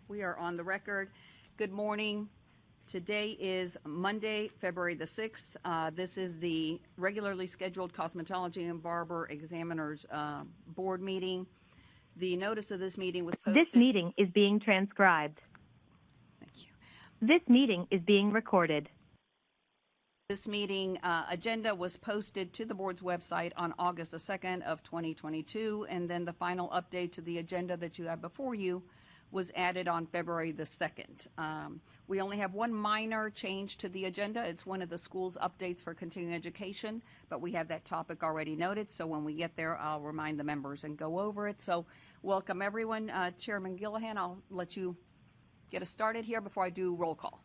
We are on the record. Good morning. Today is Monday, February the 6th. This is the regularly scheduled Cosmetology and Barber Examiners Board meeting. The notice of this meeting was posted. This meeting is being transcribed. Thank you. This meeting is being recorded. This meeting agenda was posted to the board's website on August the 2nd of 2022, and then the final update to the agenda that you have before you was added on February the 2nd. We only have one minor change to the agenda. It's one of the school's updates for continuing education, but we have that topic already noted, so when we get there, I'll remind the members and go over it. So welcome everyone. Chairman Gillihan, I'll let you get us started here before I do roll call.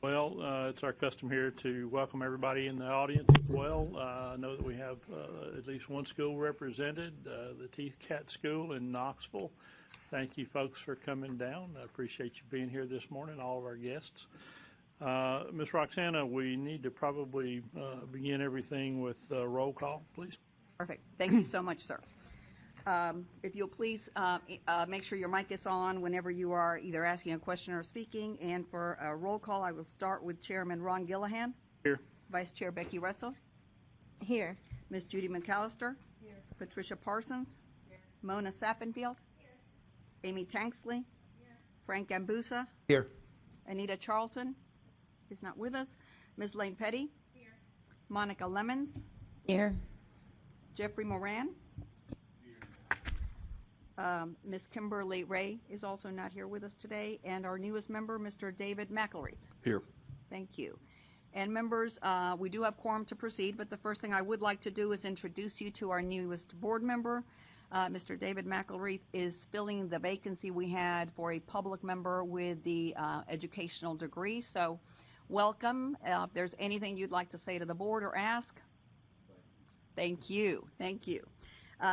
Well, it's our custom here to welcome everybody in the audience as well. I know that we have at least one school represented, the T-Cat School in Knoxville. Thank you, folks, for coming down. I appreciate you being here this morning, all of our guests. Ms. Roxana, we need to probably begin everything with roll call, please. Perfect. Thank you so much, sir. If you'll please make sure your mic is on whenever you are either asking a question or speaking. And for a roll call, I will start with Chairman Ron Gillihan. Here. Vice Chair Becky Russell. Here. Ms. Judy McAllister. Here. Patricia Parsons. Here. Mona Sappenfield. Here. Amy Tanksley. Here. Frank Gambusa. Here. Anita Charlton is not with us. Ms. Lane Petty. Here. Monica Lemons. Here. Jeffrey Moran. Ms. Kimberly Ray is also not here with us today, and our newest member, Mr. David McElreath. Here. Thank you. And members, we do have quorum to proceed, but the first thing I would like to do is introduce you to our newest board member. Mr. David McElreath is filling the vacancy we had for a public member with the educational degree. So welcome. If there's anything you'd like to say to the board or ask. Thank you. Thank you.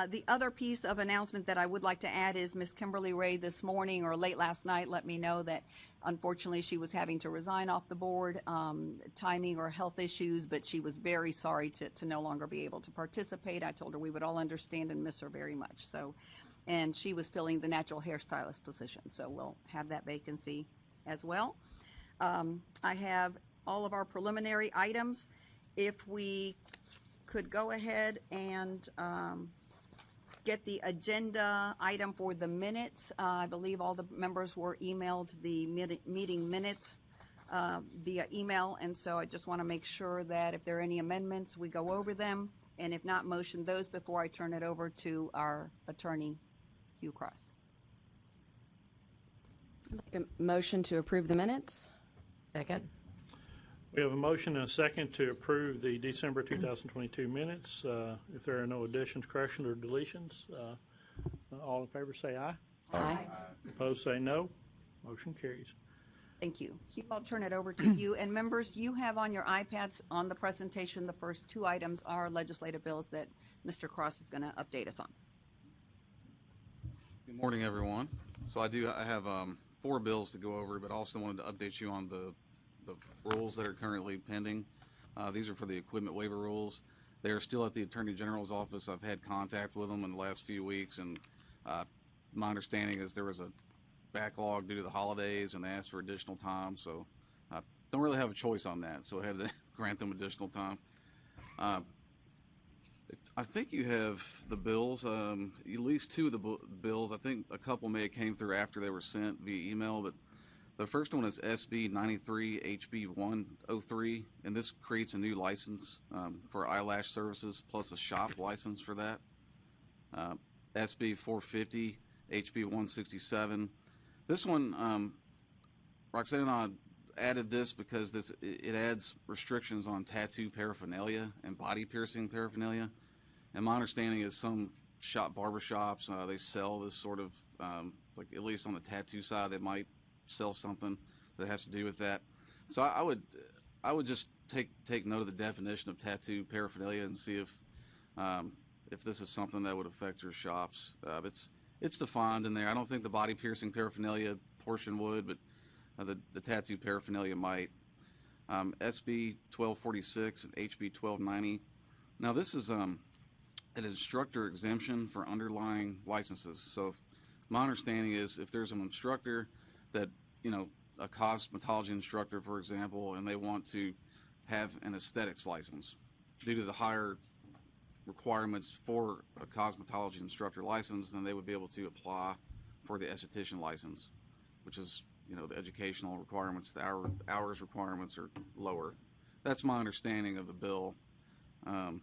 The other piece of announcement that I would like to add is Ms. Kimberly Ray this morning or late last night let me know that unfortunately she was having to resign off the board, timing or health issues, but she was very sorry to no longer be able to participate. I told her we would all understand and miss her very much. So, and she was filling the natural hairstylist position, so we'll have that vacancy as well. I have all of our preliminary items. If we could go ahead and get the agenda item for the minutes. I believe all the members were emailed the meeting minutes via email, and so I just want to make sure that if there are any amendments, we go over them, and if not, motion those before I turn it over to our attorney, Hugh Cross. I'd like a motion to approve the minutes. Second. We have a motion and a second to approve the December 2022 minutes. If there are no additions, corrections, or deletions, all in favor say aye. Aye. Opposed say no. Motion carries. Thank you. Hugh, I'll turn it over to you. And members, you have on your iPads on the presentation, the first two items are legislative bills that Mr. Cross is going to update us on. Good morning, everyone. So I have 4 bills to go over, but also wanted to update you on the rules that are currently pending. These are for the equipment waiver rules. They are still at the Attorney General's office. I've had contact with them in the last few weeks, and my understanding is there was a backlog due to the holidays, and they asked for additional time, so I don't really have a choice on that, so I had to grant them additional time. I think you have the bills, at least 2 of the bills. I think a couple may have came through after they were sent via email, but the first one is SB 93 HB 103, and this creates a new license for eyelash services plus a shop license for that. SB 450 HB 167. This one, Roxana added this because it adds restrictions on tattoo paraphernalia and body piercing paraphernalia. And my understanding is some barber shops, they sell this sort of, like at least on the tattoo side, they might sell something that has to do with that. So I would just take note of the definition of tattoo paraphernalia and see if this is something that would affect your shops. It's defined in there. I don't think the body piercing paraphernalia portion would, but the tattoo paraphernalia might. SB 1246 and HB 1290. Now this is an instructor exemption for underlying licenses. So my understanding is if there's an instructor that, a cosmetology instructor, for example, and they want to have an aesthetics license due to the higher requirements for a cosmetology instructor license, then they would be able to apply for the esthetician license, which is, the educational requirements, the hours requirements are lower. That's my understanding of the bill. And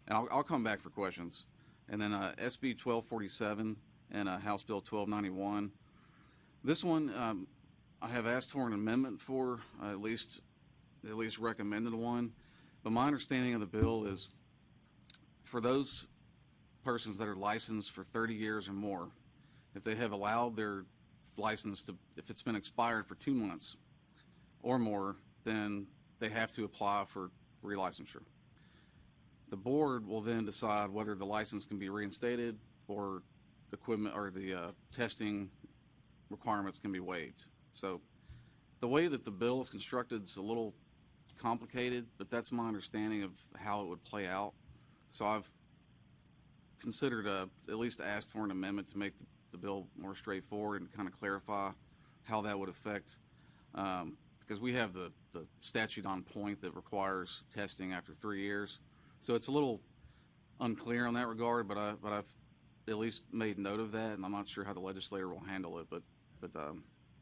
I'll come back for questions. And then SB 1247 and House Bill 1291. This one, I have asked for an amendment for, at least recommended one. But my understanding of the bill is for those persons that are licensed for 30 years or more, if they have allowed their license if it's been expired for 2 months or more, then they have to apply for relicensure. The board will then decide whether the license can be reinstated or equipment or the testing requirements can be waived. So the way that the bill is constructed is a little complicated, but that's my understanding of how it would play out. So I've considered at least asked for an amendment to make the bill more straightforward and kind of clarify how that would affect, because we have the statute on point that requires testing after 3 years. So it's a little unclear on that regard, but I've at least made note of that, and I'm not sure how the legislator will handle it, but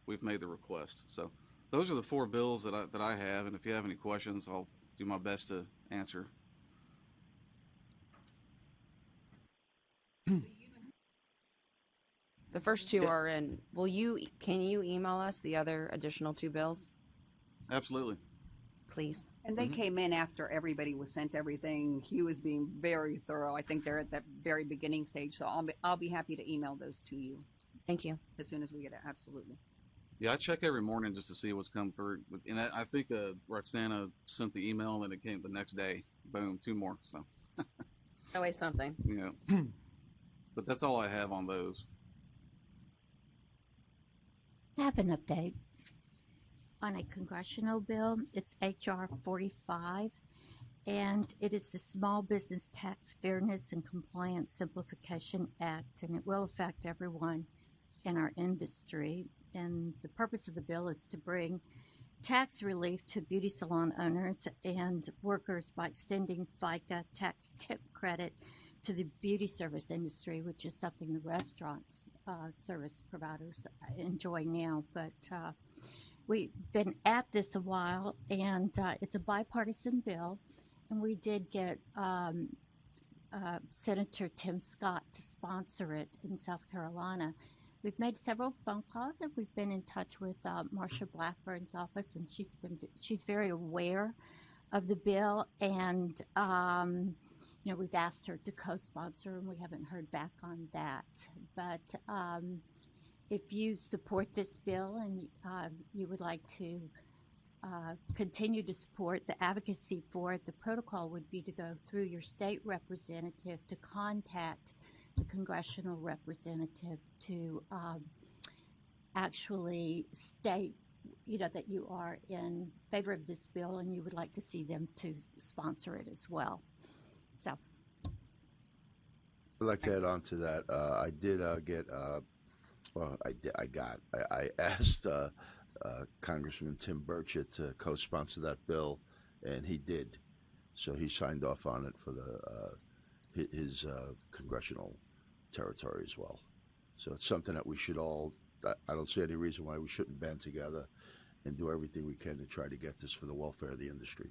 we've made the request. So those are the 4 bills that I have, and if you have any questions, I'll do my best to answer. The first 2 are in. Can you email us the other additional 2 bills, Absolutely. please? And they came in after everybody was sent everything. Hugh is being very thorough. I think they're at that very beginning stage, so I'll be happy to email those to you Thank you. as soon as we get it. Absolutely. Yeah, I check every morning just to see what's come through. And I think Roxana sent the email, and it came the next day. Boom, 2 more. So, Always something. But that's all I have on those. I have an update on a congressional bill. It's H.R. 45, and it is the Small Business Tax Fairness and Compliance Simplification Act, and it will affect everyone in our industry. And the purpose of the bill is to bring tax relief to beauty salon owners and workers by extending FICA tax tip credit to the beauty service industry, which is something the restaurants service providers enjoy now. But we've been at this a while, and it's a bipartisan bill, and we did get Senator Tim Scott to sponsor it in South Carolina. We've made several phone calls, and we've been in touch with Marsha Blackburn's office, and she's very aware of the bill, and we've asked her to co-sponsor, and we haven't heard back on that. But if you support this bill and you would like to continue to support the advocacy for it, the protocol would be to go through your state representative to contact the congressional representative to actually state, that you are in favor of this bill and you would like to see them to sponsor it as well. So, I'd like to add on to that. I did I asked Congressman Tim Burchett to co-sponsor that bill, and he did. So he signed off on it for his congressional territory as well. So it's something that we should all, I don't see any reason why we shouldn't band together and do everything we can to try to get this for the welfare of the industry.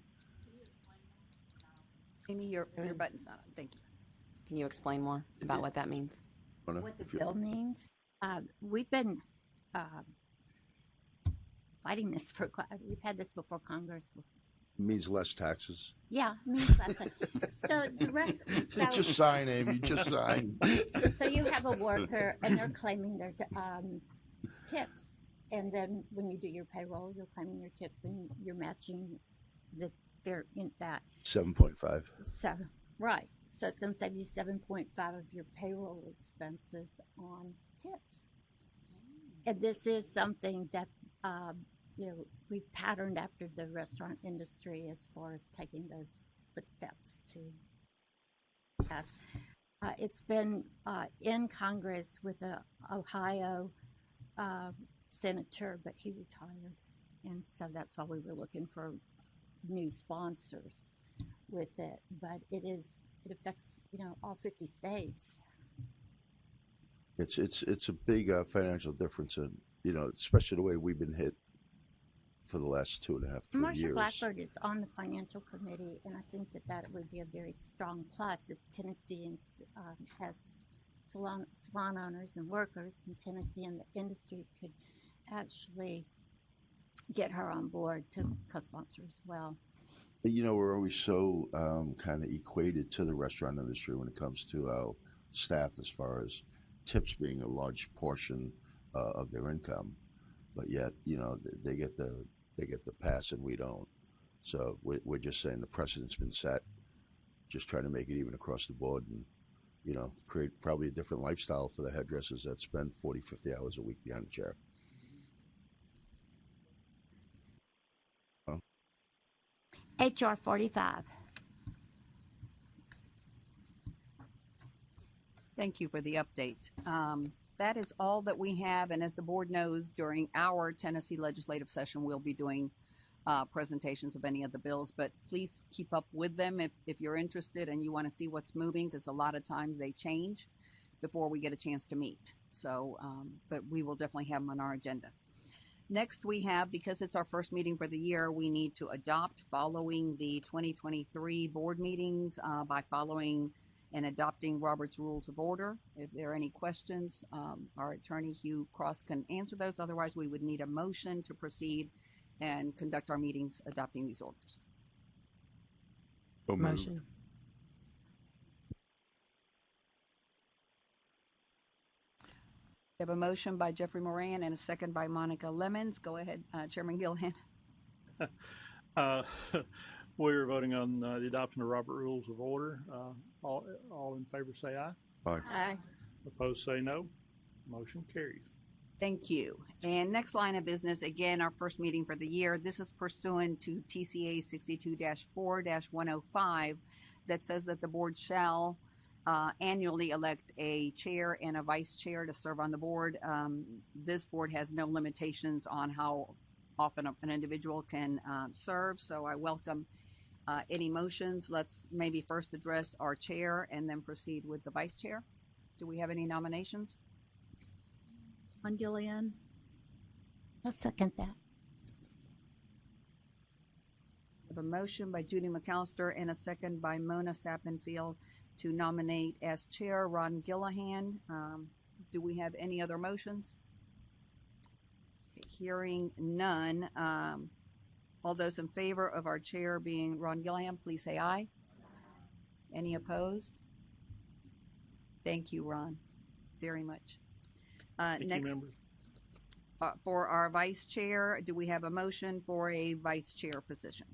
Amy, your button's not on. Thank you. Can you explain more about what that means? What the bill means? We've been fighting this we've had this before Congress. It means less taxes. Yeah, it means less. So the rest. So, Just sign, Amy. Just sign. So you have a worker, and they're claiming their tips, and then when you do your payroll, you're claiming your tips, and you're matching the fair in that. 7.5. So right. So it's going to save you 7.5 of your payroll expenses on tips. And this is something that we patterned after the restaurant industry as far as taking those footsteps to pass. It's been in Congress with a Ohio senator, but he retired, and so that's why we were looking for new sponsors with it. But it affects all 50 states. It's a big financial difference, and especially the way we've been hit for the last 2.5, 3 Marsha years. Blackbird is on the financial committee, and I think that would be a very strong plus if Tennessee has salon owners and workers in Tennessee, and the industry could actually get her on board to co-sponsor as well. We're always so kind of equated to the restaurant industry when it comes to our staff, as far as tips being a large portion of their income, but yet they get the pass and we don't. So we're just saying the precedent's been set. Just trying to make it even across the board, and create probably a different lifestyle for the hairdressers that spend 40, 50 hours a week behind a chair. HR 45. Thank you for the update. That is all that we have, and as the board knows, during our Tennessee legislative session, we'll be doing presentations of any of the bills, but please keep up with them if you're interested and you want to see what's moving, because a lot of times they change before we get a chance to meet. So, but we will definitely have them on our agenda. Next, we have, because it's our first meeting for the year, we need to adopt following the 2023 board meetings by following and adopting Robert's Rules of Order. If there are any questions, our attorney Hugh Cross can answer those. Otherwise, we would need a motion to proceed and conduct our meetings adopting these orders. Motion. We have a motion by Jeffrey Moran and a second by Monica Lemons. Go ahead, Chairman Gillihan. We're voting on the adoption of Robert Rules of Order. All in favor say aye. Aye. Aye. Opposed say no. Motion carries. Thank you. And next line of business, again, our first meeting for the year. This is pursuant to TCA 62-4-105 that says that the board shall annually elect a chair and a vice chair to serve on the board. This board has no limitations on how often an individual can serve, so I welcome any motions. Let's maybe first address our chair and then proceed with the vice chair. Do we have any nominations? On Gillian. I'll second that. We have a motion by Judy McAllister and a second by Mona Sappenfield to nominate as chair Ron Gillihan. Do we have any other motions? Hearing none. All those in favor of our chair being Ron Gillihan, please say aye. Any opposed? Thank you, Ron, very much. Thank Next, you, members. for our vice chair, do we have a motion for a vice chair position?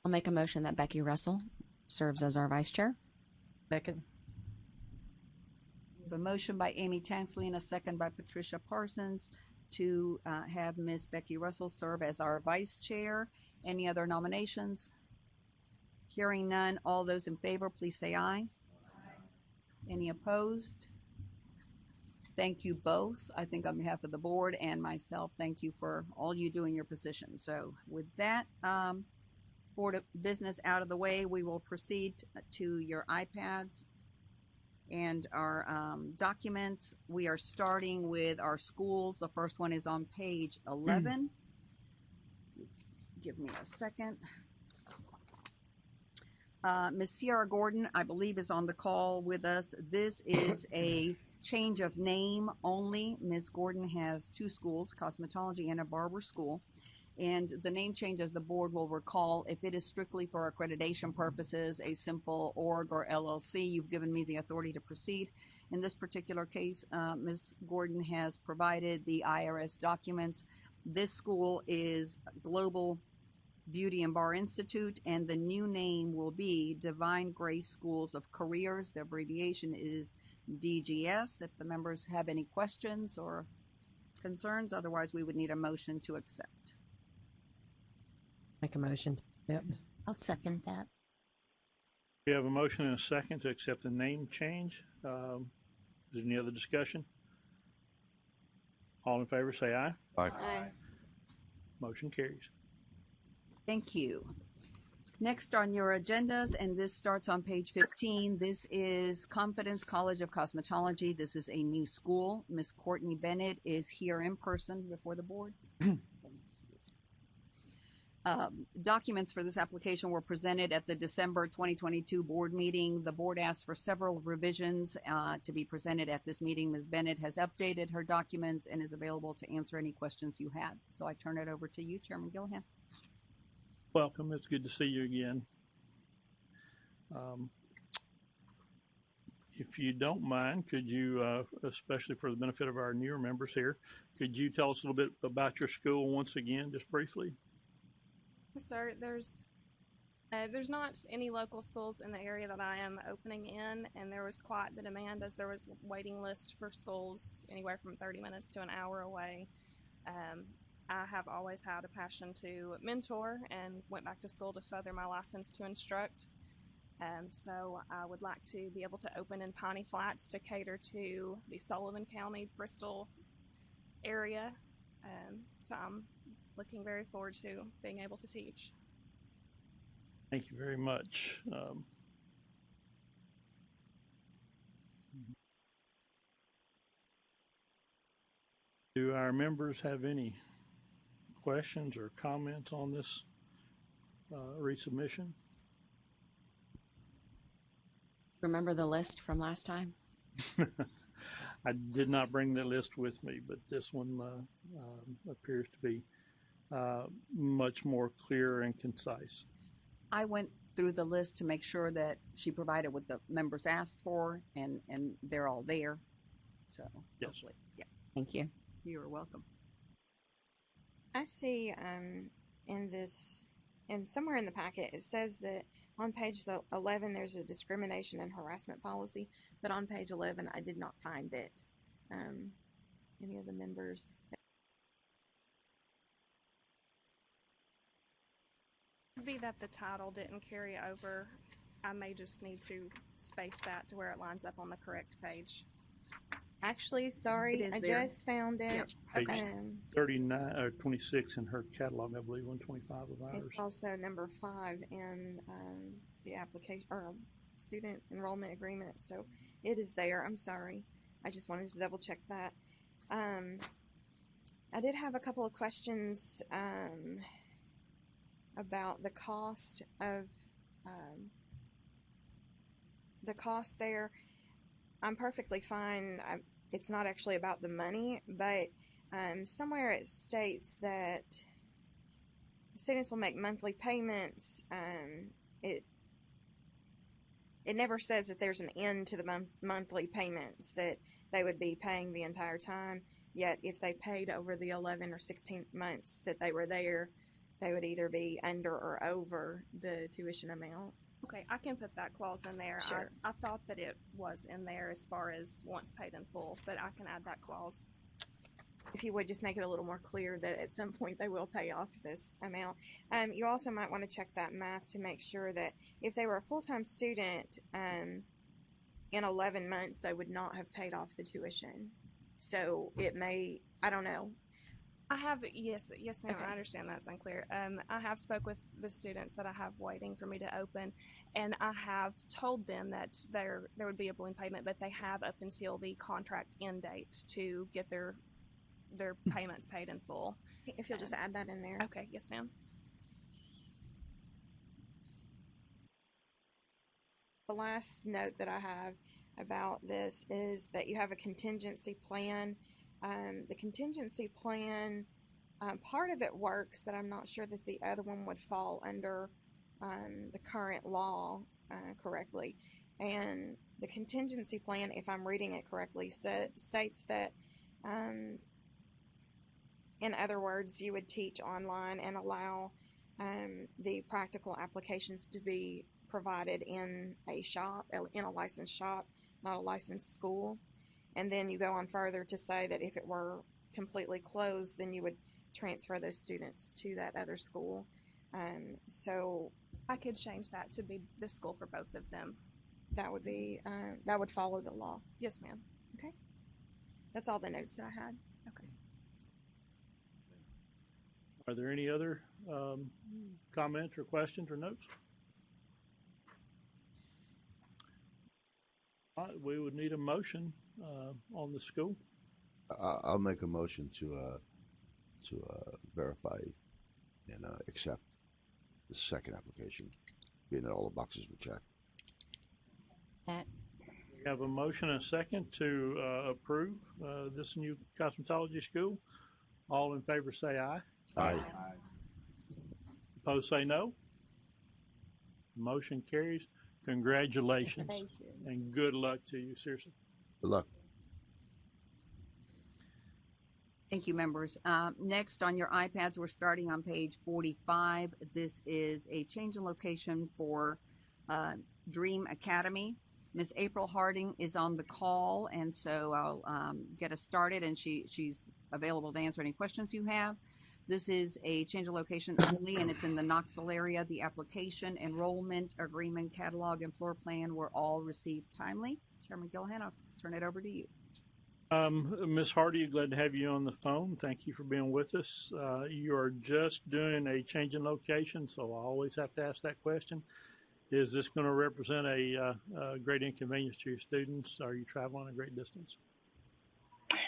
I'll make a motion that Becky Russell serves as our vice chair. Second. We have a motion by Amy Tansley and a second by Patricia Parsons to have Ms. Becky Russell serve as our vice chair. Any other nominations? Hearing none, all those in favor, please say aye. Any opposed? Thank you both. I think on behalf of the board and myself, thank you for all you do in your position. So with that board of business out of the way, we will proceed to your iPads and our documents. We are starting with our schools. The first one is on page 11. Give me a second. Ms. Sierra Gordon, I believe, is on the call with us. This is a change of name only. Ms. Gordon has two schools, Cosmetology and a Barber school. And the name change, as the board will recall, if it is strictly for accreditation purposes, a simple org or LLC, you've given me the authority to proceed. In this particular case, Ms. Gordon has provided the IRS documents. This school is Global Beauty and Bar Institute, and the new name will be Divine Grace Schools of Careers. The abbreviation is DGS. If the members have any questions or concerns, otherwise we would need a motion to accept. Make a motion to accept. I'll second that. We have a motion and a second to accept the name change. Is there any other discussion? All in favor say aye. Aye. Motion carries. Thank you. Next on your agendas, and this starts on page 15, this is Confidence College of Cosmetology. This is a new school. Miss Courtney Bennett is here in person before the board. Documents for this application were presented at the December 2022 board meeting. The board asked for several revisions to be presented at this meeting. Ms. Bennett has updated her documents and is available to answer any questions you have. So I turn it over to you, Chairman Gillihan. Welcome. It's good to see you again. If you don't mind, could you, especially for the benefit of our newer members here, could you tell us a little bit about your school once again, just briefly? Yes, sir. There's not any local schools in the area that I am opening in, and there was quite the demand as there was a waiting list for schools anywhere from 30 minutes to an hour away. I have always had a passion to mentor and went back to school to further my license to instruct. So I would like to be able to open in Piney Flats to cater to the Sullivan County, Bristol area. So I'm looking very forward to being able to teach. Thank you very much. Do our members have any questions or comments on this resubmission? Remember the list from last time? I did not bring the list with me, but this one appears to be much more clear and concise. I went through the list to make sure that she provided what the members asked for, and they're all there. So, yes. Hopefully, yeah. Thank you. You're welcome. I see in somewhere in the packet, it says that on page 11 there's a discrimination and harassment policy, but on page 11 I did not find it. Any of the members? It could be that the title didn't carry over. I may just need to space that to where it lines up on the correct page. Actually, sorry, I there. just found it. Yep. Page 39 or 26 in her catalog, I believe, 125 of ours. It's also number 5 in the application or student enrollment agreement, so it is there. I'm sorry. I just wanted to double check that. I did have a couple of questions about the cost of there. I'm perfectly fine. It's not actually about the money, but somewhere it states that students will make monthly payments. It never says that there's an end to the monthly payments, that they would be paying the entire time. Yet if they paid over the 11 or 16 months that they were there, they would either be under or over the tuition amount. Okay, I can put that clause in there. Sure. I thought that it was in there as far as once paid in full, but I can add that clause. If you would just make it a little more clear that at some point they will pay off this amount. You also might want to check that math to make sure that if they were a full-time student in 11 months, they would not have paid off the tuition. So it may, I don't know. I have, yes, ma'am. Okay. I understand that's unclear. I have spoke with the students that I have waiting for me to open, and I have told them that there would be a balloon payment, but they have up until the contract end date to get their payments paid in full. If you'll just add that in there. Okay, yes, ma'am. The last note that I have about this is that you have a contingency plan. The contingency plan, part of it works, but I'm not sure that the other one would fall under the current law correctly. And the contingency plan, if I'm reading it correctly, states that, in other words, you would teach online and allow the practical applications to be provided in a shop, in a licensed shop, not a licensed school. And then you go on further to say that if it were completely closed, then you would transfer those students to that other school. So I could change that to be the school for both of them. that would be that would follow the law. Yes, ma'am. Okay, that's all the notes that I had. Okay. Are there any other comments or questions or notes? All right, we would need a motion on the school. I'll make a motion to verify and accept the second application, being that all the boxes were checked. We have a motion and a second to approve this new cosmetology school. All in favor say aye. Aye. Opposed say no. Motion carries. Congratulations and good luck to you. Seriously. Good luck. Thank you, members. Next on your iPads, we're starting on page 45. This is a change in location for Dream Academy. Miss April Harding is on the call, and so I'll get us started, and she's available to answer any questions you have. This is a change of location only, and it's in the Knoxville area. The application, enrollment, agreement, catalog, and floor plan were all received timely. Chairman Gillihan, I'll turn it over to you. Ms. Hardy, glad to have you on the phone. Thank you for being with us. You are just doing a change in location, so I always have to ask that question. Is this going to represent a great inconvenience to your students? Are you traveling a great distance?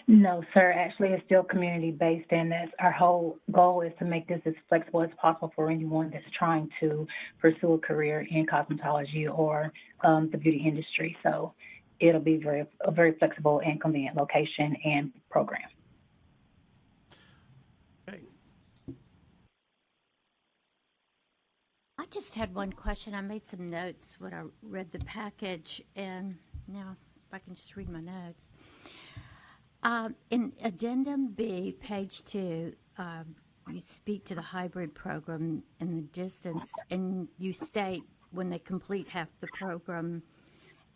No, sir. Actually, it's still community-based, and that's our whole goal is to make this as flexible as possible for anyone that's trying to pursue a career in cosmetology or the beauty industry. So it'll be a very flexible and convenient location and program. Okay. I just had one question. I made some notes when I read the package, and now if I can just read my notes. In Addendum B, page 2, you speak to the hybrid program and the distance, and you state when they complete half the program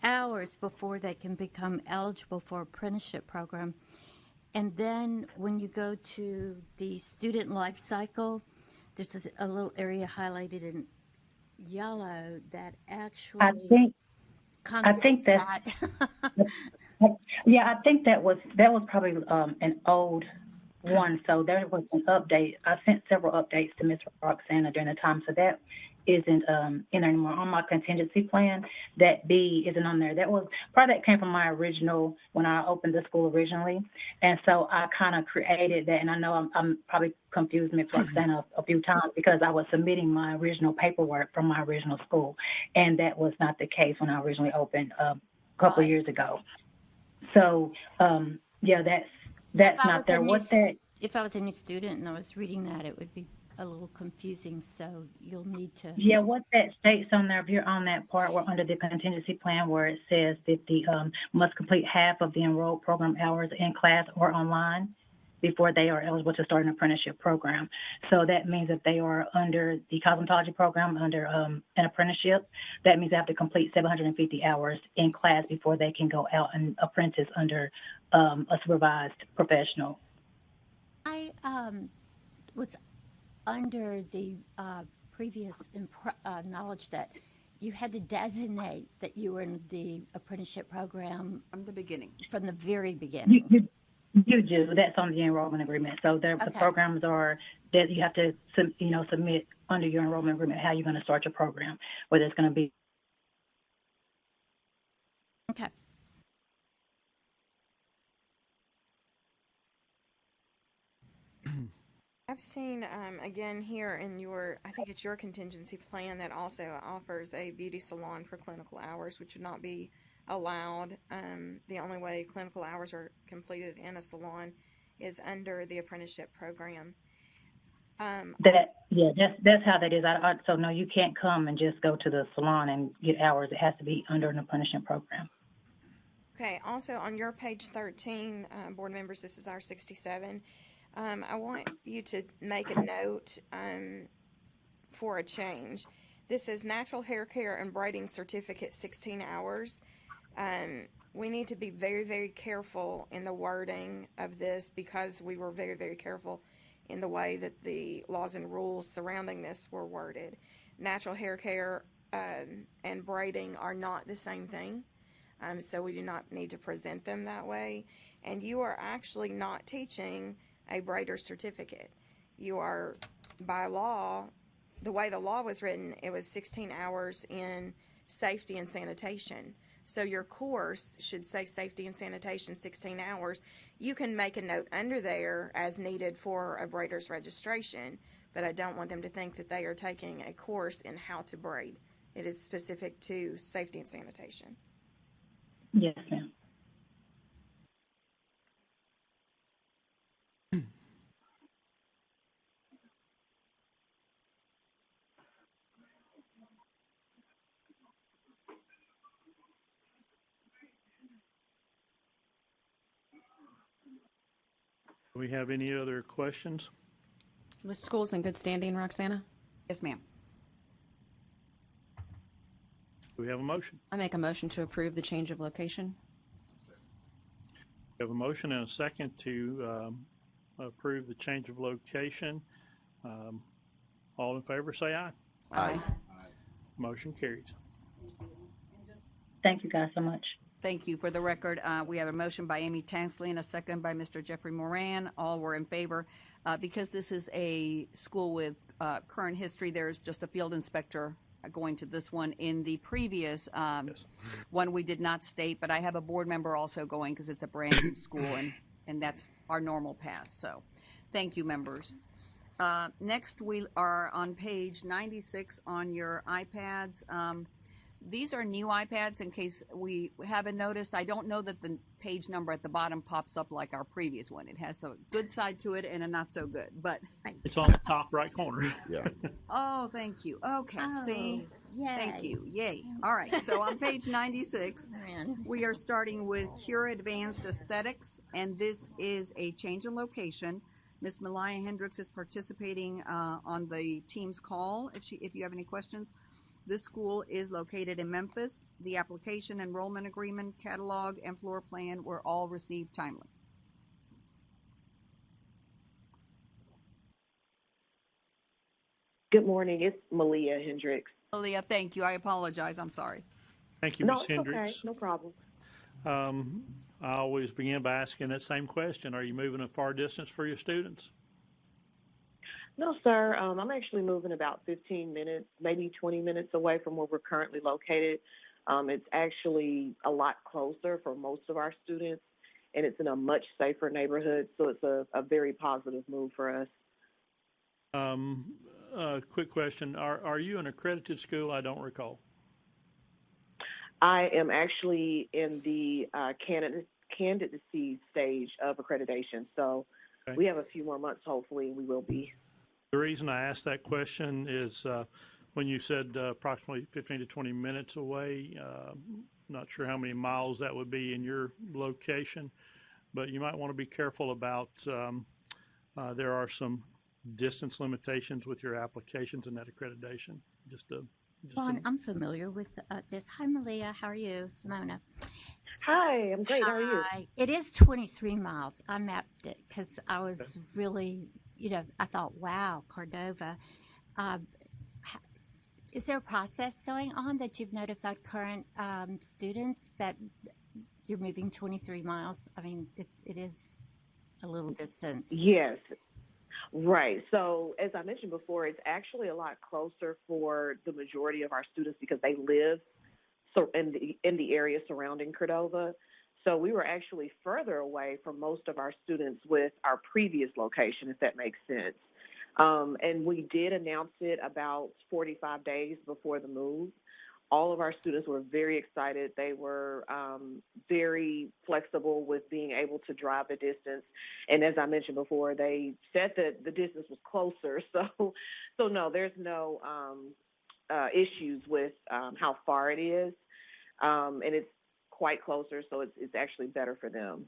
hours before they can become eligible for apprenticeship program. And then when you go to the student life cycle, there's a little area highlighted in yellow that actually contradicts that. Yeah, I think that was probably an old one. So there was an update. I sent several updates to Ms. Roxana during the time, so that isn't in there anymore. On my contingency plan, that B isn't on there. That was part of that came from my original when I opened the school originally, and so I kind of created that. And I know I'm probably confused Ms. Roxana a few times because I was submitting my original paperwork from my original school, and that was not the case when I originally opened a couple of years ago. So yeah, that's not there. If I was a new student and I was reading that, it would be a little confusing, so you'll need to. Yeah, what that states on there, if you're on that part where under the contingency plan where it says that the must complete half of the enrolled program hours in class or online before they are eligible to start an apprenticeship program. So that means that they are under the cosmetology program, under an apprenticeship. That means they have to complete 750 hours in class before they can go out and apprentice under a supervised professional. I was under the previous knowledge that you had to designate that you were in the apprenticeship program From the beginning. from the very beginning. You do. That's on the enrollment agreement. So the programs are that you have to submit under your enrollment agreement how you're going to start your program, whether it's going to be. Okay. I've seen, again, here in I think it's your contingency plan that also offers a beauty salon for clinical hours, which would not be allowed. The only way clinical hours are completed in a salon is under the apprenticeship program. That's how that is. So no, you can't come and just go to the salon and get hours. It has to be under an apprenticeship program. Okay. Also, on your page 13, board members, this is our 67. I want you to make a note for a change. This is natural hair care and braiding certificate, 16 hours. We need to be very, very careful in the wording of this because we were very, very careful in the way that the laws and rules surrounding this were worded. Natural hair care and braiding are not the same thing, so we do not need to present them that way. And you are actually not teaching a braider certificate. You are, by law, the way the law was written, it was 16 hours in safety and sanitation. So your course should say safety and sanitation 16 hours. You can make a note under there as needed for a braider's registration, but I don't want them to think that they are taking a course in how to braid. It is specific to safety and sanitation. Yes, ma'am. Do we have any other questions? The school's in good standing, Roxana? Yes, ma'am. Do we have a motion? I make a motion to approve the change of location. We have a motion and a second to approve the change of location. All in favor, say aye. Aye. Motion carries. Thank you guys so much. Thank you. For the record, we have a motion by Amy Tansley and a second by Mr. Jeffrey Moran. All were in favor. Because this is a school with current history, there's just a field inspector going to this one. In the previous one, we did not state, but I have a board member also going because it's a brand new school, and that's our normal path. So thank you, members. Next, we are on page 96 on your iPads. These are new iPads in case we haven't noticed. I don't know that the page number at the bottom pops up like our previous one. It has a good side to it and a not so good, but. It's on the top right corner. Yeah. Oh, thank you. Okay, see. Yay. Thank you. Yay. All right, so on page 96, we are starting with Cure Advanced Aesthetics, and this is a change in location. Ms. Malaya Hendricks is participating on the team's call if you have any questions. This school is located in Memphis. The application, enrollment agreement, catalog, and floor plan were all received timely. Good morning. It's Malia Hendricks. Malia, thank you. I apologize. I'm sorry. Thank you, No, Ms. it's Hendricks. okay. No problem. I always begin by asking that same question. Are you moving a far distance for your students? No, sir. I'm actually moving about 15 minutes, maybe 20 minutes away from where we're currently located. It's actually a lot closer for most of our students, and it's in a much safer neighborhood, so it's a very positive move for us. Quick question. Are you an accredited school? I don't recall. I am actually in the candidacy stage of accreditation, so we have a few more months, hopefully, and we will be. The reason I asked that question is when you said approximately 15 to 20 minutes away, not sure how many miles that would be in your location, but you might want to be careful about there are some distance limitations with your applications and that accreditation. Ron, I'm familiar with this. Hi, Malia. How are you? It's Mona. Hi, I'm great. How are you? Hi. It is 23 miles. I mapped it because I was really, I thought, wow, Cordova. Is there a process going on that you've notified current students that you're moving 23 miles? I mean, it is a little distance. Yes. Right. So as I mentioned before, it's actually a lot closer for the majority of our students because they live in the area surrounding Cordova. So we were actually further away from most of our students with our previous location, if that makes sense. And we did announce it about 45 days before the move. All of our students were very excited. They were very flexible with being able to drive the distance. And as I mentioned before, they said that the distance was closer. So no, there's no issues with how far it is. And it's quite closer, so it's actually better for them.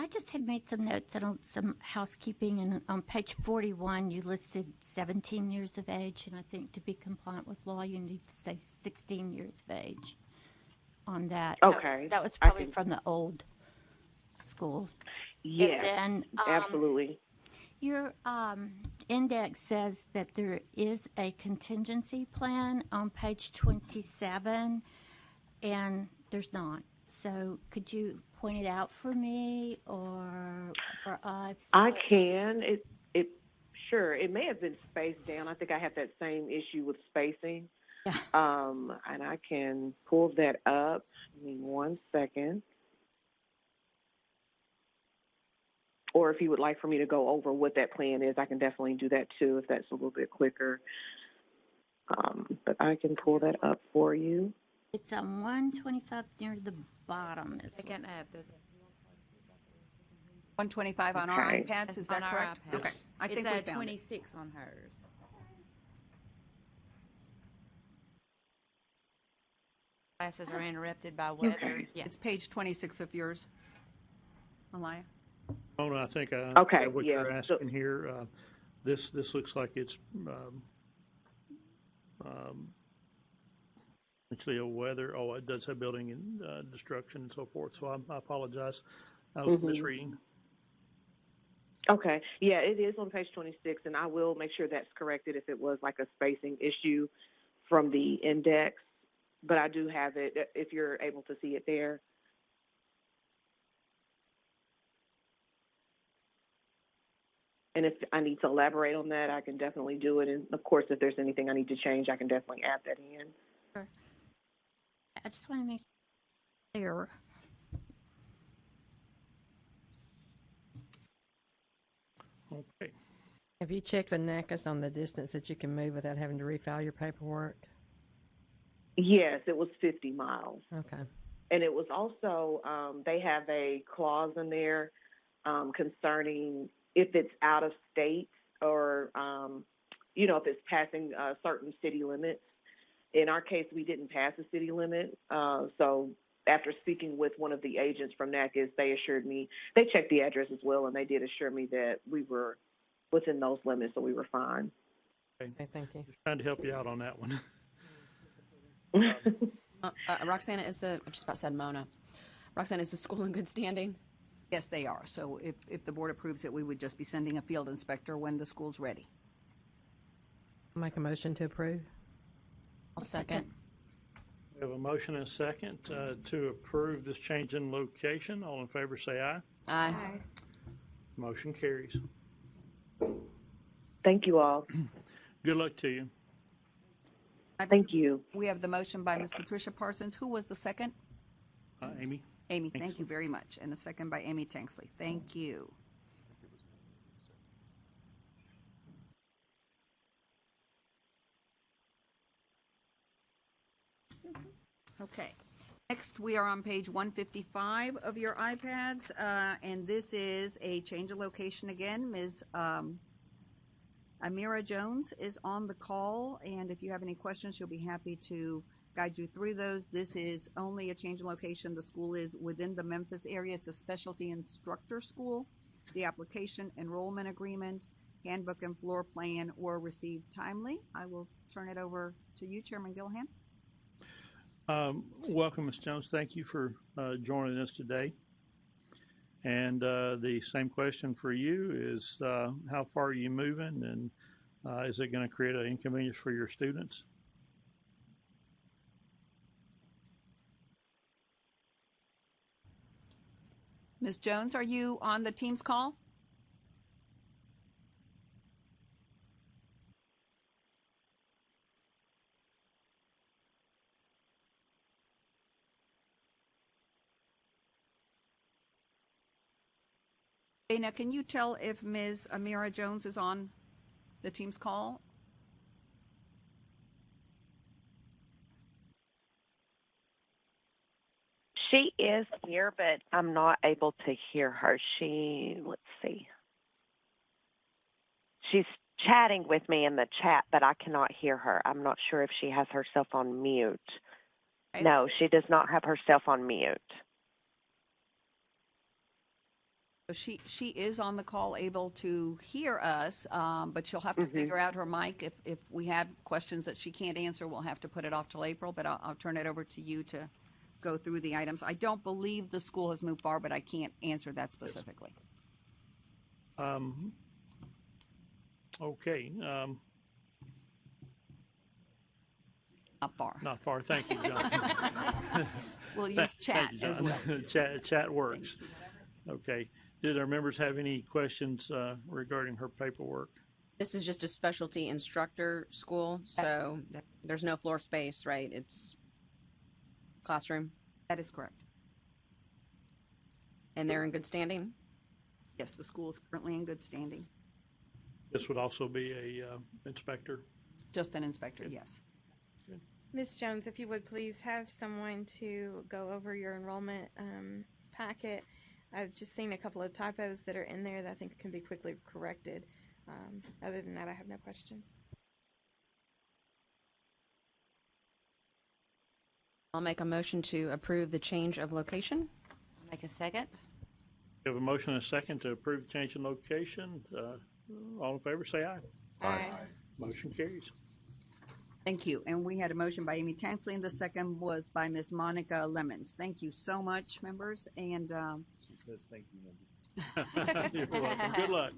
I just had made some notes on some housekeeping, and on page 41, you listed 17 years of age, and I think to be compliant with law, you need to say 16 years of age on that. Okay. That was probably from the old school. Yes, And then absolutely. your index says that there is a contingency plan on page 27, and there's not. So could you point it out for me or for us? I can. Sure. It may have been spaced down. I think I have that same issue with spacing. Yeah. And I can pull that up. Give me 1 second. Or if you would like for me to go over what that plan is, I can definitely do that too, if that's a little bit quicker. But I can pull that up for you. It's on 125 near the bottom. I can add the 125 on our Okay. iPads, is that on our correct? iPads. Okay, I think It's we at found it. 26 on hers. classes are interrupted by weather. Okay. Yeah. It's page 26 of yours, Malaya. Mona, I think I Okay, understand what you're yeah. asking here. This looks like it's actually a weather. Oh, it does have building and destruction and so forth. So I apologize. I was misreading. Okay. Yeah, it is on page 26, and I will make sure that's corrected if it was like a spacing issue from the index. But I do have it if you're able to see it there. And if I need to elaborate on that, I can definitely do it. And of course, if there's anything I need to change, I can definitely add that in. Sure. I just want to make clear. Okay. Have you checked with NACAS on the distance that you can move without having to refile your paperwork? Yes, it was 50 miles. Okay. And it was also, they have a clause in there concerning if it's out of state or, if it's passing certain city limits. In our case, we didn't pass the city limit. So after speaking with one of the agents from NACAS, they assured me, they checked the address as well, and they did assure me that we were within those limits, so we were fine. Okay, thank you. Just trying to help you out on that one. Roxana, I just about said Mona. Roxana, is the school in good standing? Yes, they are. So if the board approves it, we would just be sending a field inspector when the school's ready. Make a motion to approve. I'll second. We have a motion and a second to approve this change in location. All in favor say aye. Aye. Motion carries. Thank you all. Good luck to you. Thank you. We have the motion by Ms. Patricia Parsons. Who was the second? Amy? Amy, thank you very much. And the second by Amy Tanksley. Thank you. Okay. Next, we are on page 155 of your iPads, and this is a change of location again. Ms. Amira Jones is on the call, and if you have any questions, she'll be happy to guide you through those. This is only a change in location. The school is within the Memphis area. It's a specialty instructor school. The application, enrollment agreement, handbook, and floor plan were received timely. I will turn it over to you, Chairman Gillihan. Welcome, Ms. Jones. Thank you for joining us today. And the same question for you is how far are you moving, and is it going to create an inconvenience for your students? Ms. Jones, are you on the Teams call? Dana, can you tell if Ms. Amira Jones is on the Teams call? She is here, but I'm not able to hear her. Let's see. She's chatting with me in the chat, but I cannot hear her. I'm not sure if she has herself on mute. No, she does not have herself on mute. So she is on the call, able to hear us, but she'll have to figure out her mic. If we have questions that she can't answer, we'll have to put it off till April, but I'll turn it over to you to go through the items. I don't believe the school has moved far, but I can't answer that specifically. Okay. Not far. Not far. Thank you, John. We'll use chat Thank you, as John. well. Chat works. Okay. Did our members have any questions regarding her paperwork? This is just a specialty instructor school, so there's no floor space, right? It's classroom. That is correct. And they're in good standing? Yes, the school is currently in good standing. This would also be a inspector? Just an inspector, yes. Good. Ms. Jones, if you would please have someone to go over your enrollment packet. I've just seen a couple of typos that are in there that I think can be quickly corrected. Other than that, I have no questions. I'll make a motion to approve the change of location. Make a second. We have a motion and a second to approve the change in location. All in favor, say aye. Aye. Motion carries. Thank you. And we had a motion by Amy Tansley, and the second was by Ms. Monica Lemons. Thank you so much, members. And she says thank you, members. You're welcome. Good luck.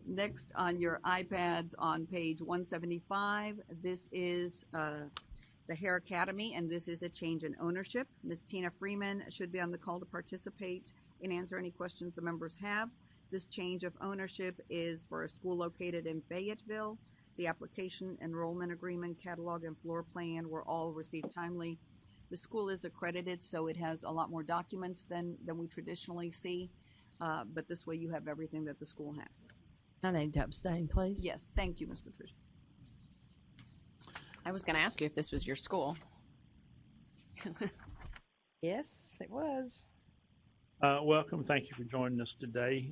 Next on your iPads on page 175, this is the Hair Academy, and this is a change in ownership. Ms. Tina Freeman should be on the call to participate and answer any questions the members have. This change of ownership is for a school located in Fayetteville. The application, enrollment agreement, catalog, and floor plan were all received timely. The school is accredited, so it has a lot more documents than we traditionally see, but this way you have everything that the school has. I need to abstain, please. Yes, thank you, Ms. Patricia. I was going to ask you if this was your school. Yes, it was. Welcome. Thank you for joining us today.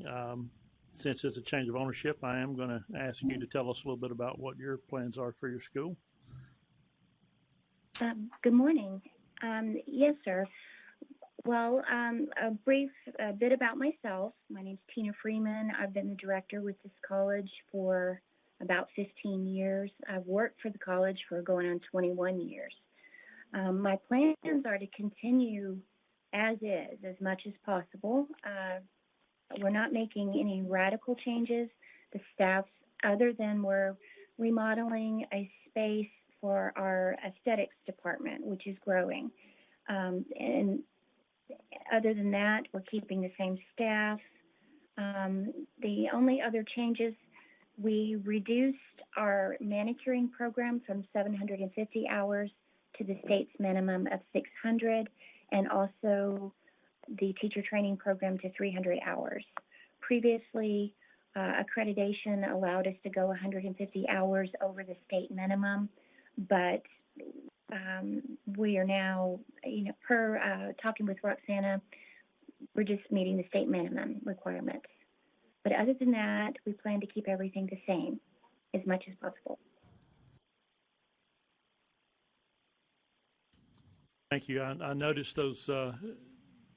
Since it's a change of ownership, I am going to ask you to tell us a little bit about what your plans are for your school. Good morning. Yes, sir. Well, a brief bit about myself. My name's Tina Freeman. I've been the director with this college for about 15 years. I've worked for the college for going on 21 years. My plans are to continue as is, as much as possible. We're not making any radical changes. The staff, other than we're remodeling a space for our aesthetics department, which is growing. And other than that, we're keeping the same staff. The only other changes, we reduced our manicuring program from 750 hours to the state's minimum of 600, and also the teacher training program to 300 hours. Previously, accreditation allowed us to go 150 hours over the state minimum, but we are now, per talking with Roxana, we're just meeting the state minimum requirements. But other than that, we plan to keep everything the same as much as possible. Thank you. I noticed those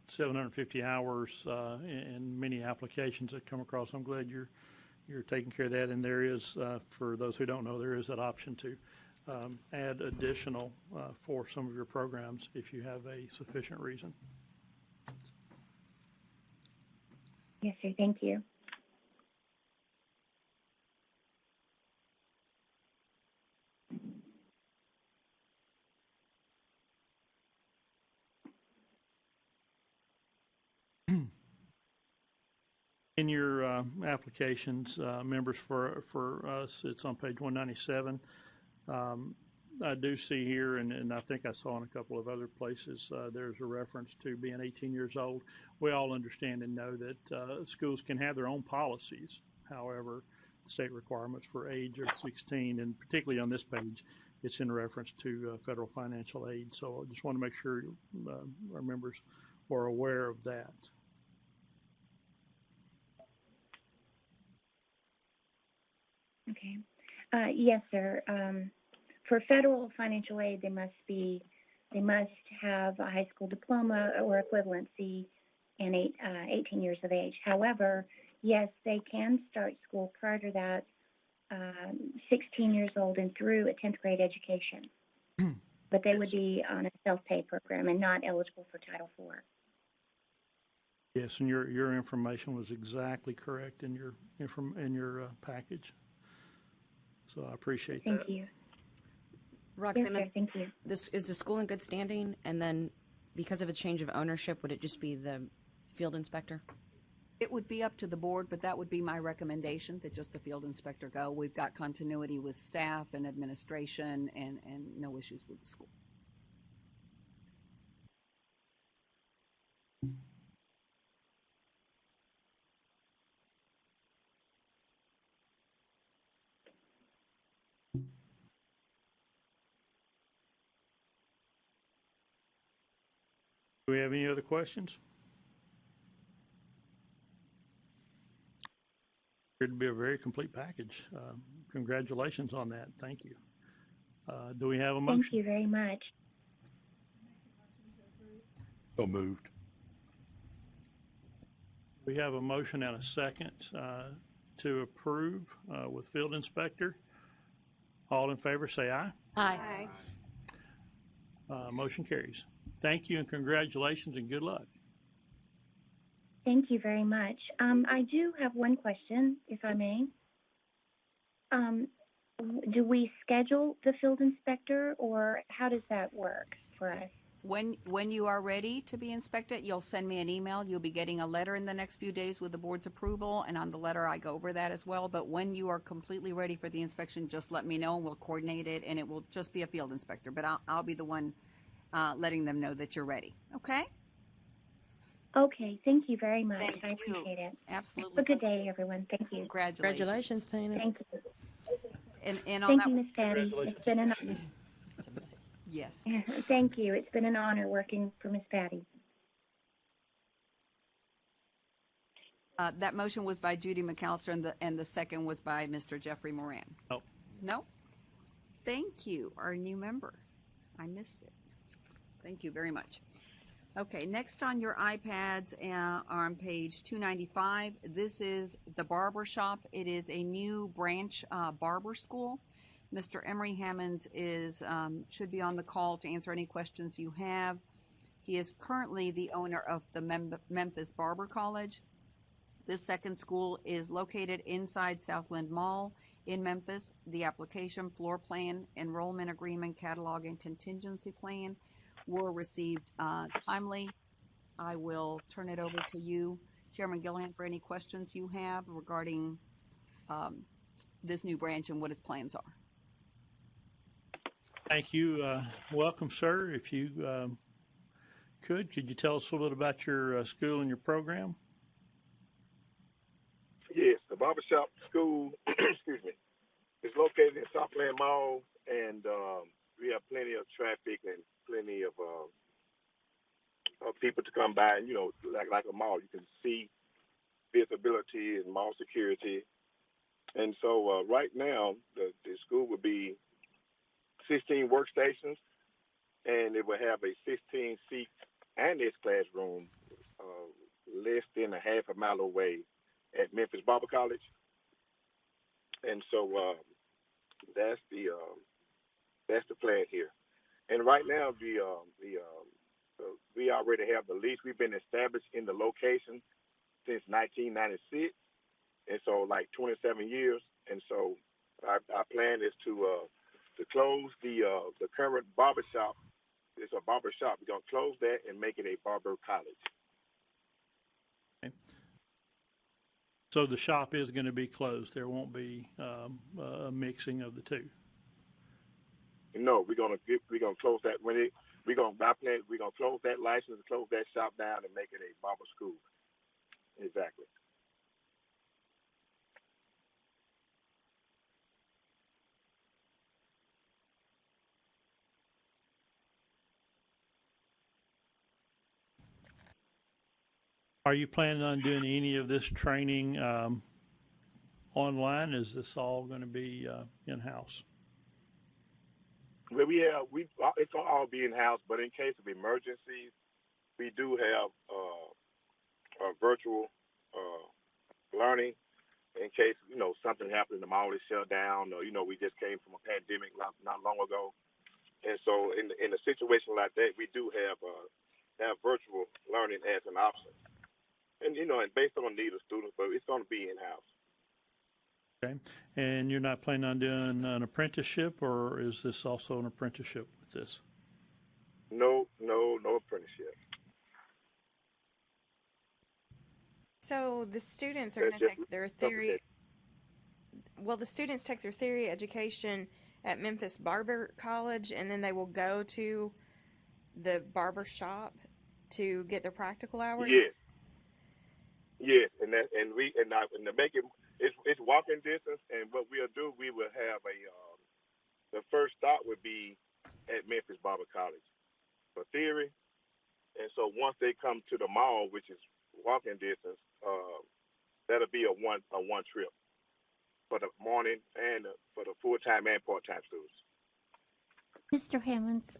750 hours in many applications that come across. I'm glad you're taking care of that. And there is, for those who don't know, there is that option to add additional for some of your programs if you have a sufficient reason. Yes, sir. Thank you. In your applications, members, for us, it's on page 197. I do see here, and I think I saw in a couple of other places, there's a reference to being 18 years old. We all understand and know that schools can have their own policies. However, state requirements for age of 16, and particularly on this page, it's in reference to federal financial aid. So I just want to make sure our members are aware of that. Okay. Yes, sir. For federal financial aid, they must have a high school diploma or equivalency and 18 years of age. However, yes, they can start school prior to that, 16 years old and through a 10th grade education. But they would be on a self-pay program and not eligible for Title IV. Yes, and your information was exactly correct in your package. So I appreciate that. Thank you. Roxanna, Yes, sir. Thank you. this is the school in good standing, and then because of a change of ownership, would it just be the field inspector? It would be up to the board, but that would be my recommendation, that just the field inspector go. We've got continuity with staff and administration and no issues with the school. Do we have any other questions? Appeared to be a very complete package. Congratulations on that. Thank you. Do we have a motion? Thank you very much. So moved. We have a motion and a second to approve with field inspector. All in favor, say aye. Aye. Motion carries. Thank you and congratulations and good luck. Thank you very much. I do have one question, if I may. Do we schedule the field inspector, or how does that work for us? When you are ready to be inspected, you'll send me an email. You'll be getting a letter in the next few days with the board's approval, and on the letter I go over that as well. But when you are completely ready for the inspection, just let me know and we'll coordinate it, and it will just be a field inspector. But I'll be the one letting them know that you're ready. Okay? Okay, thank you very much. Thank I you. appreciate it. Absolutely. Have a good day, everyone. Thank you. Congratulations, Tina. Thank you. And on Thank that, you, Miss Patty. It's been an yes. Thank you. It's been an honor working for Miss Patty. That motion was by Judy McAllister, and the second was by Mr. Jeffrey Moran. Oh. No? Thank you, our new member. I missed it. Thank you very much. Okay, next on your iPads are on page 295. This is the Barber Shop. It is a new branch barber school. Mr. Emery Hammonds should be on the call to answer any questions you have. He is currently the owner of the Memphis Barber College. This second school is located inside Southland Mall in Memphis. The application, floor plan, enrollment agreement, catalog, and contingency plan were received timely. I will turn it over to you, Chairman Gillihan, for any questions you have regarding this new branch and what his plans are. Thank you. Welcome, sir. If you could you tell us a little bit about your school and your program? Yes, the barbershop school, excuse me, is located in Southland Mall, and we have plenty of traffic and plenty of people to come by. And, you know, like a mall, you can see visibility and mall security. And so right now, the school would be 16 workstations, and it will have a 16-seat annex classroom less than a half a mile away at Memphis Barber College. And so that's the plan here. And right now, we already have the lease. We've been established in the location since 1996, and so like 27 years. And so our plan is to close the current barbershop. It's a barbershop. We're gonna close that and make it a barber college. Okay. So the shop is going to be closed. There won't be a mixing of the two. No, we're gonna close that we're gonna close that license, close that shop down, and make it a barber school. Exactly. Are you planning on doing any of this training online? Is this all going to be in-house? Well, it's gonna all be in-house, but in case of emergencies, we do have a virtual learning in case, you know, something happened, the mall is shut down, or, you know, we just came from a pandemic not long ago. And so in a situation like that, we do have virtual learning as an option. and and based on the need of students, but it's going to be in house. Okay. And you're not planning on doing an apprenticeship, or is this also an apprenticeship with this? No apprenticeship. So the students are going to take their theory. Well, the students take their theory education at Memphis Barber College, and then they will go to the barber shop to get their practical hours. Yes, and to make it, it's walking distance. And what we'll do, we will have the first stop would be at Memphis Barber College for theory, and so once they come to the mall, which is walking distance, that'll be a one trip for the morning and for the full-time and part-time students. Mr. Hammonds,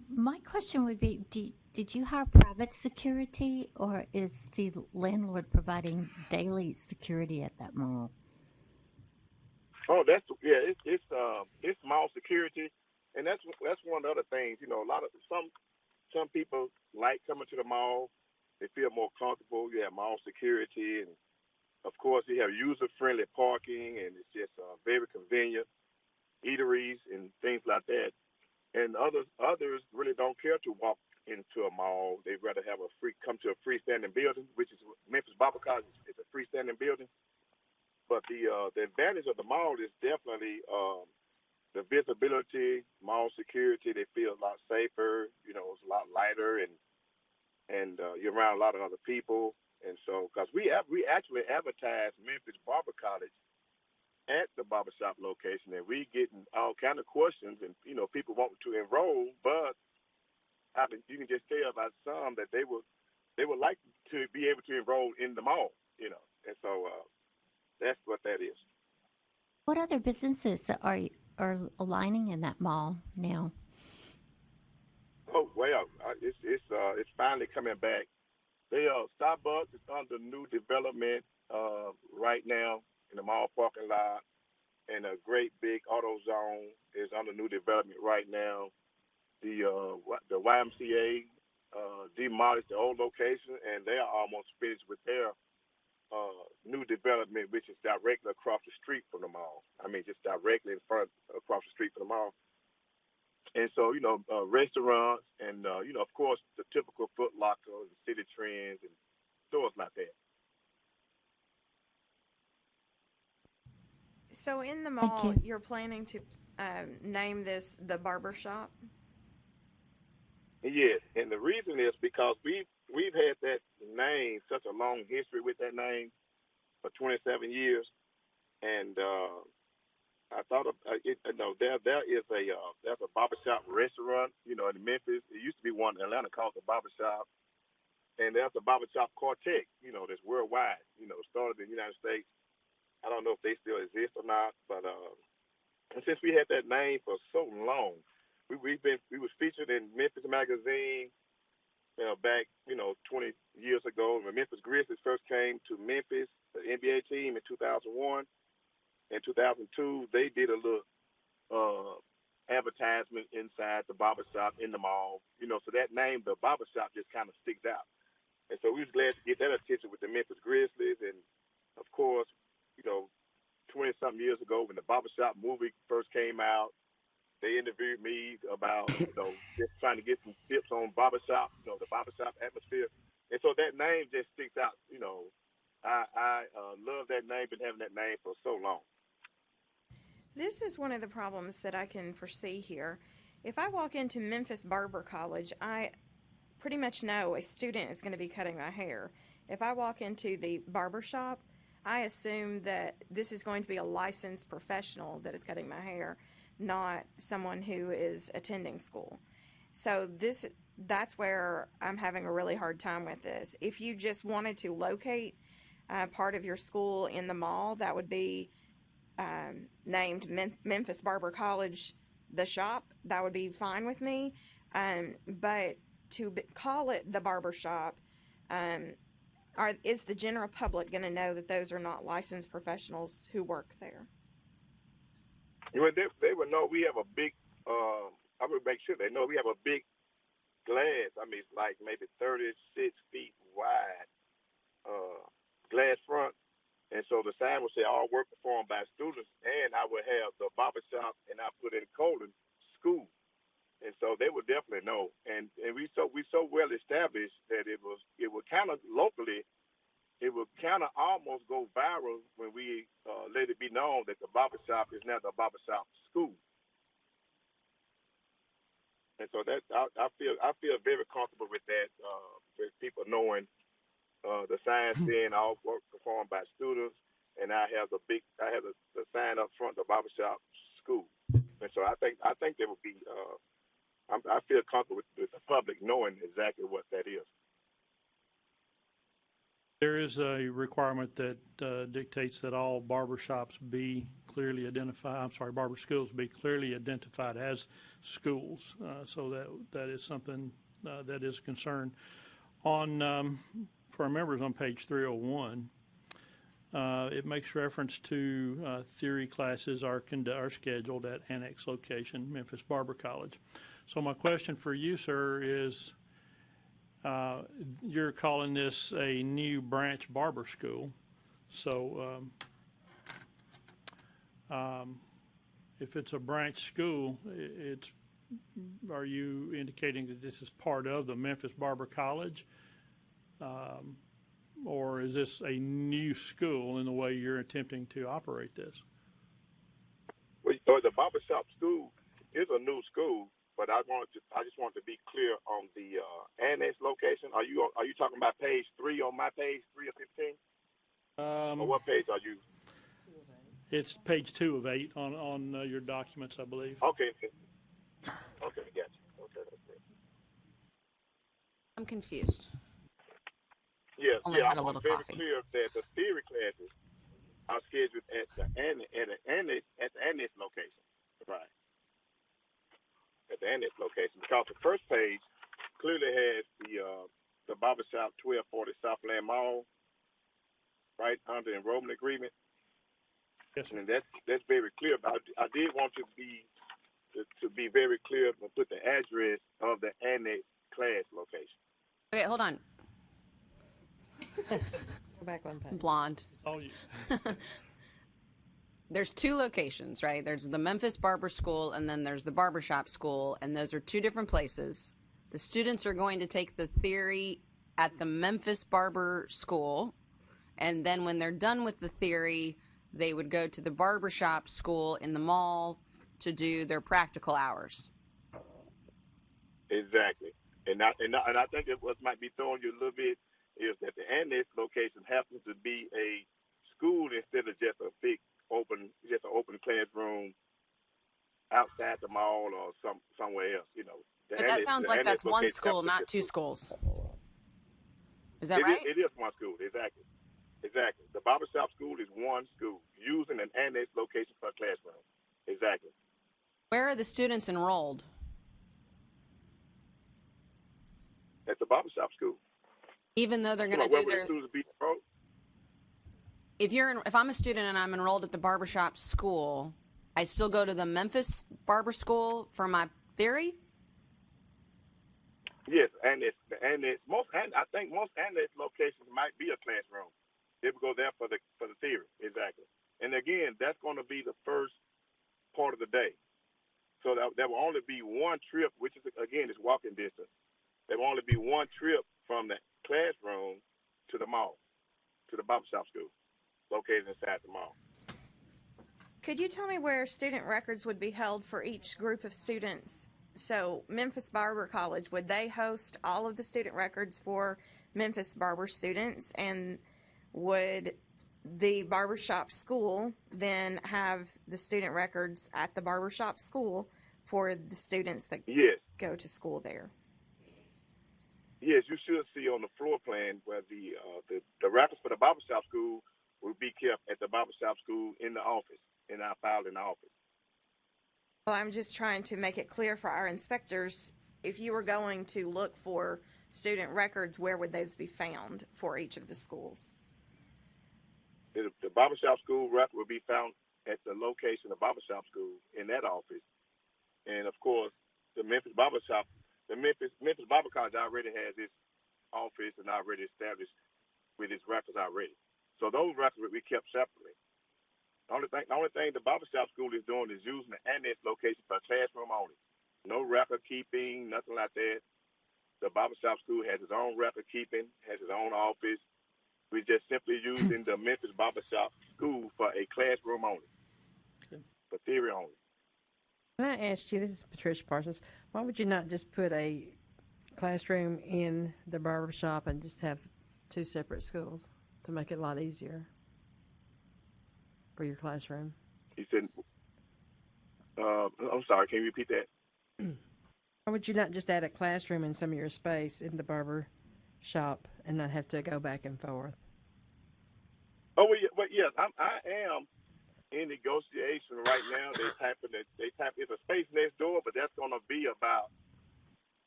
my question would be, did you hire private security, or is the landlord providing daily security at that mall? Oh, it's mall security, and that's one of the other things. A lot of some people like coming to the mall. They feel more comfortable. You have mall security, and of course, you have user-friendly parking, and it's just very convenient eateries and things like that. And others really don't care to walk into a mall. They'd rather have come to a freestanding building, which is Memphis Barber College. It's a freestanding building. But the advantage of the mall is definitely the visibility, mall security. They feel a lot safer. It's a lot lighter, and you're around a lot of other people. And so, because we actually advertise Memphis Barber College at the barbershop location, and we getting all kind of questions, and people wanting to enroll, but you can just tell by some that they would like to be able to enroll in the mall, and so that's what that is. What other businesses are aligning in that mall now? Oh well, it's finally coming back. Starbucks is under new development right now in the mall parking lot, and a great big AutoZone is under new development right now. The YMCA demolished the old location, and they are almost finished with their new development, which is directly across the street from the mall. I mean, just directly in front, across the street from the mall. And so, restaurants and, of course, the typical Foot Locker and City Trends and stores like that. So in the mall, you're planning to name this the barber shop? Yes, and the reason is because we've had that name, such a long history with that name for 27 years, and I thought there's a barbershop restaurant, in Memphis. It used to be one in Atlanta called the Barbershop, and there's a barbershop quartet, that's worldwide. Started in the United States. I don't know if they still exist or not, but and since we had that name for so long, we was featured in Memphis Magazine back 20 years ago. When Memphis Grizzlies first came to Memphis, the NBA team in 2001. In 2002, they did a little advertisement inside the barbershop in the mall. So that name, the barbershop, just kind of sticks out. And so we was glad to get that attention with the Memphis Grizzlies. And, of course, 20-something years ago when the barbershop movie first came out, they interviewed me about, just trying to get some tips on barbershop, the barbershop atmosphere. And so that name just sticks out. I love that name, been having that name for so long. This is one of the problems that I can foresee here. If I walk into Memphis Barber College, I pretty much know a student is going to be cutting my hair. If I walk into the barber shop, I assume that this is going to be a licensed professional that is cutting my hair, not someone who is attending school. So that's where I'm having a really hard time with this. If you just wanted to locate part of your school in the mall, that would be named Memphis Barber College, the shop. That would be fine with me. But to call it the barber shop, is the general public going to know that those are not licensed professionals who work there? They would know we have a big, I would make sure they know we have a big glass. I mean, it's like maybe 36 feet wide, glass front. And so the sign would say all work performed by students, and I would have the barber shop, and I put in colon school. And so they would definitely know. And we so well established that it would kind of locally, it would kind of almost go viral when we let it be known that the barber shop is now the barber shop school. And so that I feel very comfortable with that, with people knowing the sign saying all work performed by students, and I have the sign up front, the barbershop school. And so I think there would be I feel comfortable with the public knowing exactly what that is. There is a requirement that dictates that all barber shops be clearly identified. Barber schools be clearly identified as schools. So that is something that is a concern. For our members on page 301, it makes reference to theory classes are scheduled at annex location, Memphis Barber College. So my question for you, sir, is you're calling this a new branch barber school. So if it's a branch school, are you indicating that this is part of the Memphis Barber College? Or is this a new school in the way you're attempting to operate this? Well, the barbershop school is a new school, but I just want to be clear on the annex location. Are you talking about page 3 on my page 3 of 15? Or what page are you? It's page 2 of 8 on your documents, I believe. Okay. Okay, gotcha. Okay, that's great. I'm confused. Yes, Only had a I'm little very coffee. clear that the theory classes are scheduled at the annex location. Right. At the annex location. Because the first page clearly has the barbershop 1240 Southland Mall, right, under enrollment agreement. Yes, sir. And that's very clear. But I did want to be very clear and put the address of the annex class location. Okay, hold on. Go back one page. Blonde. Oh, you. There's 2 locations, right? There's the Memphis Barber School, and then there's the Barbershop School, and those are 2 different places. The students are going to take the theory at the Memphis Barber School, and then when they're done with the theory, they would go to the Barbershop School in the mall to do their practical hours. Exactly. And I think that what might be throwing you a little bit is that the annex location happens to be a school instead of just an open classroom outside the mall or somewhere else. But that sounds like that's one school, not 2 schools. Is that right? It is one school, exactly. Exactly. The barbershop school is one school using an annex location for a classroom. Exactly. Where are the students enrolled? At the barbershop school. Even though they're going to Where do would their... the students be enrolled? If I'm a student and I'm enrolled at the Barbershop School, I still go to the Memphis Barber School for my theory? Yes, I think most annex locations might be a classroom. They would go there for the theory, exactly. And again, that's going to be the first part of the day. So there will only be one trip, which is again is walking distance. There will only be one trip from the classroom to the mall, to the barbershop school, located inside the mall. Could you tell me where student records would be held for each group of students? So Memphis Barber College, would they host all of the student records for Memphis Barber students? And would the barbershop school then have the student records at the barbershop school for the students that go to school there? Yes, you should see on the floor plan where the records for the barbershop school will be kept at the barbershop school in the office, in our file in the office. Well, I'm just trying to make it clear for our inspectors, if you were going to look for student records, where would those be found for each of the schools? The barbershop school record will be found at the location of barbershop school in that office. And, of course, the Memphis Barbershop the Memphis Barber College already has its office and already established with its records already. So those records we kept separately. The only thing the barbershop school is doing is using the annex location for classroom only. No record keeping, nothing like that. The barbershop school has its own record keeping, has its own office. We're just simply using the Memphis Barbershop School for a classroom only, for theory only. Can I ask you, this is Patricia Parsons, why would you not just put a classroom in the barber shop and just have two separate schools to make it a lot easier for your classroom? He said, I'm sorry, can you repeat that? Why would you not just add a classroom in some of your space in the barber shop and not have to go back and forth? Oh, well, yes, I am in negotiation right now. It's a space next door, but that's going to be about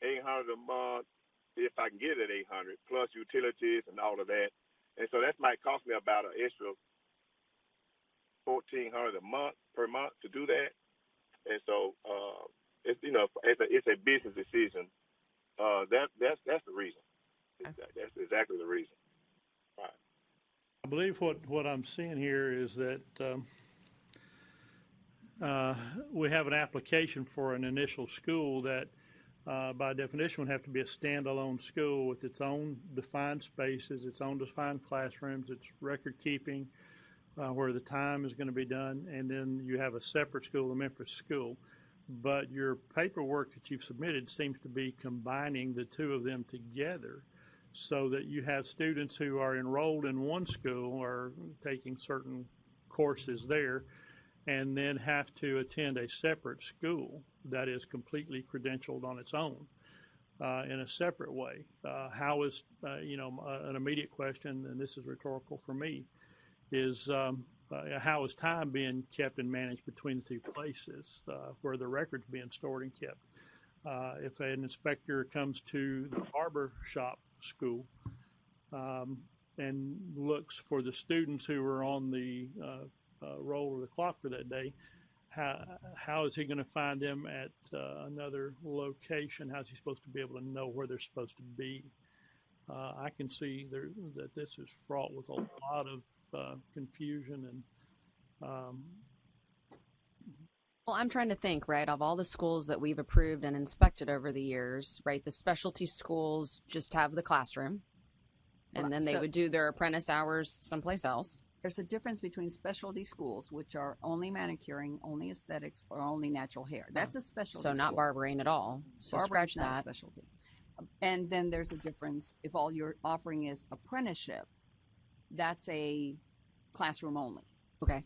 $800 a month if I can get it at $800 plus utilities and all of that. And so that might cost me about an extra $1,400 per month to do that. And so it's a business decision. That's the reason. That's exactly the reason. Right. I believe what I'm seeing here is that we have an application for an initial school that by definition would have to be a standalone school with its own defined spaces, its own defined classrooms, its record keeping, where the time is going to be done, and then you have a separate school, the Memphis school. But your paperwork that you've submitted seems to be combining the two of them together so that you have students who are enrolled in one school or taking certain courses there and then have to attend a separate school that is completely credentialed on its own in a separate way. How is, an immediate question, and this is rhetorical for me, is how is time being kept and managed between the two places where the record's being stored and kept? If an inspector comes to the barber shop school and looks for the students who are on the roll of the clock for that day, how is he going to find them at another location? How is he supposed to be able to know where they're supposed to be? I can see that this is fraught with a lot of confusion and well, I'm trying to think, right, of all the schools that we've approved and inspected over the years, right, the specialty schools just have the classroom, and then they would do their apprentice hours someplace else. There's a difference between specialty schools, which are only manicuring, only aesthetics, or only natural hair. That's a specialty So not school. barbering at all. So Barbering's scratch not a that. specialty. And then there's a difference if all you're offering is apprenticeship. That's a classroom only. Okay.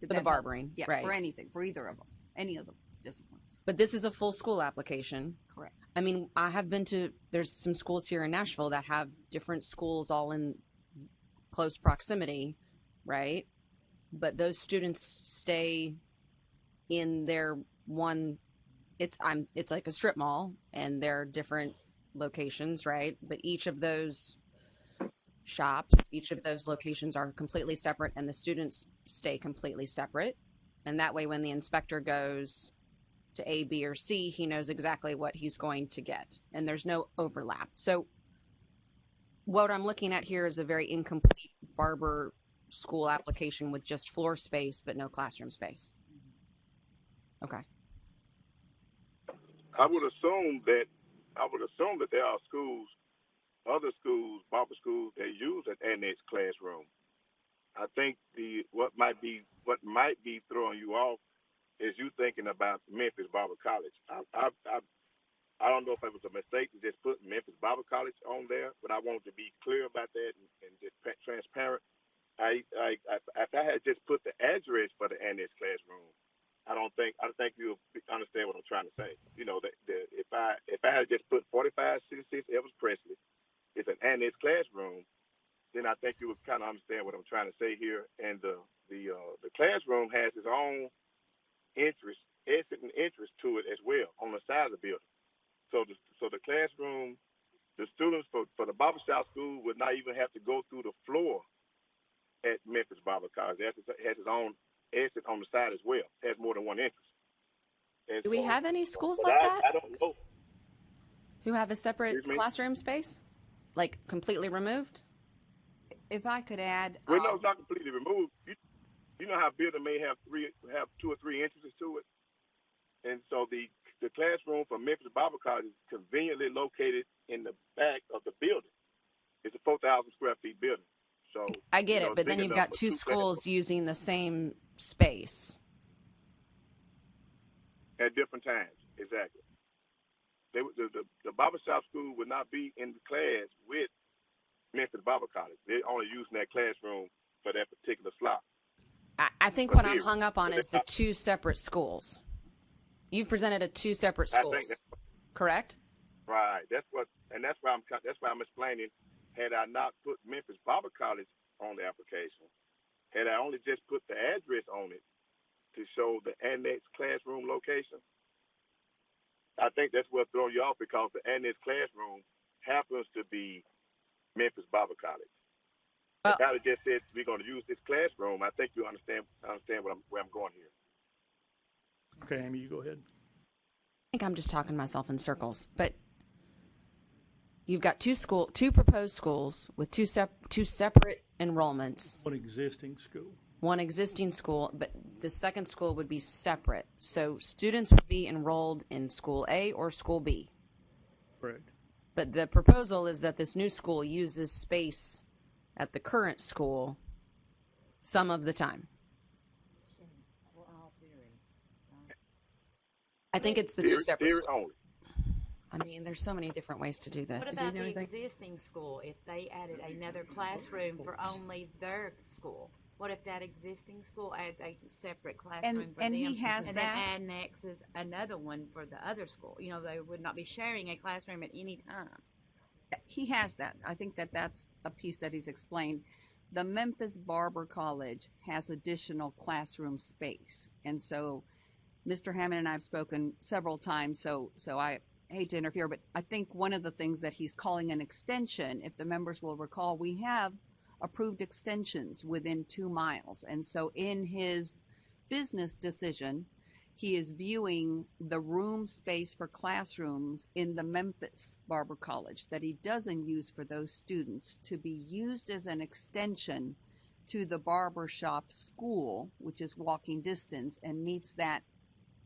Did For the that help? barbering, Yeah, right. for anything, for either of them, any of the disciplines. But this is a full school application. Correct. I mean, I have been to, there's some schools here in Nashville that have different schools all in close proximity, right? But those students stay in their one, it's like a strip mall, and they're different locations, right? But each of those shops, each of those locations are completely separate, and the students stay completely separate. And that way, when the inspector goes to A, B, or C, he knows exactly what he's going to get, and there's no overlap. So what I'm looking at here is a very incomplete barber school application with just floor space but no classroom space. Okay. I would assume that there are schools, other schools, barber schools, that use an annex classroom. I think what might be throwing you off is you thinking about Memphis Barber College. I don't know if it was a mistake to just put Memphis Barber College on there, but I wanted to be clear about that and just transparent. If I had just put the address for the annex classroom, I think you'll understand what I'm trying to say. You know, if I had just put 4566 Elvis Presley, it's an annex classroom, then I think you would kind of understand what I'm trying to say here. And the classroom has its own exit and entrance to it as well on the side of the building. So the classroom, the students for the barbershop school would not even have to go through the floor at Memphis Barber College. It has its own exit on the side as well. It has more than one entrance. And Do we so, have any schools but like that? I don't know. Who have a separate Excuse me? classroom space? Like completely removed? If I could add, Well, no, it's not completely removed. You know how a building may have 2 or 3 entrances to it, and so the classroom for Memphis Bible College is conveniently located in the back of the building. It's a 4,000 square feet building. So I get you know, it, but then big you've enough got for 2 schools using the same space. at different times. Exactly. The barbershop school would not be in the class with Memphis Bible College. They're only using that classroom for that particular slot. I think For what I'm theory. hung up on So is the 2 separate schools. You've presented at 2 separate I think schools, correct? right. That's why I'm explaining. Had I not put Memphis Bible College on the application, had I only just put the address on it to show the annex classroom location, I think that's what throws you off, because the annex classroom happens to be Memphis Bible College. If I had just said we're going to use this classroom, I think you understand where I'm going here. Okay, Amy, you go ahead. I think I'm just talking myself in circles, but you've got 2 proposed schools with 2 separate enrollments. One existing school. One existing school, but the second school would be separate. So students would be enrolled in school A or school B. Correct. But the proposal is that this new school uses space at the current school some of the time. I think it's the 2 separate schools. Only. I mean, there's so many different ways to do this. What about the existing school? If they added another classroom for only their school, what if that existing school adds a separate classroom for and them, he has and that? then annexes another one for the other school? You know, they would not be sharing a classroom at any time. He has that. I think that's a piece that he's explained. The Memphis Barber College has additional classroom space, and so Mr. Hammond and I have spoken several times. So I hate to interfere, but I think one of the things that he's calling an extension, if the members will recall, we have approved extensions within 2 miles, and so in his business decision, he is viewing the room space for classrooms in the Memphis Barber College that he doesn't use for those students to be used as an extension to the barbershop school, which is walking distance and meets that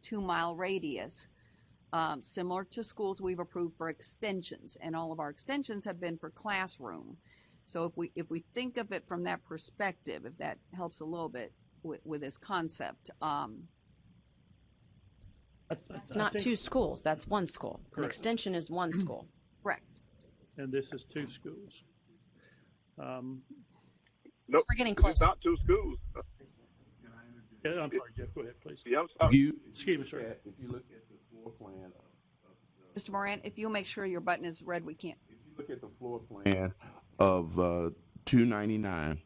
2-mile radius, similar to schools we've approved for extensions, and all of our extensions have been for classroom. So if we think of it from that perspective, if that helps a little bit with this concept. It's not 2 schools, that's 1 school. Correct. An extension is 1 school. Correct. And this is 2 schools. Nope, we're getting close. It's not 2 schools. Yeah, I'm sorry, Jeff. Go ahead, please. Yeah, I'm sorry. Excuse me, sir. If you look at the floor plan Mr. Moran, if you'll make sure your button is red, we can't. if you look at the floor plan of 299,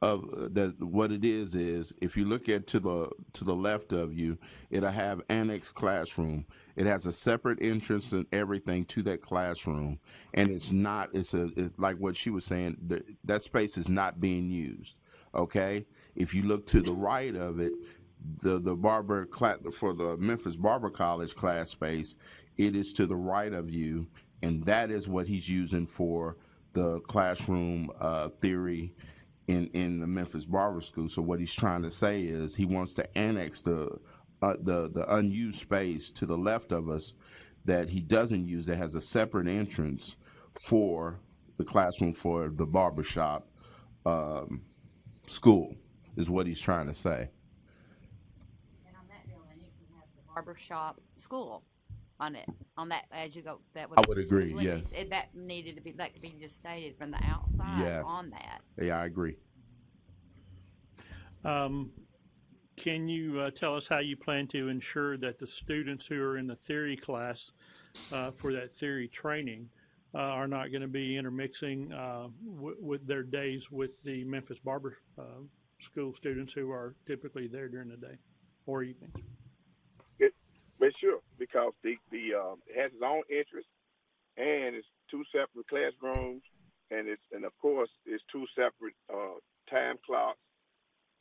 of that, what it is if you look at to the left of you, it'll have annex classroom. It has a separate entrance and everything to that classroom, and it's like what she was saying, that space is not being used. Okay, if you look to the right of it, the barber for the Memphis Barber College class space, it is to the right of you, and that is what he's using for the classroom theory in the Memphis Barber School. So what he's trying to say is he wants to annex the unused space to the left of us that he doesn't use, that has a separate entrance for the classroom for the barbershop school, is what he's trying to say. And on that building, you can have the barbershop school on it. On that, as you go, that I would agree, yes. That could be just stated from the outside Yeah. on that. Yeah, I agree. Can you tell us how you plan to ensure that the students who are in the theory class for that theory training are not going to be intermixing with their days with the Memphis Barber School students who are typically there during the day or evenings? But sure, because it has its own interest, and it's 2 separate classrooms, and of course it's 2 separate time clocks,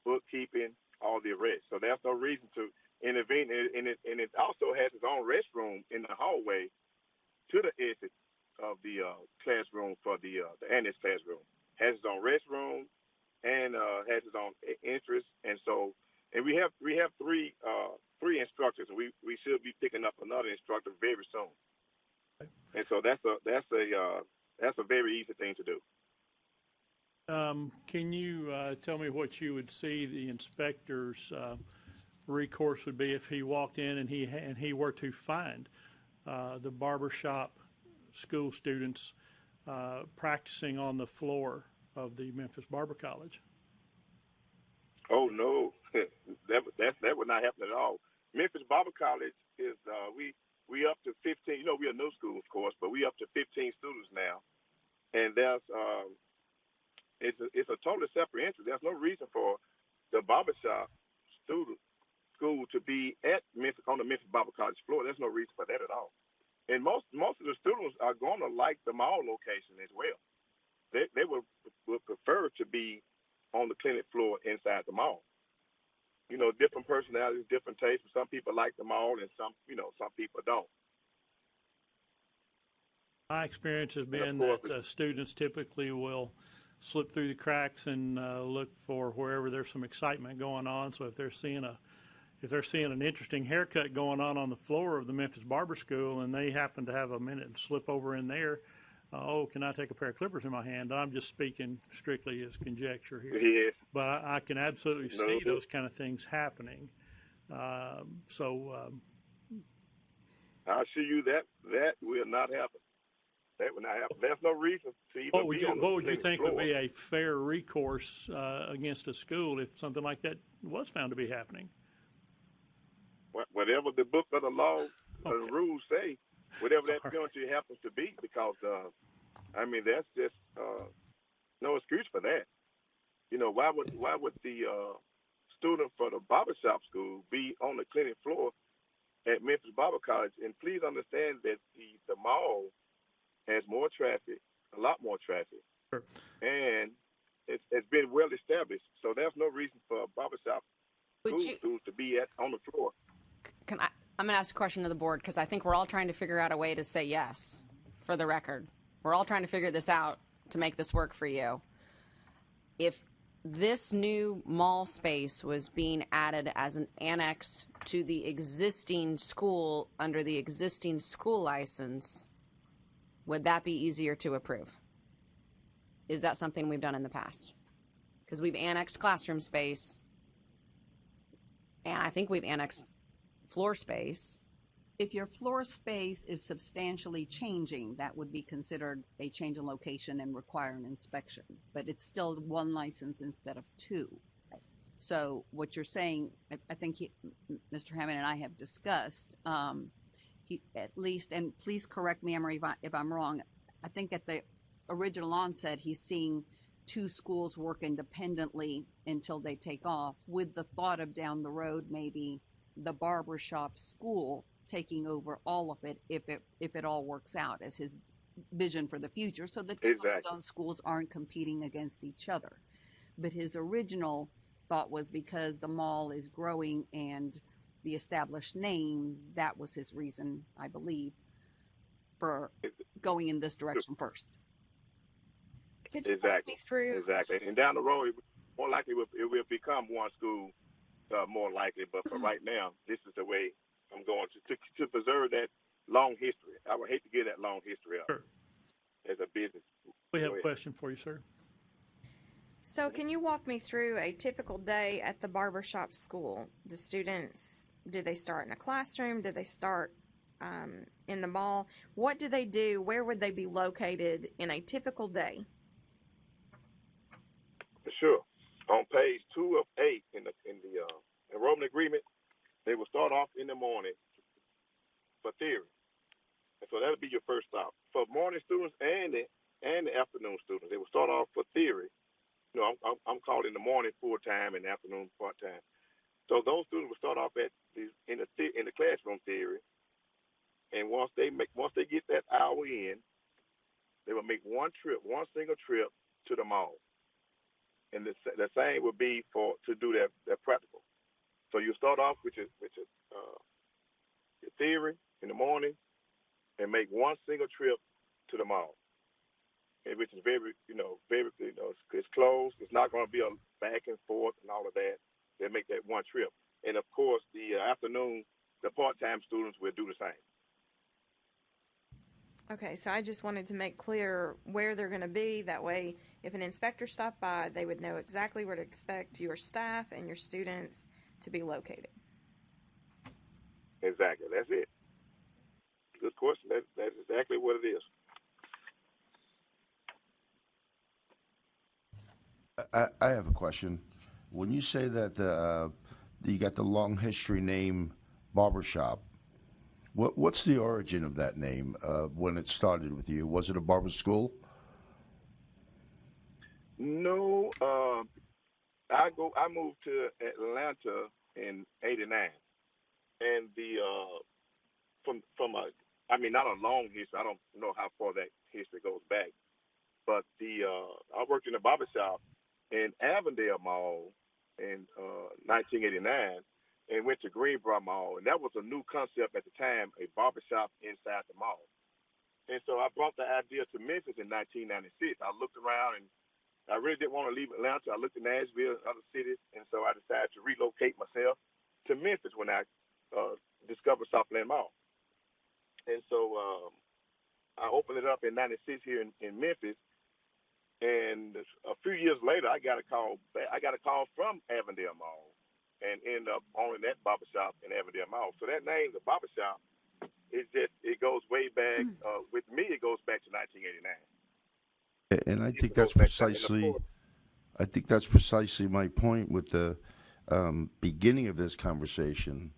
bookkeeping, all the rest. So there's no reason to intervene, and it also has its own restroom in the hallway to the exit of the classroom for the annex classroom. Has its own restroom and has its own entrance. And we have three instructors, and we should be picking up another instructor very soon. And so that's a very easy thing to do. Can you tell me what you would see the inspector's recourse would be if he walked in and he were to find the barbershop school students practicing on the floor of the Memphis Barber College? Oh no, that would not happen at all. Memphis Barber College is we up to 15. You know, we are no school, of course, but we up to 15 students now, and there's it's a totally separate entry. There's no reason for the barbershop school to be at Memphis on the Memphis Barber College floor. There's no reason for that at all. And most of the students are going to like the mall location as well. They would prefer to be on the clinic floor inside the mall. You know, different personalities, different tastes. Some people like the mall, and some people don't. My experience has been that students typically will slip through the cracks and look for wherever there's some excitement going on. So if they're seeing an interesting haircut going on the floor of the Memphis Barber School, and they happen to have a minute and slip over in there, can I take a pair of clippers in my hand? I'm just speaking strictly as conjecture here. Yes. But I can absolutely see those kind of things happening. I assure you that will not happen. That will not happen. There's no reason to even What would you think floor. would be a fair recourse against a school if something like that was found to be happening? Whatever the book of the law or the rules say, whatever that penalty happens to be, because that's just no excuse for that. You know, why would the student for the barbershop school be on the clinic floor at Memphis Barber College? And please understand that the mall has more traffic, a lot more traffic, sure. And it's been well established. So there's no reason for a barbershop school to be on the floor. I'm going to ask a question to the board because I think we're all trying to figure out a way to say yes, for the record. We're all trying to figure this out to make this work for you. If this new mall space was being added as an annex to the existing school under the existing school license, would that be easier to approve? Is that something we've done in the past? Because we've annexed classroom space, and I think we've annexed floor space. If your floor space is substantially changing, that would be considered a change in location and require an inspection. But it's still one license instead of two. So what you're saying, I think Mr. Hammond and I have discussed, he at least, and please correct me, Emery, if I'm wrong, I think at the original onset, he's seeing two schools work independently until they take off, with the thought of down the road maybe the barbershop school taking over all of it if it all works out as his vision for the future, so the two of his own schools aren't competing against each other. But his original thought was because the mall is growing and the established name, that was his reason, I believe, for going in this direction first. Exactly. And down the road, more likely it will become one school, more likely. But for right now, this is the way I'm going to preserve that long history. I would hate to get that long history up as a business. We have a question for you, sir. So can you walk me through a typical day at the barbershop school? The students, do they start in a classroom? Do they start in the mall? What do they do? Where would they be located in a typical day? Sure. On page 2 of 8 in the enrollment agreement, they will start off in the morning for theory. And so that'll be your first stop. For morning students and the afternoon students, they will start off for theory. You know, I'm called in the morning full-time and afternoon part-time. So those students will start off in the classroom theory. And once they get that hour in, they will make one single trip to the mall. And the same would be to do their practical. So you start off with your theory in the morning, and make one single trip to the mall, and which is it's closed. It's not going to be a back and forth and all of that. They make that one trip, and of course, the afternoon, the part-time students will do the same. Okay, so I just wanted to make clear where they're going to be. That way, if an inspector stopped by, they would know exactly where to expect your staff and your students to be located. Exactly. That's it. Good question. That's exactly what it is. I have a question. When you say that you got the long history name Barbershop, what's the origin of that name when it started with you? Was it a barber school? No, I moved to Atlanta in '89, and not a long history. I don't know how far that history goes back, but I worked in a barbershop in Avondale Mall in 1989, and went to Greenbrier Mall, and that was a new concept at the time, a barbershop inside the mall. And so I brought the idea to Memphis in 1996. I looked around, and I really didn't want to leave Atlanta. I looked at Nashville and other cities, and so I decided to relocate myself to Memphis when I discovered Southland Mall. And so I opened it up in '96 here in Memphis, and a few years later, I got a call from Avondale Mall, and ended up owning that barbershop in Avondale Mall. So that name, the barbershop, it goes way back. With me, it goes back to 1989. And I think that's precisely my point with the beginning of this conversation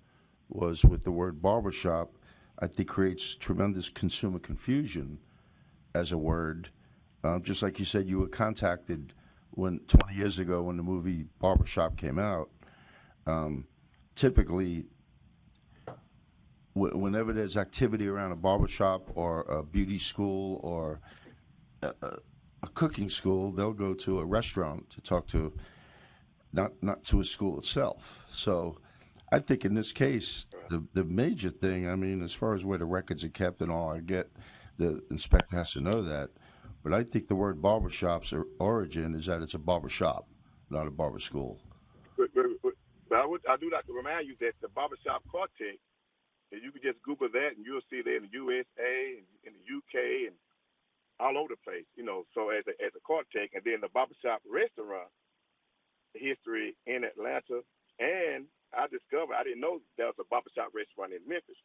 was with the word barbershop. I think creates tremendous consumer confusion as a word. Just like you said, you were contacted 20 years ago when the movie Barbershop came out. Typically, whenever there's activity around a barbershop or a beauty school or a cooking school, they'll go to a restaurant to talk to, not to a school itself. So I think in this case, the major thing, as far as where the records are kept and all, I get the inspector has to know that. But I think the word barbershop's origin is that it's a barbershop, not a barber school. But I do like to remind you that the barbershop quartet, you can just Google that and you'll see it in the USA and in the UK and all over the place. So as a quartet, and then the barbershop restaurant history in Atlanta, and I discovered I didn't know there was a barbershop restaurant in Memphis,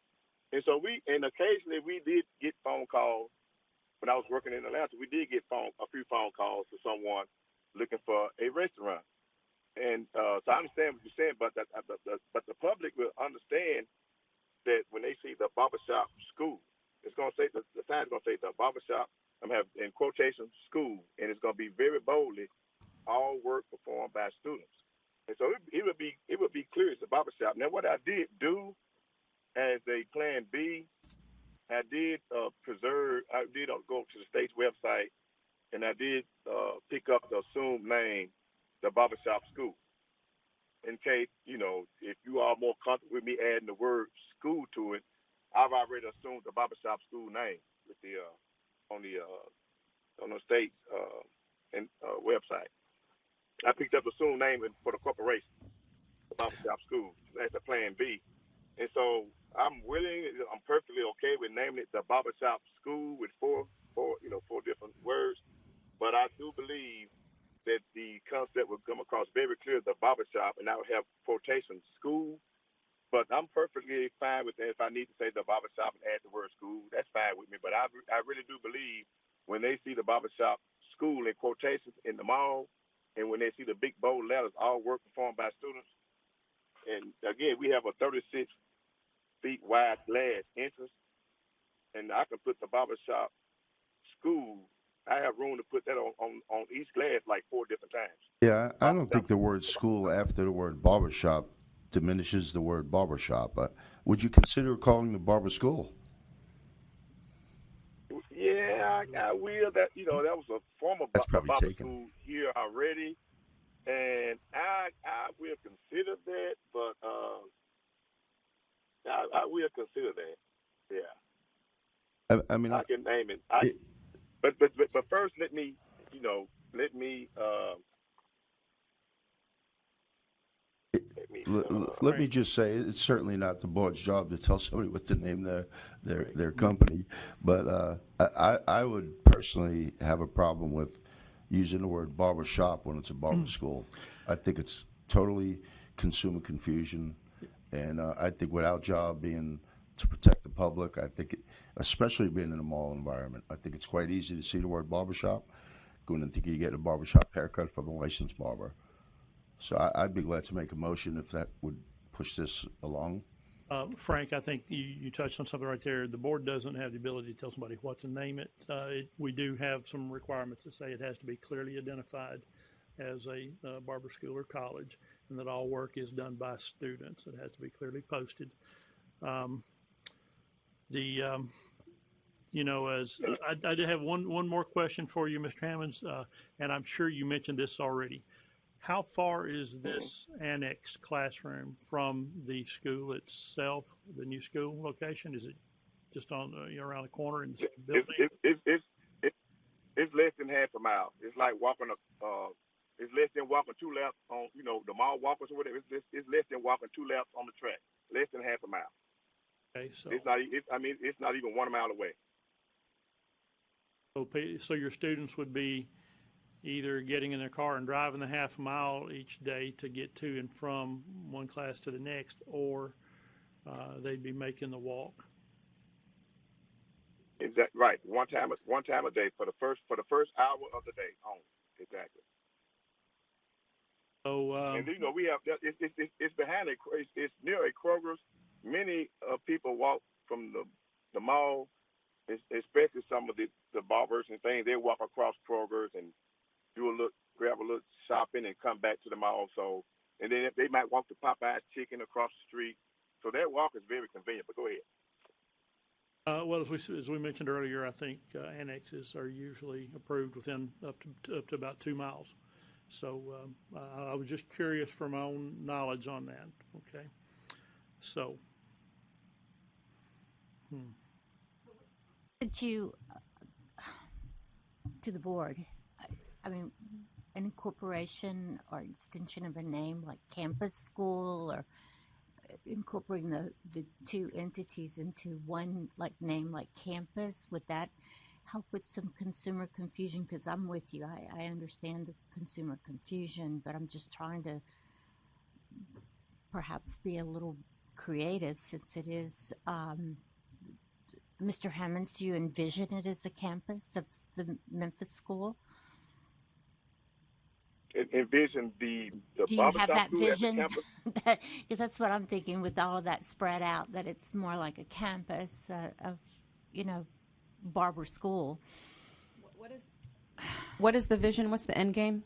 and so occasionally we did get phone calls. When I was working in Atlanta, we did get a few phone calls to someone looking for a restaurant. And so I understand what you're saying, but the public will understand that when they see the barbershop school, it's going to say, the sign's going to say the barbershop, I'm having in quotation, school, and it's going to be very boldly, all work performed by students. And so it would be clear it's a barbershop. Now, what I did do as a plan B, I did go to the state's website, and I did pick up the assumed name, the barbershop school. In case, if you are more comfortable with me adding the word school to it, I've already assumed the barbershop school name with on the state's website. I picked up the assumed name for the corporation, the barbershop school. That's a plan B. And so I'm perfectly okay with naming it the barbershop school with four different words. But I do believe that the concept will come across very clear, the barbershop, and I would have quotation school. But I'm perfectly fine with that. If I need to say the barbershop and add the word school, that's fine with me. But I really do believe when they see the barbershop school in quotations in the mall, and when they see the big bold letters, all work performed by students, and again, we have a 36 feet wide glass entrance, and I can put the barbershop school. I have room to put that on each glass like 4 different times. Yeah, I don't think the word school after the word barbershop diminishes the word barbershop. Would you consider calling the barber school? Yeah, I will. That that was a former barber taken. school here already, and I will consider that. But I will consider that. Yeah. I mean, I can name it. But first, let me, let me, let me just say, it's certainly not the board's job to tell somebody what to name their company, but I would personally have a problem with using the word barber shop when it's a barber school. I think it's totally consumer confusion, and I think with our job being to protect the public, I think, especially being in a mall environment, I think it's quite easy to see the word barbershop, going and think you get a barbershop haircut from a licensed barber. So I'd be glad to make a motion if that would push this along. Frank, I think you touched on something right there. The board doesn't have the ability to tell somebody what to name it. We do have some requirements that say it has to be clearly identified as a barber school or college, and that all work is done by students. It has to be clearly posted. As I did have one more question for you, Mr. Hammonds, and I'm sure you mentioned this already. How far is this annex classroom from the school itself, the new school location? Is it just on around the corner in the building? It's less than half a mile. It's like walking it's less than walking 2 laps on, the mall walkers or whatever. It's less than walking 2 laps on the track. Less than half a mile. Okay, so it's not. It's not even 1 mile away. So your students would be either getting in their car and driving the half a mile each day to get to and from one class to the next, or they'd be making the walk. Exactly right. One time a day for the first hour of the day only. Exactly. So and we have it's behind it's near a Kroger's. Many people walk from the mall, especially some of the barbers and things. They walk across Kroger's and grab a little shopping and come back to the mall. So, and then they might walk to Popeye's Chicken across the street. So that walk is very convenient. But go ahead. Well, as we mentioned earlier, I think annexes are usually approved within up to about 2 miles. So I was just curious for my own knowledge on that. Okay, so. Could you, to the board, I mean, an incorporation or extension of a name like campus school, or incorporating the two entities into one name like campus, would that help with some consumer confusion? Because I'm with you. I understand the consumer confusion, but I'm just trying to perhaps be a little creative since it is. Mr. Hammonds, do you envision it as a campus of the Memphis school? Envision the do you have that vision? Because that's what I'm thinking with all of that spread out, that it's more like a campus of, barber school. What is the vision? What's the end game?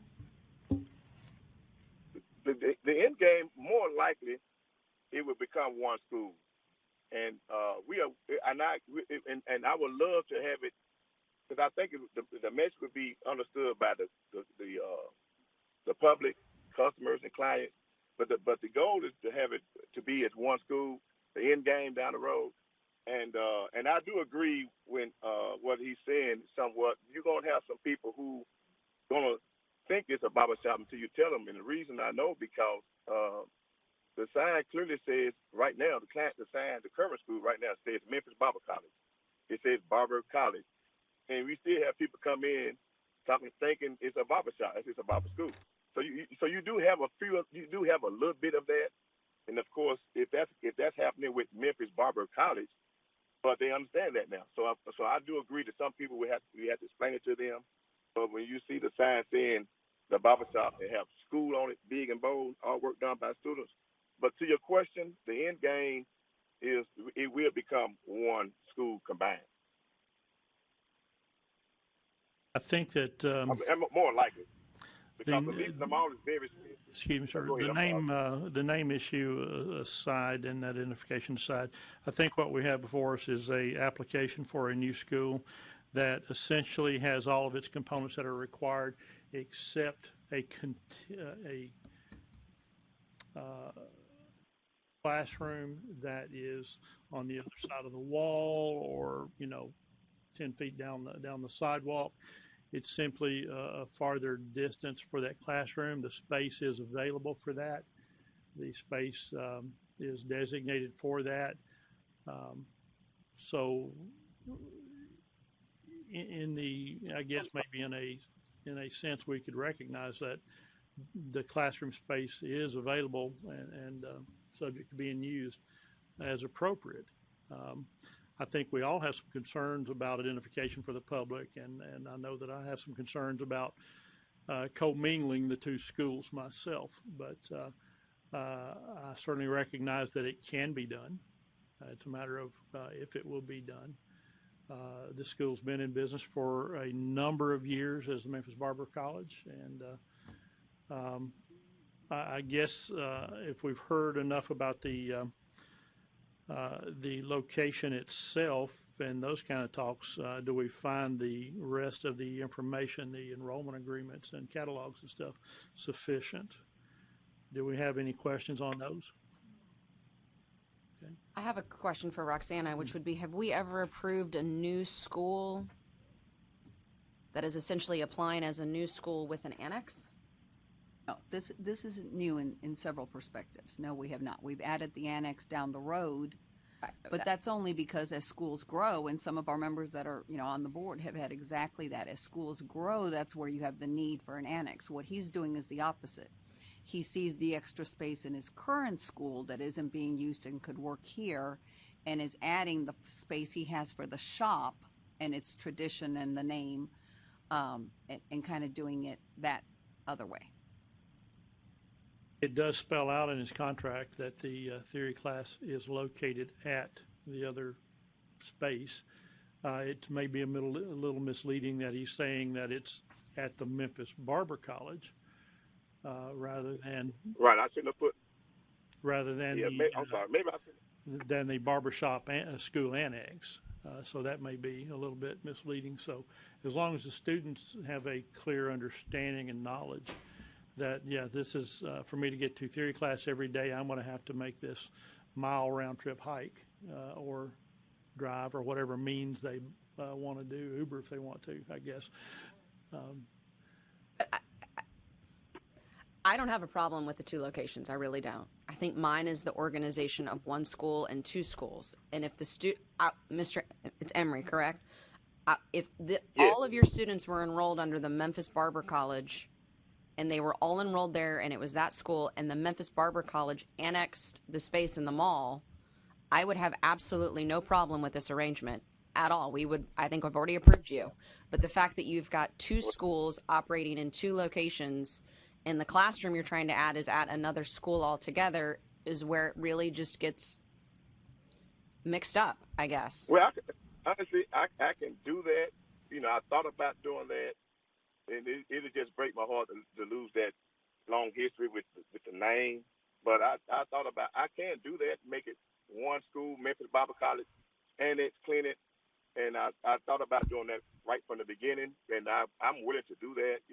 The end game, more likely, it would become one school. And I would love to have it, because I think the message would be understood by the public, customers, and clients. But the goal is to have it to be as one school. The end game down the road, and I do agree when what he's saying somewhat. You're gonna have some people who gonna think it's a barber shop until you tell them. And the reason I know, because the sign clearly says right now, the current school right now says Memphis Barber College. It says Barber College. And we still have people come in thinking it's a barber shop, it's a barber school. So you do have a little bit of that. And of course, if that's happening with Memphis Barber College, but they understand that now. So I do agree that some people we have to explain it to them. But when you see the sign saying the barber shop, they have school on it, big and bold, all work done by students. But to your question, the end game is it will become one school combined. I think that more likely, because the mall is very. Excuse me, sir. The name issue aside and that identification aside, I think what we have before us is a application for a new school that essentially has all of its components that are required, except a classroom that is on the other side of the wall, or 10 feet down the sidewalk. It's simply a farther distance for that classroom. The space is available for that. The space is designated for that. So, I guess maybe in a sense, we could recognize that the classroom space is available and subject to being used as appropriate. I think we all have some concerns about identification for the public, and I know that I have some concerns about commingling the two schools myself, but I certainly recognize that it can be done. It's a matter of if it will be done. The school's been in business for a number of years as the Memphis Barber College, and I guess if we've heard enough about the location itself and those kind of talks, do we find the rest of the information, the enrollment agreements and catalogs and stuff, sufficient? Do we have any questions on those? Okay. I have a question for Roxana, which would be, have we ever approved a new school that is essentially applying as a new school with an annex? No, this isn't new in several perspectives. No, we have not. We've added the annex down the road, but that's only because as schools grow, and some of our members that are on the board have had exactly that. As schools grow, that's where you have the need for an annex. What he's doing is the opposite. He sees the extra space in his current school that isn't being used and could work here, and is adding the space he has for the shop and its tradition and the name, and kind of doing it that other way. It does spell out in his contract that the theory class is located at the other space. It may be a little misleading that he's saying that it's at the Memphis Barber College rather than right. I shouldn't have put rather than I'm sorry. Maybe I should. Than the barbershop school annex. So that may be a little bit misleading. So as long as the students have a clear understanding and knowledge that, yeah, this is for me to get to theory class every day, I'm going to have to make this mile round trip hike or drive or whatever means they want to do, Uber if they want to, I guess. I don't have a problem with the two locations. I really don't. I think mine is the organization of one school and two schools. And if the it's Emory, correct? If all of your students were enrolled under the Memphis Barber College, and they were all enrolled there, and it was that school, and the Memphis Barber College annexed the space in the mall, I would have absolutely no problem with this arrangement at all. I think I've already approved you. But the fact that you've got two schools operating in two locations, and the classroom you're trying to add is at another school altogether, is where it really just gets mixed up, I guess. Well, honestly, I can do that. I thought about doing that. And it'll just break my heart to lose that long history with the name. But I thought about, I can do that, make it one school, Memphis Barber College, Annex Clinic. And I thought about doing that right from the beginning. And I'm willing to do that,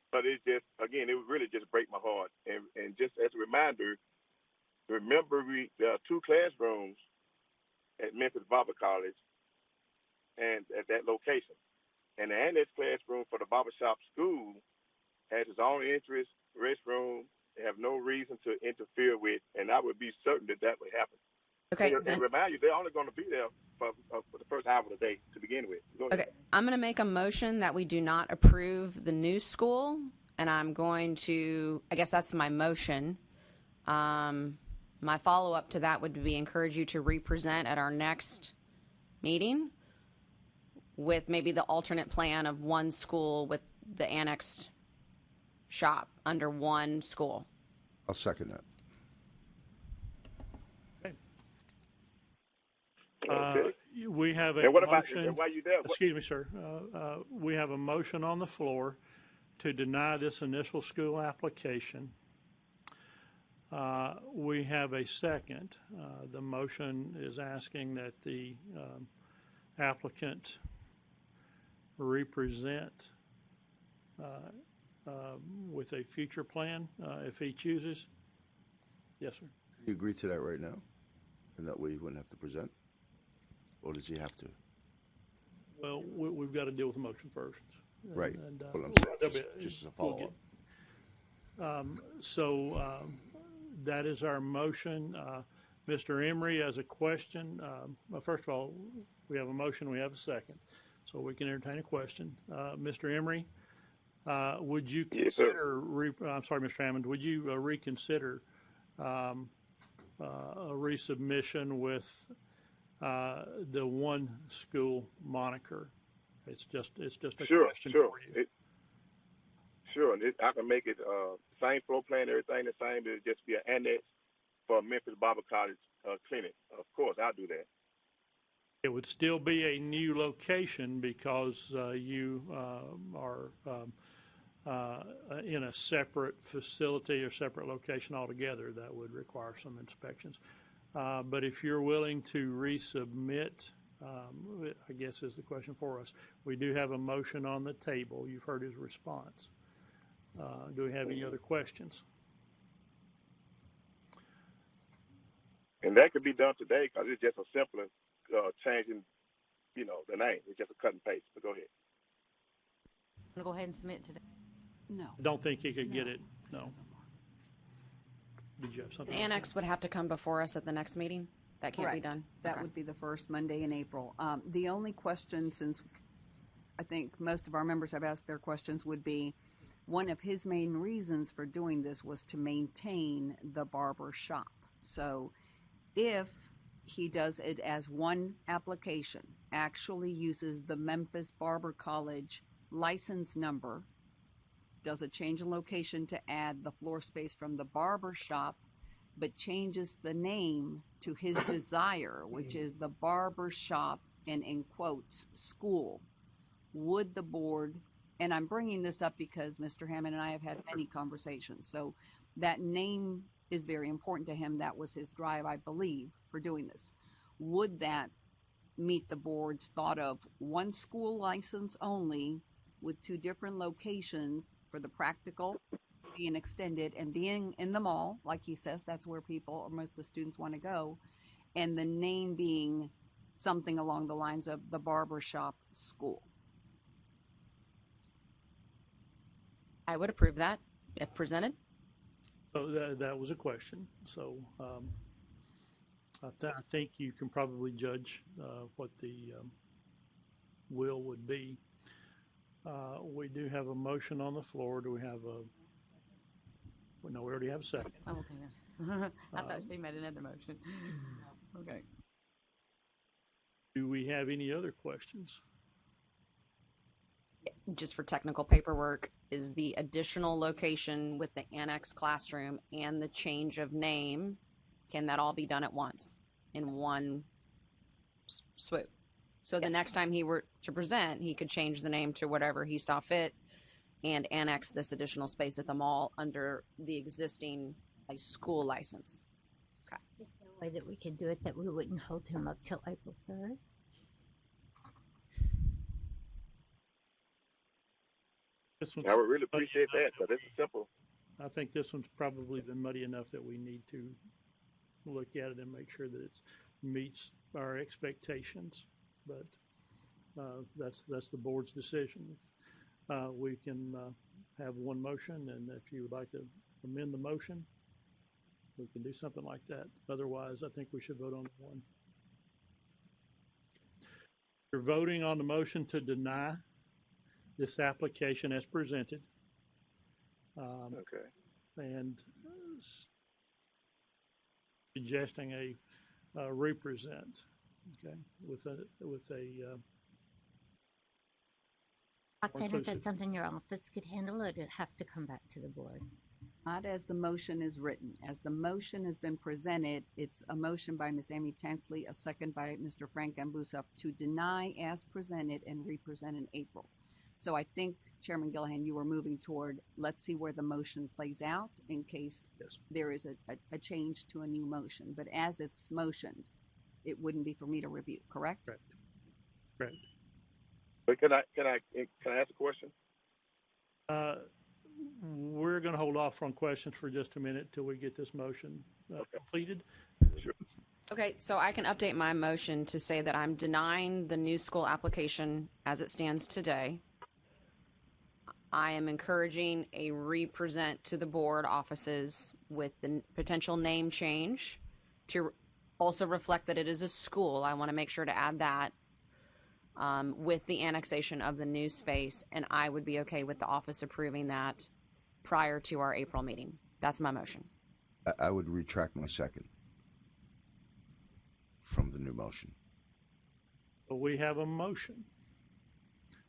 but it's just, again, it would really just break my heart. And just as a reminder, remember there are two classrooms at Memphis Barber College and at that location. And the annex classroom for the barbershop school has its own entrance, restroom. They have no reason to interfere with, and I would be certain that would happen. Okay. And remind you, they're only going to be there for the first hour of the day to begin with. Okay. I'm going to make a motion that we do not approve the new school, and I'm going to, I guess that's my motion. My follow-up to that would be encourage you to represent at our next meeting with maybe the alternate plan of one school with the annexed shop under one school. I'll second that. We have a and what motion. About, why you there? Excuse me, sir. We have a motion on the floor to deny this initial school application. We have a second. The motion is asking that the applicant represent with a future plan if he chooses. Yes, sir. You agree to that right now? And that way he wouldn't have to present? Or does he have to? Well, we've got to deal with the motion first. Right. And, But I'm there'll saying, be- just as a we'll follow-up. That is our motion. Mr. Emery has a question. Well, first of all, we have a motion, we have a second, so we can entertain a question. Mr. Emery, would you Yes, sir. consider, I'm sorry, Mr. Hammond, would you reconsider a resubmission with the one school moniker? It's just a question for you. I can make it same floor plan, everything the same. It'll just be an annex for Memphis Barber College clinic. Of course, I'll do that. It would still be a new location because you are in a separate facility or separate location altogether. That would require some inspections. But if you're willing to resubmit, I guess is the question for us. We do have a motion on the table. You've heard his response. Do we have any other questions? And that could be done today because it's just a simpler changing, the name. It's just a cut and paste. But go ahead. Want to go ahead and submit today? No. I don't think he could get it. No. Did you have something? An annex would have to come before us at the next meeting. That can't be Correct. done. That Okay. would be the first Monday in April. The only question, since I think most of our members have asked their questions, would be one of his main reasons for doing this was to maintain the barber shop. So if he does it as one application, actually uses the Memphis Barber College license number, does a change in location to add the floor space from the barber shop, but changes the name to his desire, which is the barber shop and in quotes, school, would the board, and I'm bringing this up because Mr. Hammond and I have had many conversations, so that name is very important to him. That was his drive, I believe, for doing this. Would that meet the board's thought of one school license only with two different locations for the practical being extended and being in the mall, like he says, that's where people or most of the students want to go, and the name being something along the lines of the barbershop school? I would approve that if presented. So that was a question. So I think you can probably judge what the will would be. We do have a motion on the floor. Do we have a? Well, no, we already have a second. Oh, okay. I thought she made another motion. Okay. Do we have any other questions? Just for technical paperwork, is the additional location with the annex classroom and the change of name, can that all be done at once in one swoop? So the next time he were to present, he could change the name to whatever he saw fit and annex this additional space at the mall under the existing school license. Okay. Is there a way that we can do it that we wouldn't hold him up till April 3rd? I would really appreciate that because it's simple. I think this one's probably been muddy enough that we need to look at it and make sure that it meets our expectations. But that's the board's decision. We can have one motion, and if you would like to amend the motion, we can do something like that. Otherwise, I think we should vote on one. You're voting on the motion to deny this application as presented. Okay. And suggesting a represent, okay, with a Roxanne, is that something your office could handle, or did it have to come back to the board? Not as the motion is written. As the motion has been presented, it's a motion by Ms. Amy Tansley, a second by Mr. Frank Ambusoff to deny as presented and represent in April. So I think, Chairman Gillihan, you were moving toward, let's see where the motion plays out in case there is a change to a new motion. But as it's motioned, it wouldn't be for me to review, correct? Correct. Correct. But can I ask a question? We're going to hold off on questions for just a minute till we get this motion completed. Sure. Okay, so I can update my motion to say that I'm denying the new school application as it stands today. I am encouraging a represent to the board offices with the potential name change to also reflect that it is a school. I want to make sure to add that with the annexation of the new space, and I would be okay with the office approving that prior to our April meeting. That's my motion. I would retract my second from the new motion. So we have a motion.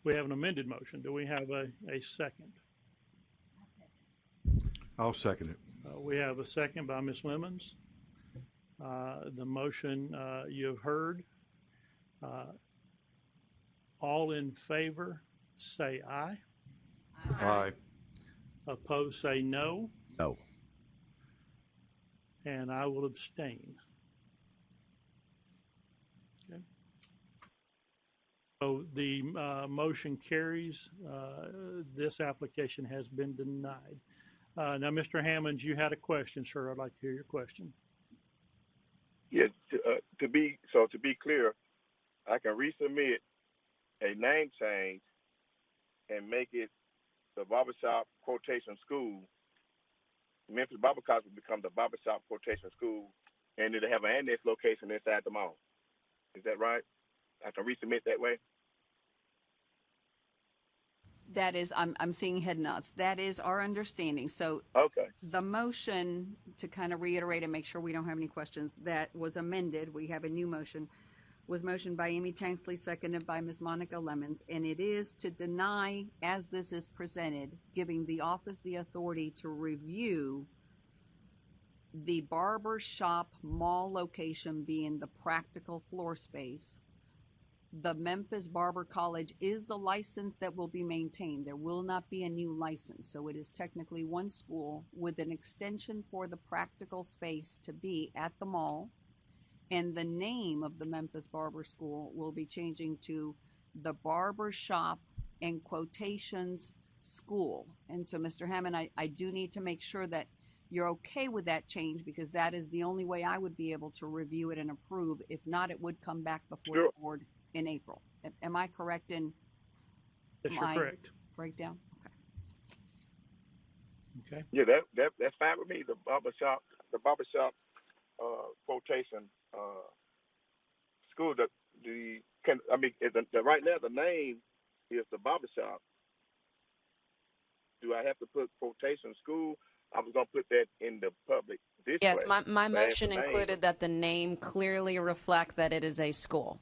We have an amended motion. Do we have a second? I'll second it. We have a second by Ms. Lemons. The motion you have heard. All in favor, say aye. Aye. Opposed, say no. No. And I will abstain. Okay. So the motion carries. This application has been denied. Now, Mr. Hammonds, you had a question, sir. I'd like to hear your question. Yes, to be clear, I can resubmit a name change and make it the Barbershop Quotation School. Memphis Barber College will become the Barbershop Quotation School, and it'll have an annex location inside the mall. Is that right? I can resubmit that way? That is, I'm seeing head nods. That is our understanding. So okay. The motion, to kind of reiterate and make sure we don't have any questions, that was amended. We have a new motion. Was motioned by Amy Tanksley, seconded by Ms. Monica Lemons, and it is to deny, as this is presented, giving the office the authority to review the barber shop mall location being the practical floor space. The Memphis Barber College is the license that will be maintained. There will not be a new license, so it is technically one school with an extension for the practical space to be at the mall. And the name of the Memphis Barber School will be changing to the Barber Shop and Quotations School. And so, Mr. Hammond, I do need to make sure that you're okay with that change, because that is the only way I would be able to review it and approve. If not, it would come back before the board in April. Am I correct in my correct. breakdown? Okay. Yeah, that's fine with me. The barbershop quotation school. Right now the name is the barbershop. Do I have to put quotation school? I was gonna put that in the public this way. Yes, my motion included that the name clearly reflect that it is a school.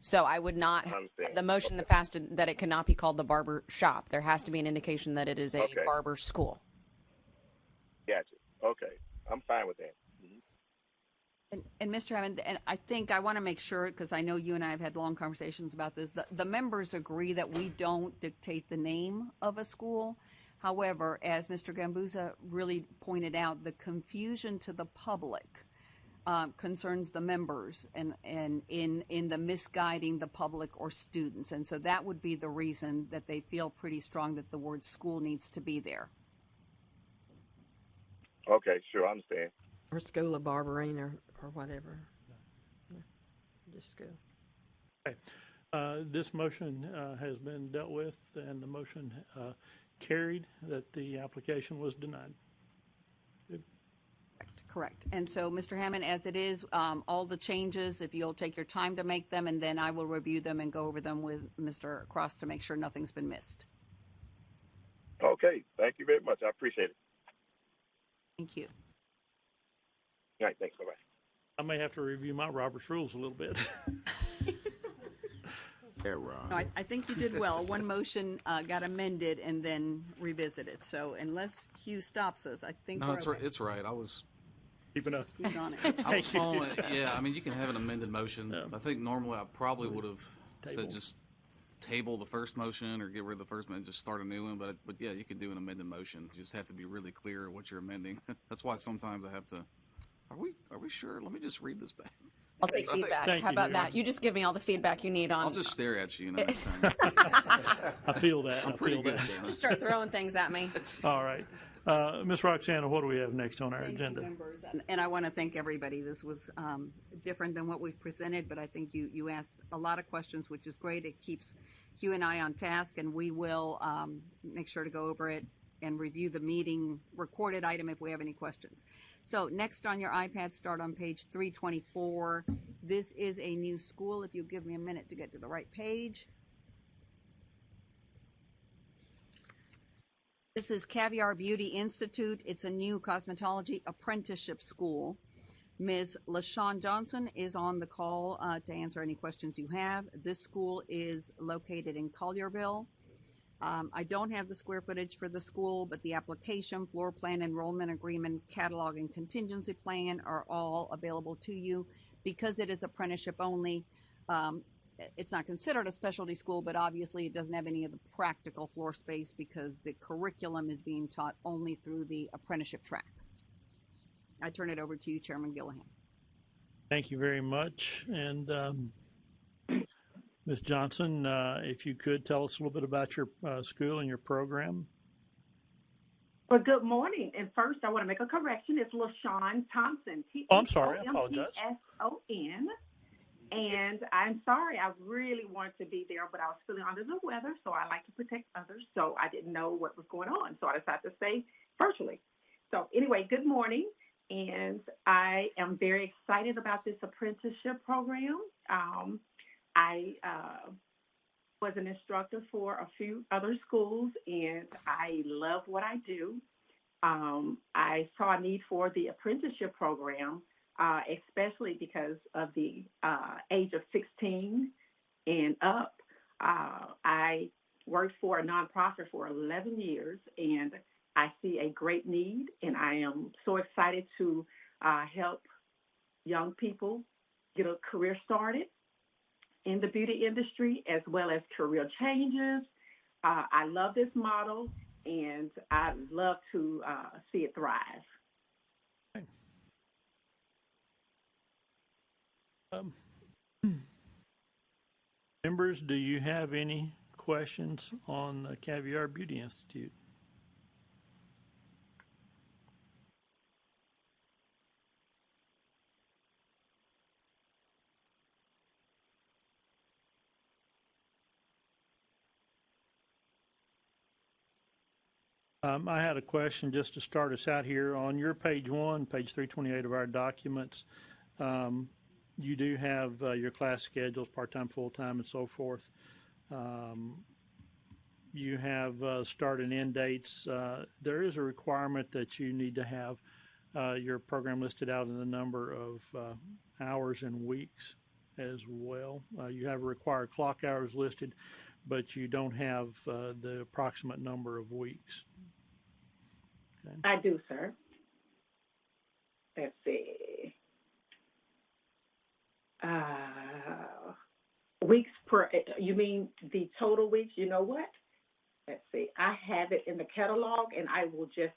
So I would not the motion that passed that it cannot be called the barber shop. There has to be an indication that it is a barber school. Gotcha. Okay, I'm fine with that. And Mr. Hammond, and I think I want to make sure, because I know you and I have had long conversations about this, the members agree that we don't dictate the name of a school. However, as Mr. Gambuza really pointed out, the confusion to the public concerns the members and in the misguiding the public or students. And so that would be the reason that they feel pretty strong that the word school needs to be there. Okay, sure, I understand. Or School of Barbering or whatever. Yeah. Just school. Okay. This motion has been dealt with, and the motion carried that the application was denied. Good. Correct. And so, Mr. Hammond, as it is, all the changes, if you'll take your time to make them, and then I will review them and go over them with Mr. Cross to make sure nothing's been missed. Okay. Thank you very much. I appreciate it. Thank you. All right. Thanks. Bye-bye. I may have to review my Robert's rules a little bit. Yeah, Ron. No, I think you did well. One motion got amended and then revisited. So unless Hugh stops us, I think No, we're it's okay. right. It's right. I was keeping up. He's on it. I was following it. Yeah, I mean, you can have an amended motion. Yeah. I think normally I probably would have said just table the first motion or get rid of the first one and just start a new one. But yeah, you could do an amended motion. You just have to be really clear what you're amending. That's why sometimes I have to. Are we sure? Let me just read this back. I'll take feedback. How about that? You just give me all the feedback you need on. I'll just stare at you. Next time. I feel that. I'm pretty good at that. Just start throwing things at me. All right. Ms. Roxana, what do we have next on our Thank agenda? you, members. And I want to thank everybody. This was different than what we've presented, but I think you asked a lot of questions, which is great. It keeps Hugh and I on task, and we will make sure to go over it and review the meeting recorded item if we have any questions. So next on your iPad, start on page 324. This is a new school. If you give me a minute to get to the right page. This is Caviar Beauty Institute. It's a new cosmetology apprenticeship school. Ms. LaShawn Johnson is on the call to answer any questions you have. This school is located in Collierville. I don't have the square footage for the school, but the application, floor plan, enrollment agreement, catalog, and contingency plan are all available to you. Because it is apprenticeship only, it's not considered a specialty school, but obviously it doesn't have any of the practical floor space because the curriculum is being taught only through the apprenticeship track. I turn it over to you, Chairman Gillihan. Thank you very much. And Ms. Johnson, if you could tell us a little bit about your school and your program. Well, good morning. And first, I want to make a correction. It's LaShawn Thompson. Oh, I'm sorry. I apologize. Thompson. And I'm sorry. I really wanted to be there, but I was feeling under the weather, so I like to protect others. So I didn't know what was going on. So I decided to stay virtually. So anyway, good morning. And I am very excited about this apprenticeship program. I was an instructor for a few other schools, and I love what I do. I saw a need for the apprenticeship program, especially because of the age of 16 and up. I worked for a nonprofit for 11 years, and I see a great need, and I am so excited to help young people get a career started in the beauty industry, as well as career changes. I love this model, and I love to see it thrive. Members, do you have any questions on the Caviar Beauty Institute? I had a question just to start us out here. On your page 1, page 328 of our documents, you do have your class schedules, part-time, full-time, and so forth. You have start and end dates. There is a requirement that you need to have your program listed out in the number of hours and weeks as well. You have required clock hours listed, but you don't have the approximate number of weeks. Okay. I do, sir. Let's see. Weeks per, you mean the total weeks? You know what? Let's see. I have it in the catalog, and I will just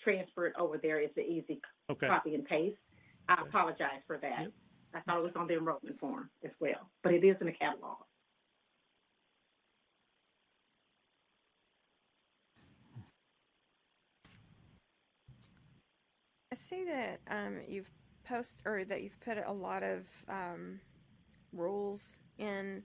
transfer it over there. It's an easy copy and paste. I apologize for that. Yep. I thought it was on the enrollment form as well, but it is in the catalog. I see that you've put a lot of rules in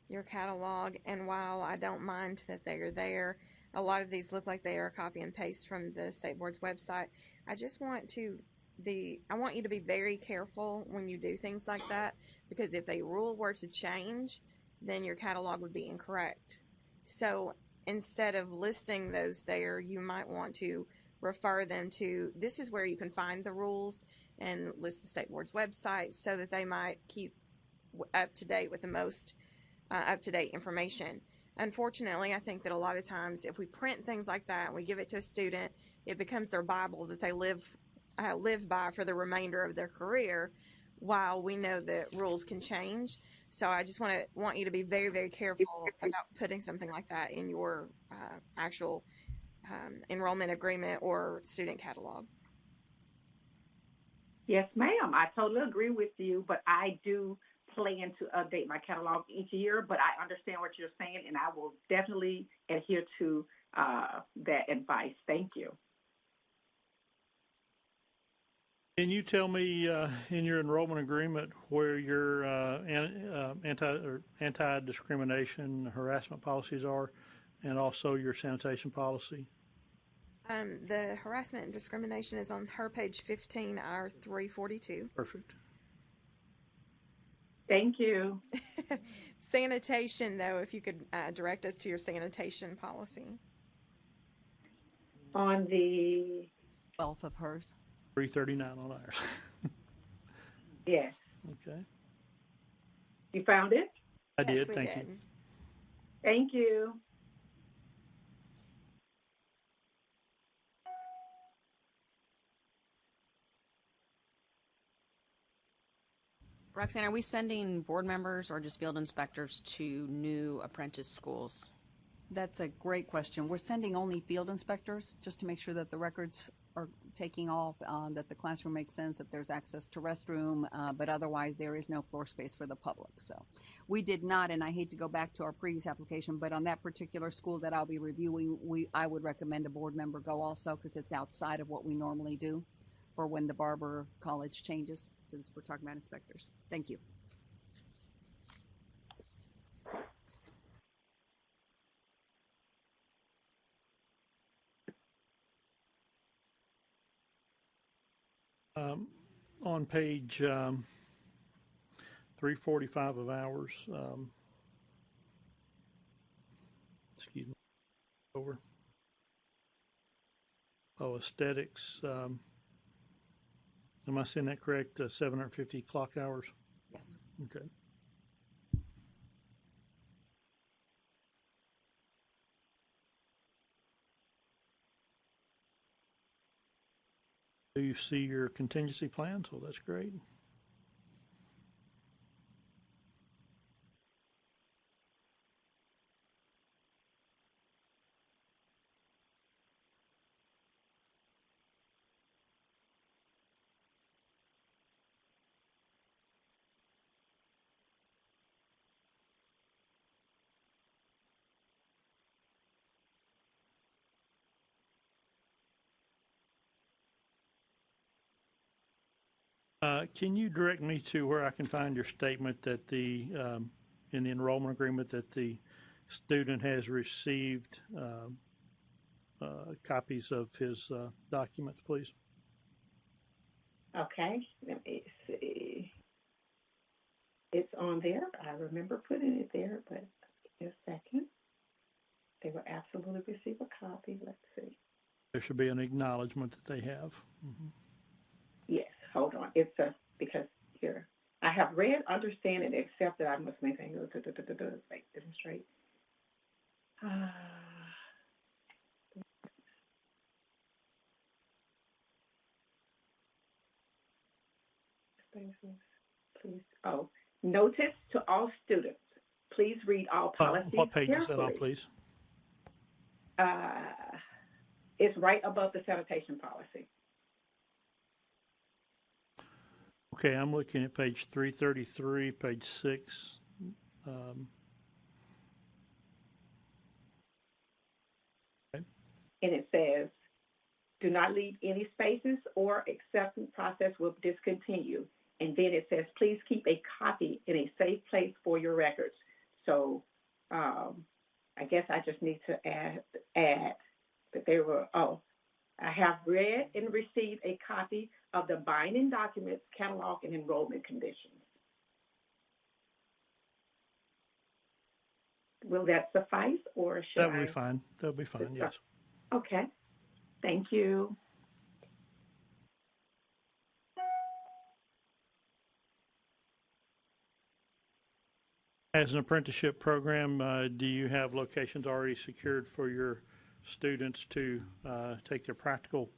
your catalog, and while I don't mind that they are there, a lot of these look like they are a copy and paste from the state board's website. I just want you to be very careful when you do things like that, because if a rule were to change, then your catalog would be incorrect. So instead of listing those there, you might want to refer them to, this is where you can find the rules, and list the state board's website so that they might keep up to date with the most up-to-date information. Unfortunately, I think that a lot of times if we print things like that and we give it to a student, it becomes their Bible that they live by for the remainder of their career, while we know that rules can change. So I just want you to be very, very careful about putting something like that in your actual enrollment agreement or student catalog. Yes, ma'am. I totally agree with you, but I do plan to update my catalog each year, but I understand what you're saying, and I will definitely adhere to that advice. Thank you. Can you tell me in your enrollment agreement where your anti-discrimination harassment policies are, and also your sanitation policy? The harassment and discrimination is on her page 15, our 342. Perfect. Thank you. Sanitation, though, if you could direct us to your sanitation policy. On the 12th of hers. 339 on ours. Yes. Okay. You found it? I did. Thank you. Thank you. Roxanne, are we sending board members or just field inspectors to new apprentice schools? That's a great question. We're sending only field inspectors just to make sure that the records are taking off, that the classroom makes sense, that there's access to restroom, but otherwise there is no floor space for the public. So we did not, and I hate to go back to our previous application, but on that particular school that I'll be reviewing, I would recommend a board member go also because it's outside of what we normally do for when the Barber College changes, since we're talking about inspectors. Thank you. On page 345 of ours, excuse me, over. Oh, aesthetics. Am I saying that correct? 750 clock hours? Yes. Okay. Do you see your contingency plans? Well, that's great. Can you direct me to where I can find your statement that in the enrollment agreement that the student has received copies of his documents, please? Okay, let me see. It's on there. I remember putting it there, but just a second. They will absolutely receive a copy. Let's see. There should be an acknowledgement that they have. Mm-hmm. Yes, hold on. It's because here I have read, understand, and accept that I must maintain. Like demonstrate. Please. Oh, notice to all students. Please read all policies What page carefully. is that on, please? It's right above the sanitation policy. Okay, I'm looking at page 333, page 6. Okay. And it says, do not leave any spaces or acceptance process will discontinue. And then it says, please keep a copy in a safe place for your records. So I guess I just need to add that they were, I have read and received a copy of the binding documents, catalog, and enrollment conditions. Will that suffice, or should That'll be fine. That'll be fine, yes. Okay. Thank you. As an apprenticeship program, do you have locations already secured for your students to take their practical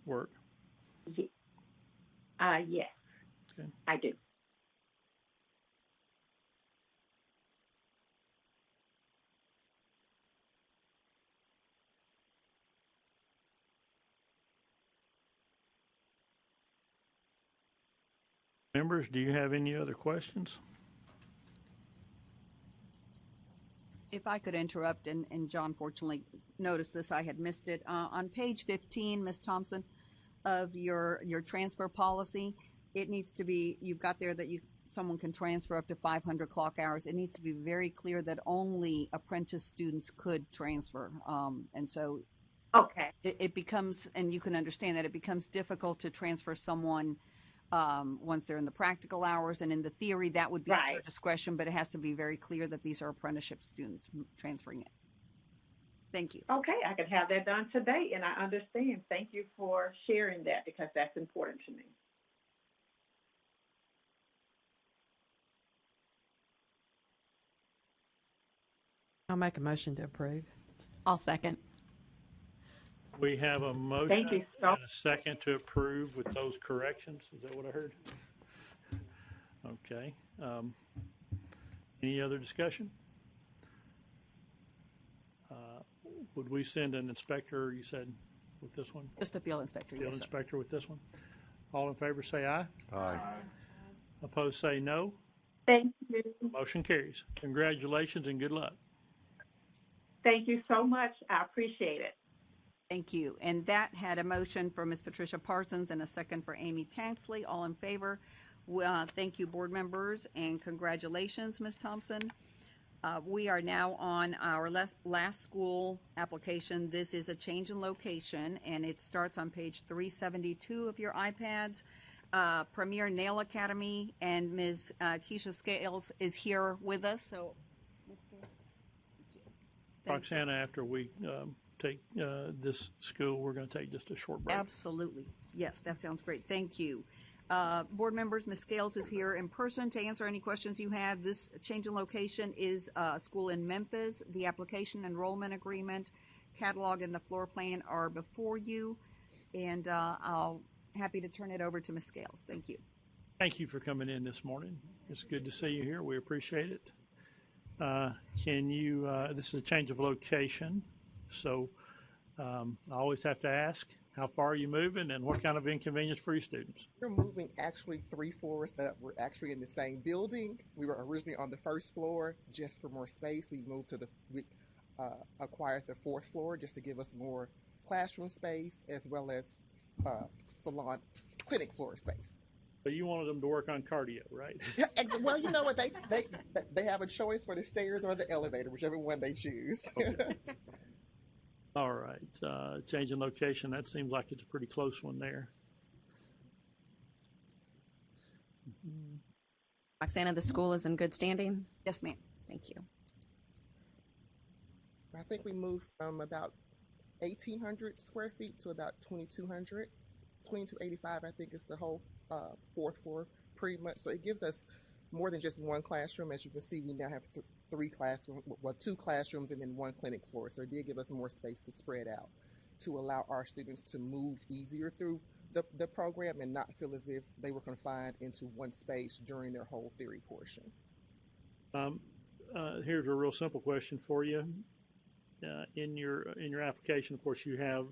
work? Yes, okay. I do. Members, do you have any other questions? If I could interrupt, and John fortunately noticed this, I had missed it. On page 15, Ms. Thompson, of your transfer policy, it needs to be, you've got there that someone can transfer up to 500 clock hours. It needs to be very clear that only apprentice students could transfer. And so Okay. it becomes, and you can understand that it becomes difficult to transfer someone once they're in the practical hours, and in the theory that would be at your discretion, but it has to be very clear that these are apprenticeship students transferring it. Thank you. Okay, I can have that done today, and I understand. Thank you for sharing that because that's important to me. I'll make a motion to approve. I'll second. We have a motion Thank you so- and a second to approve with those corrections. Is that what I heard? Okay. Any other discussion? Would we send an inspector, you said, with this one? Just a field inspector, Field yes, sir. inspector with this one. All in favor say aye. Aye. Opposed say no. Thank you. Motion carries. Congratulations and good luck. Thank you so much. I appreciate it. Thank you. And that had a motion for Ms. Patricia Parsons and a second for Amy Tanksley. All in favor? Thank you, board members, and congratulations, Ms. Thompson. We are now on our last school application. This is a change in location, and it starts on page 372 of your iPads. Premier Nail Academy, and Ms. Keisha Scales is here with us. So, Roxana, after we take this school, we're going to take just a short break. Absolutely. Yes, that sounds great. Thank you. Board members, Ms. Scales is here in person to answer any questions you have. This change in location is a school in Memphis. The application enrollment agreement, catalog, and the floor plan are before you. And I'll happy to turn it over to Ms. Scales. Thank you. Thank you for coming in this morning. It's good to see you here. We appreciate it. Can you, this is a change of location, so I always have to ask, how far are you moving and what kind of inconvenience for your students? We're moving actually 3 floors up. We're actually in the same building. We were originally on the 1st floor just for more space. We moved to we acquired the 4th floor just to give us more classroom space as well as salon clinic floor space. So you wanted them to work on cardio, right? Yeah, well, you know what, they have a choice for the stairs or the elevator, whichever one they choose. All right, change in location, that seems like it's a pretty close one there. Roxana, the school is in good standing? Yes, ma'am. Thank you. I think we moved from about 1,800 square feet to about 2,200. 2285, I think, is the whole 4th floor, pretty much. So it gives us more than just one classroom. As you can see, we now have 3 classrooms, well, 2 classrooms and then 1 clinic floor. So it did give us more space to spread out to allow our students to move easier through the program and not feel as if they were confined into one space during their whole theory portion. Here's a real simple question for you. In your application, of course, you have,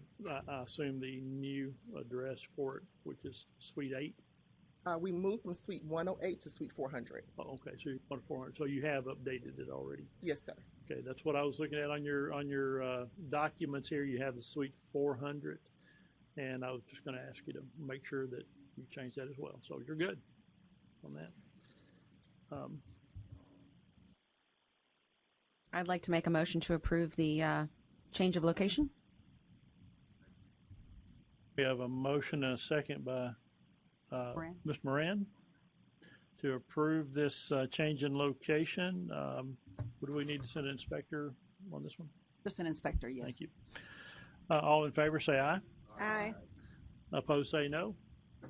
I assume, the new address for it, which is Suite 8. We moved from Suite 108 to Suite 400. Oh, okay, so you're on 400. So you have updated it already. Yes, sir. Okay, that's what I was looking at on your documents here. You have the Suite 400, and I was just going to ask you to make sure that you change that as well. So you're good on that. I'd like to make a motion to approve the change of location. We have a motion and a second by Ms. Moran to approve this change in location. Would we need to send an inspector on this one? Just an inspector, yes. Thank you. All in favor say aye. Aye. Opposed say no.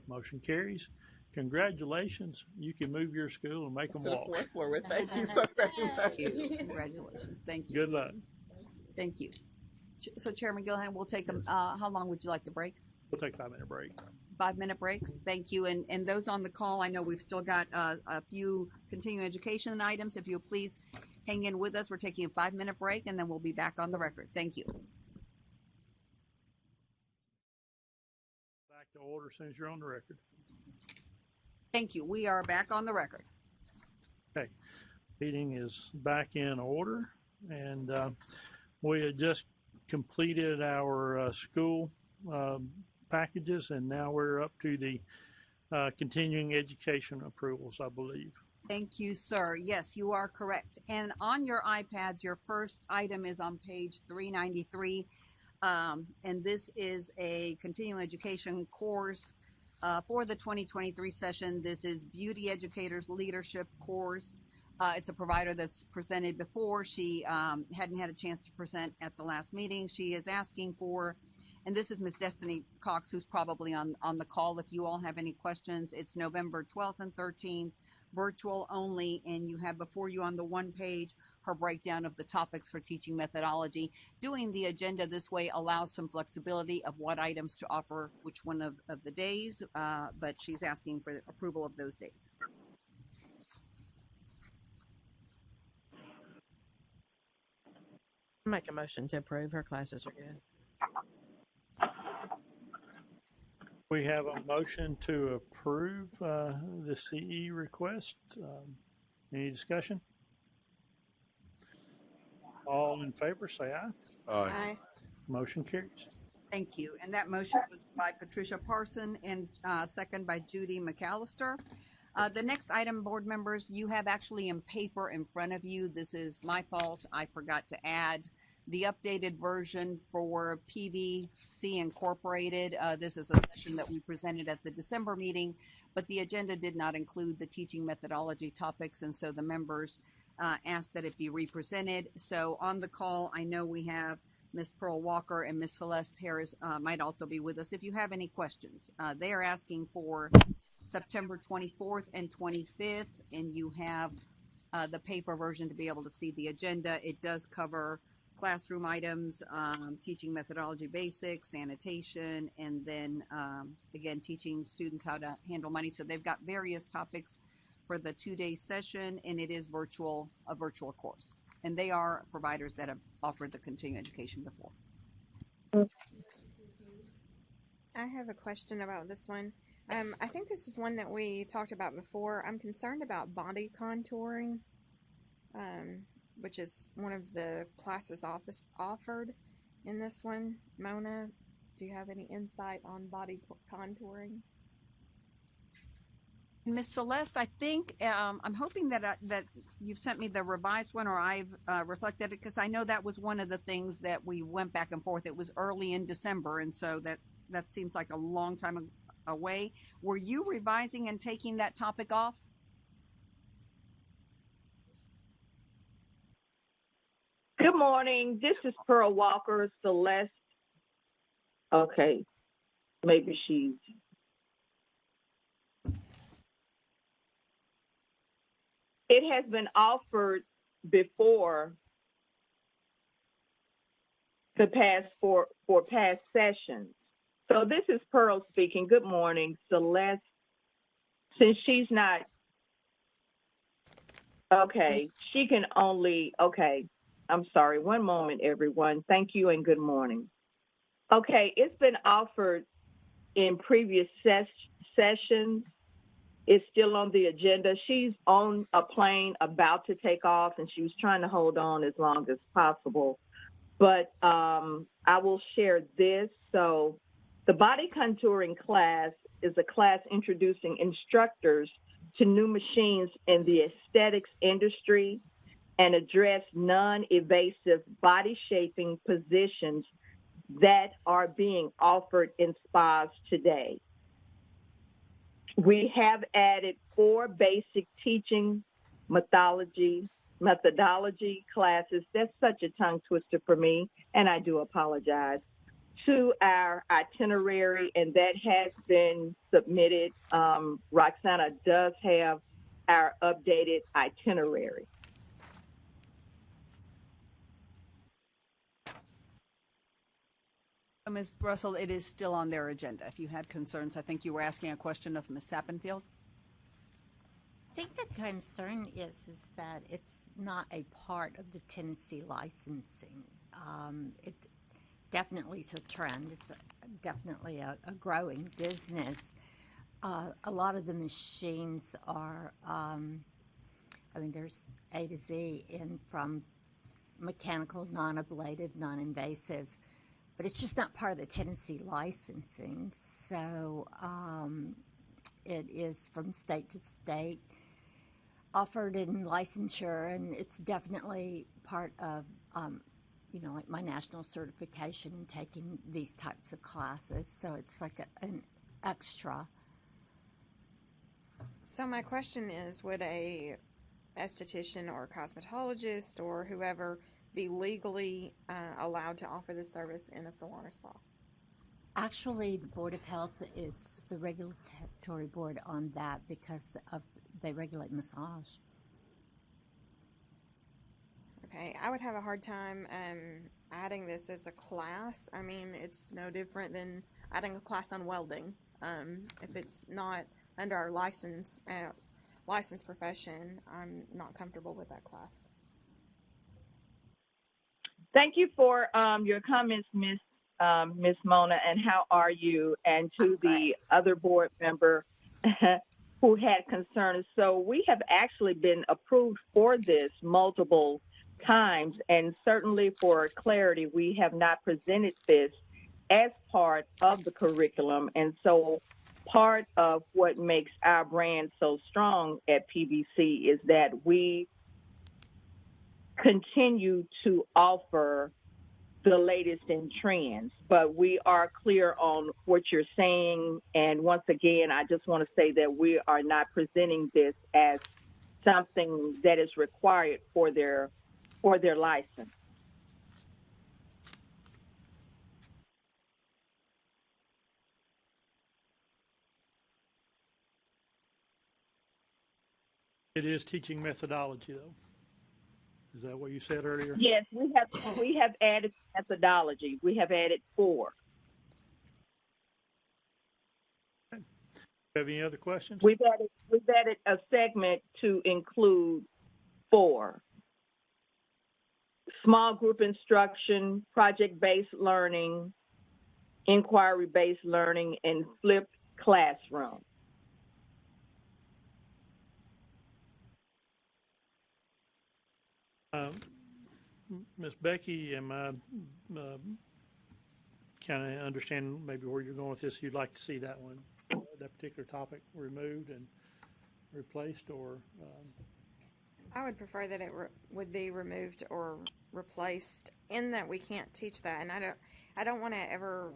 Motion carries. Congratulations. You can move your school and make them to walk. The 4th floor. Thank you so very much. Congratulations. Thank you. Good luck. Thank you. So Chairman Gillihan, we'll take them. How long would you like to break? We'll take a 5-minute break. 5-minute breaks. Thank you. And those on the call, I know we've still got a few continuing education items. If you'll please hang in with us. We're taking a 5-minute break, and then we'll be back on the record. Thank you. Back to order as soon as you're on the record. Thank you. We are back on the record. Okay. Meeting is back in order. And we had just completed our school packages, and now we're up to the continuing education approvals, I believe. Thank you, sir. Yes, you are correct. And on your iPads, your first item is on page 393. And this is a continuing education course for the 2023 session. This is Beauty Educators Leadership course. It's a provider that's presented before. She hadn't had a chance to present at the last meeting. She is asking for, and this is Miss Destiny Cox, who's probably on the call. If you all have any questions, it's November 12th and 13th, virtual only, and you have before you on the one page her breakdown of the topics for teaching methodology. Doing the agenda this way allows some flexibility of what items to offer which one of the days, but she's asking for approval of those days. Make a motion to approve. Her classes are good. We have a motion to approve the CE request. Any discussion? All in favor, say aye. Aye. Motion carries. Thank you. And that motion was by Patricia Parson and second by Judy McAllister. The next item, board members, you have actually in paper in front of you. This is my fault. I forgot to add the updated version for PVC Incorporated. This is a session that we presented at the December meeting, but the agenda did not include the teaching methodology topics, and so the members asked that it be represented. So on the call, I know we have Ms. Pearl Walker and Ms. Celeste Harris might also be with us if you have any questions. They are asking for September 24th and 25th, and you have the paper version to be able to see the agenda. It does cover classroom items, teaching methodology basics, sanitation, and then again teaching students how to handle money. So they've got various topics for the 2-day session, and it is a virtual course. And they are providers that have offered the continuing education before. I have a question about this one. I think this is one that we talked about before. I'm concerned about body contouring, which is one of the classes offered in this one. Mona, do you have any insight on body contouring? Miss Celeste, I think I'm hoping that you've sent me the revised one, or I've reflected it, because I know that was one of the things that we went back and forth. It was early in December, and so that seems like a long time away. Were you revising and taking that topic off? Good morning. This is Pearl Walker, Celeste. Okay, maybe she's. It has been offered before the past for past sessions. So this is Pearl speaking. Good morning, Celeste. Since she's not, okay, she can only, okay, I'm sorry. One moment, everyone. Thank you and good morning. Okay, it's been offered in previous sessions. It's still on the agenda. She's on a plane about to take off, and she was trying to hold on as long as possible. But I will share this. So the body contouring class is a class introducing instructors to new machines in the aesthetics industry and address non-invasive body shaping positions that are being offered in spas today. We have added 4 basic teaching methodology classes. That's such a tongue twister for me, and I do apologize, to our itinerary, and that has been submitted. Roxana does have our updated itinerary. Ms. Russell, it is still on their agenda. If you had concerns, I think you were asking a question of Ms. Sappenfield. I think the concern is that it's not a part of the Tennessee licensing. It definitely is a trend. It's definitely a growing business. A lot of the machines are, there's A to Z, and from mechanical, non-ablative, non-invasive, but it's just not part of the Tennessee licensing. So it is from state to state, offered in licensure, and it's definitely part of, like my national certification in taking these types of classes. So it's like an extra. So my question is, would a esthetician or cosmetologist or whoever be legally allowed to offer this service in a salon or spa? Actually, the Board of Health is the regulatory board on that because they regulate massage. Okay, I would have a hard time adding this as a class. I mean, it's no different than adding a class on welding. If it's not under our licensed profession, I'm not comfortable with that class. Thank you for your comments, Miss Mona, and how are you? And to the other board member who had concerns. So we have actually been approved for this multiple times, and certainly for clarity, we have not presented this as part of the curriculum. And so part of what makes our brand so strong at PBC is that we continue to offer the latest in trends, but we are clear on what you're saying. And once again, I just want to say that we are not presenting this as something that is required for their license. It is teaching methodology, though. Is that what you said earlier? Yes, we have added methodology. We have added 4. Have any other questions? We've added a segment to include 4. Small group instruction, project-based learning, inquiry-based learning, and flipped classroom. Ms. Becky, am I kind of understand maybe where you're going with this? You'd like to see that one, that particular topic removed and replaced, or? I would prefer that it would be removed or replaced, in that we can't teach that, and I don't want to ever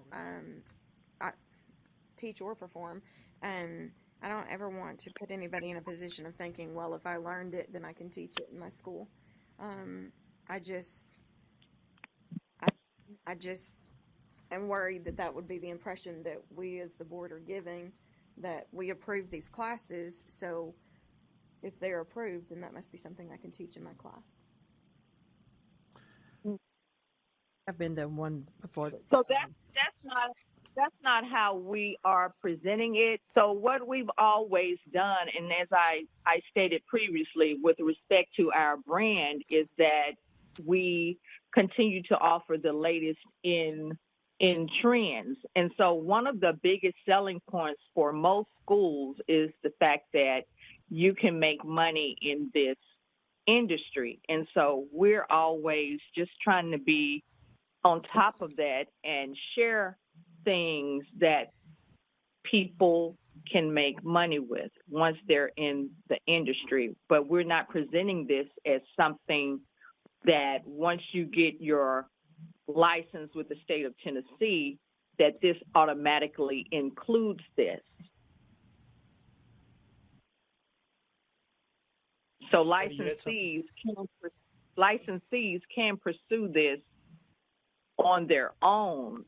teach or perform, and I don't ever want to put anybody in a position of thinking, well, if I learned it, then I can teach it in my school. I just am worried that would be the impression that we as the board are giving, that we approve these classes, so if they're approved, then that must be something I can teach in my class. I've been to one before. So that's not how we are presenting it. So what we've always done, and as I stated previously with respect to our brand, is that we continue to offer the latest in trends. And so one of the biggest selling points for most schools is the fact that you can make money in this industry. And so we're always just trying to be on top of that and share things that people can make money with once they're in the industry. But we're not presenting this as something that once you get your license with the state of Tennessee, that this automatically includes this. So licensees can pursue this on their own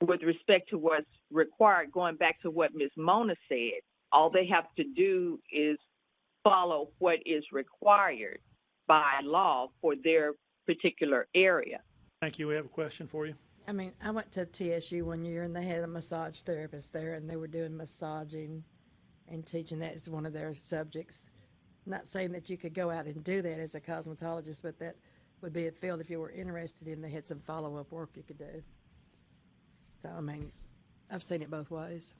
with respect to what's required. Going back to what Ms. Mona said, all they have to do is follow what is required by law for their particular area. Thank you. We have a question for you. I mean, I went to TSU one year, and they had a massage therapist there, and they were doing massaging and teaching that as one of their subjects. Not saying that you could go out and do that as a cosmetologist, but that would be a field if you were interested in. They had some follow-up work you could do. So, I mean, I've seen it both ways.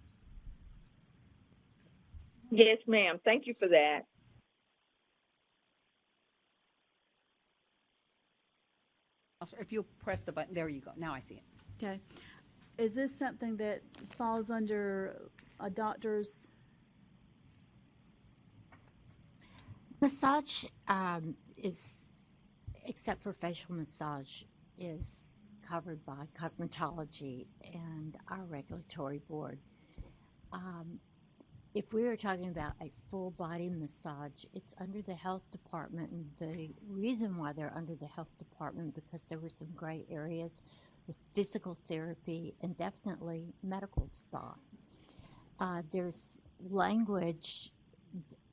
Yes, ma'am. Thank you for that. If you'll press the button, there you go. Now I see it. Okay. Is this something that falls under a doctor's? Massage is, except for facial massage, is covered by cosmetology and our regulatory board. If we were talking about a full body massage, it's under the health department, and the reason why they're under the health department because there were some gray areas with physical therapy and definitely medical spa. There's language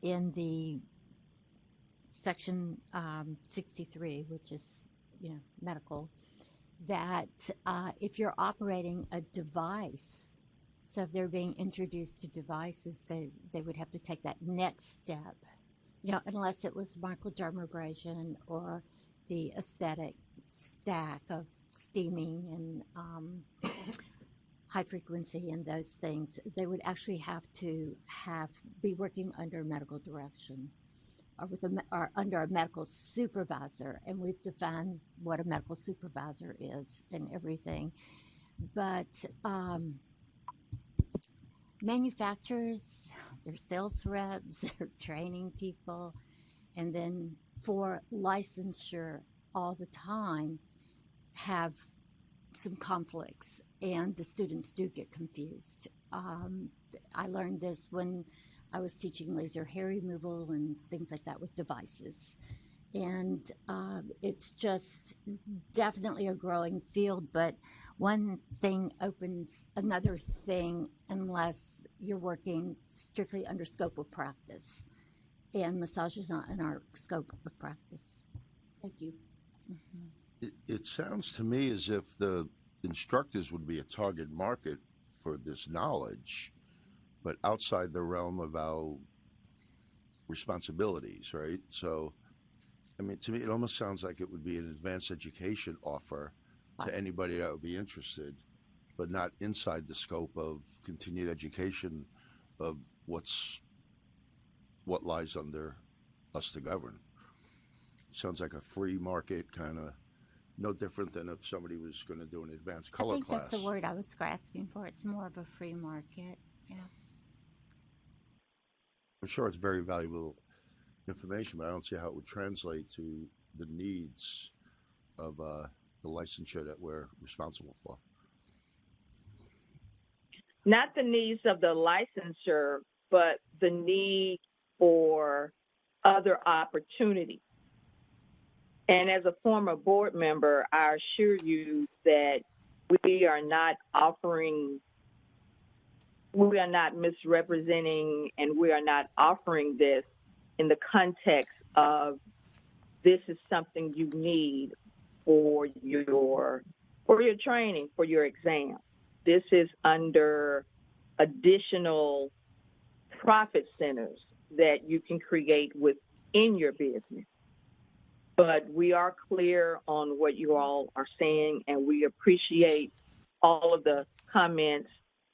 in the section 63, which is, medical, that if you're operating a device, so if they're being introduced to devices, they would have to take that next step, unless it was microdermabrasion or the aesthetic stack of steaming and high frequency and those things. They would actually have to be working under medical direction or under a medical supervisor, and we've defined what a medical supervisor is and everything. But manufacturers, their sales reps, their training people, and then for licensure all the time have some conflicts, and the students do get confused. I learned this when I was teaching laser hair removal and things like that with devices. And it's just definitely a growing field, but one thing opens another thing unless you're working strictly under scope of practice. And massage is not in our scope of practice. Thank you. Mm-hmm. It sounds to me as if the instructors would be a target market for this knowledge, but outside the realm of our responsibilities, right? So, I mean, to me, it almost sounds like it would be an advanced education offer to anybody that would be interested, but not inside the scope of continued education of what lies under us to govern. Sounds like a free market, kind of no different than if somebody was going to do an advanced color class. I think that's the word I was grasping for. It's more of a free market. Yeah. I'm sure it's very valuable information, but I don't see how it would translate to the needs of the licensure that we're responsible for. Not the needs of the licensure, but the need for other opportunities. And as a former board member, I assure you that we are not misrepresenting, and we are not offering this in the context of this is something you need for your training, for your exam. This is under additional profit centers that you can create within your business. But we are clear on what you all are saying, and we appreciate all of the comments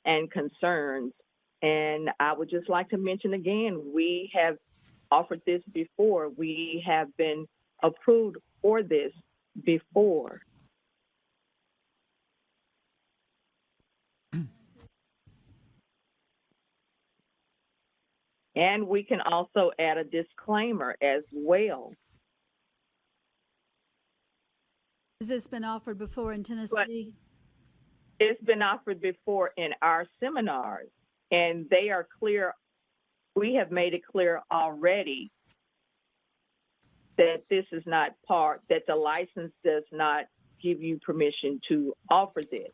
and concerns. And I would just like to mention again, we have offered this before. We have been approved for this before. And we can also add a disclaimer as well. Has this been offered before in Tennessee? But it's been offered before in our seminars, and they are clear. We have made it clear already that this is not that the license does not give you permission to offer this,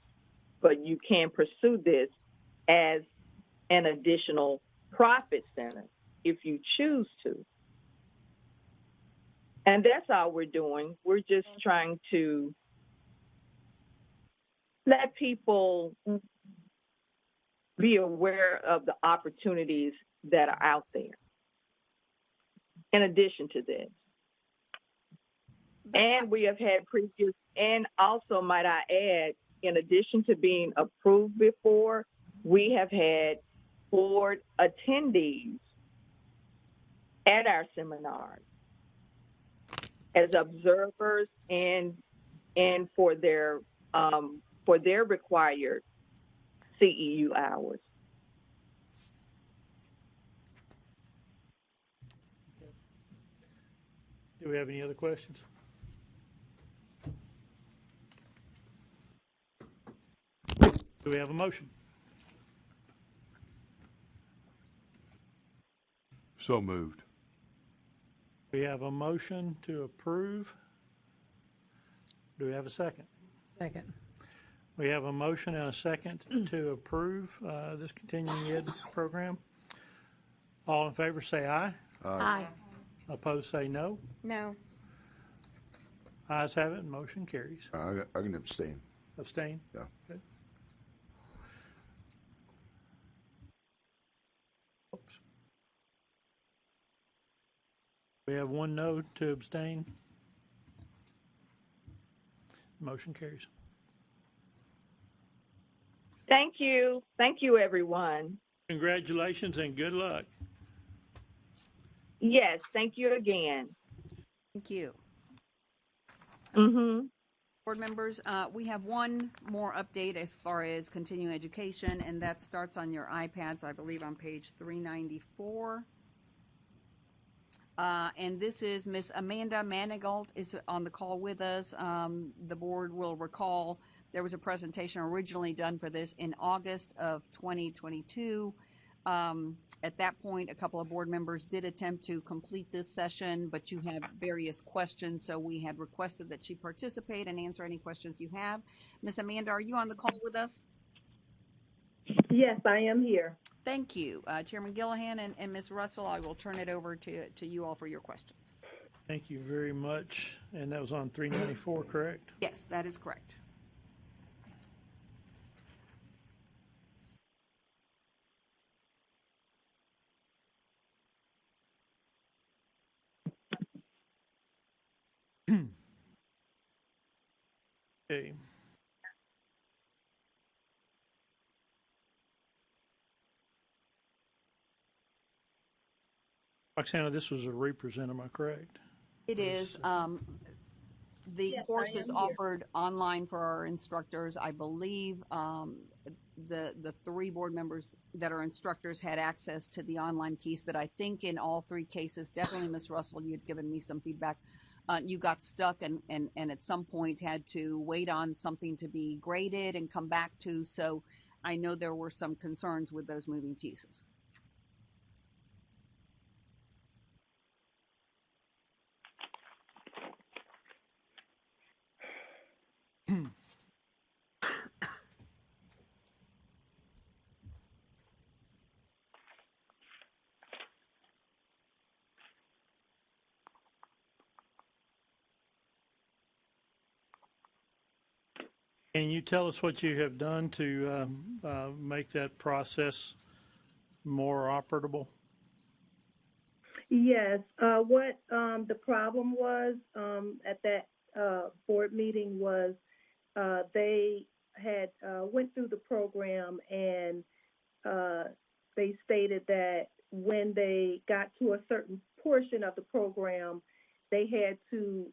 but you can pursue this as an additional profit center if you choose to. And that's all we're doing. We're just trying to let people be aware of the opportunities that are out there in addition to this. And we have had previous, and also might I add, in addition to being approved before, we have had board attendees at our seminars as observers and in for their required CEU hours. Do we have any other questions? Do we have a motion? So moved. We have a motion to approve. Do we have a second? Second. We have a motion and a second to approve this continuing ed program. All in favor say aye. Aye. Opposed say no. No. Ayes have it, and motion carries. I can abstain. Abstain? Yeah. Okay. Oops. We have one no to abstain. Motion carries. Thank you. Thank you, everyone. Congratulations and good luck. Yes, thank you again. Thank you. Mm-hmm. Board members, we have one more update as far as continuing education, and that starts on your iPads, I believe on page 394. And this is Miss Amanda Manigault is on the call with us. The board will recall there was a presentation originally done for this in August of 2022. At that point, a couple of board members did attempt to complete this session, but you have various questions, so we had requested that she participate and answer any questions you have. Miss Amanda, are you on the call with us? Yes, I am here. Thank you. Chairman Gillihan and Ms. Russell, I will turn it over to you all for your questions. Thank you very much. And that was on 394, correct? Yes, that is correct. Okay. Roxana, this was a represent, am I correct? It is. The course is offered online for our instructors. I believe the three board members that are instructors had access to the online piece, but I think in all three cases, definitely Ms. Russell, you had given me some feedback. You got stuck and at some point had to wait on something to be graded and come back to. So I know there were some concerns with those moving pieces. Can you tell us what you have done to make that process more operable? Yes. What the problem was at that board meeting was they had went through the program and they stated that when they got to a certain portion of the program, they had to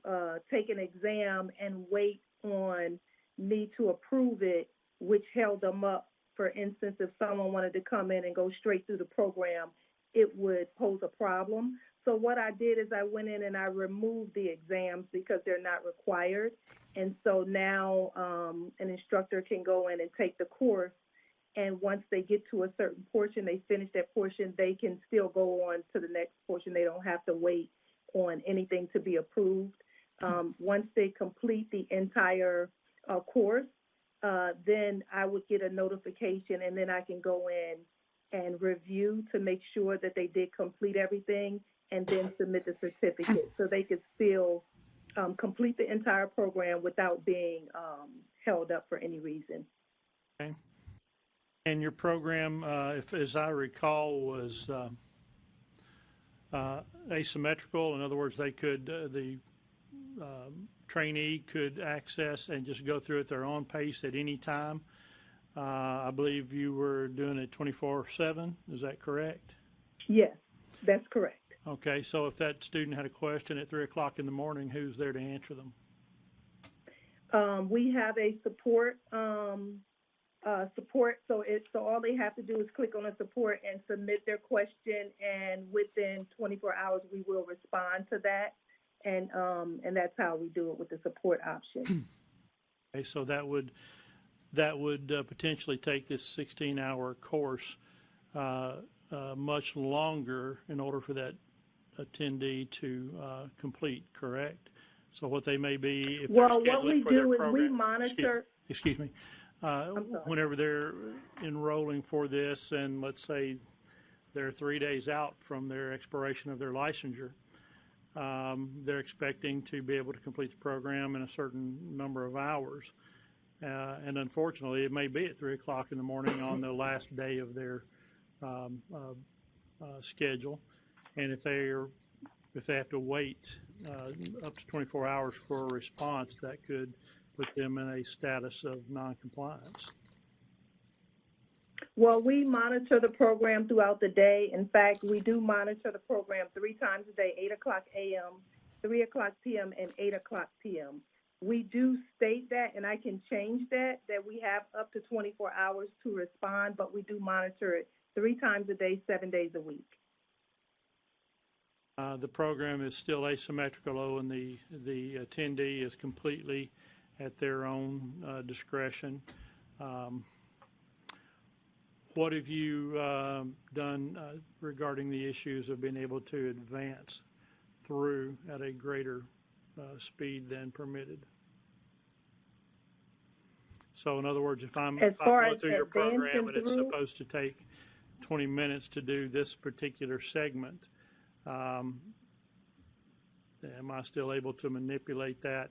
take an exam and wait on me to approve it, which held them up. For instance, if someone wanted to come in and go straight through the program, it would pose a problem. So what I did is I went in and I removed the exams because they're not required. And so now an instructor can go in and take the course. And once they get to a certain portion, they finish that portion, they can still go on to the next portion. They don't have to wait on anything to be approved. Once they complete the entire course, then I would get a notification and then I can go in and review to make sure that they did complete everything and then submit the certificate so they could still complete the entire program without being held up for any reason. Okay. And your program, if as I recall, was asymmetrical. In other words, they could the trainee could access and just go through at their own pace at any time. I believe you were doing it 24/7. Is that correct? Yes, that's correct. Okay, so if that student had a question at 3 o'clock in the morning, who's there to answer them? We have a support so all they have to do is click on the support and submit their question, and within 24 hours we will respond to that, and that's how we do it with the support option. Okay, so that would potentially take this 16-hour course much longer in order for that attendee to complete, correct? So what they may be, if they're scheduling what we for do their is program, we monitor. excuse me, whenever they're enrolling for this, and let's say they're 3 days out from their expiration of their licensure, they're expecting to be able to complete the program in a certain number of hours. And unfortunately, it may be at 3 o'clock in the morning on the last day of their schedule. And if they have to wait up to 24 hours for a response, that could put them in a status of noncompliance. Well, we monitor the program throughout the day. In fact, we do monitor the program 3 times a day, 8 o'clock a.m., 3 o'clock p.m., and 8 o'clock p.m. We do state that, and I can change that we have up to 24 hours to respond, but we do monitor it 3 times a day, 7 days a week. The program is still asymmetrical, and the attendee is completely at their own discretion. What have you done regarding the issues of being able to advance through at a greater speed than permitted? So in other words, if I'm going through your program and it's supposed to take 20 minutes to do this particular segment, am I still able to manipulate that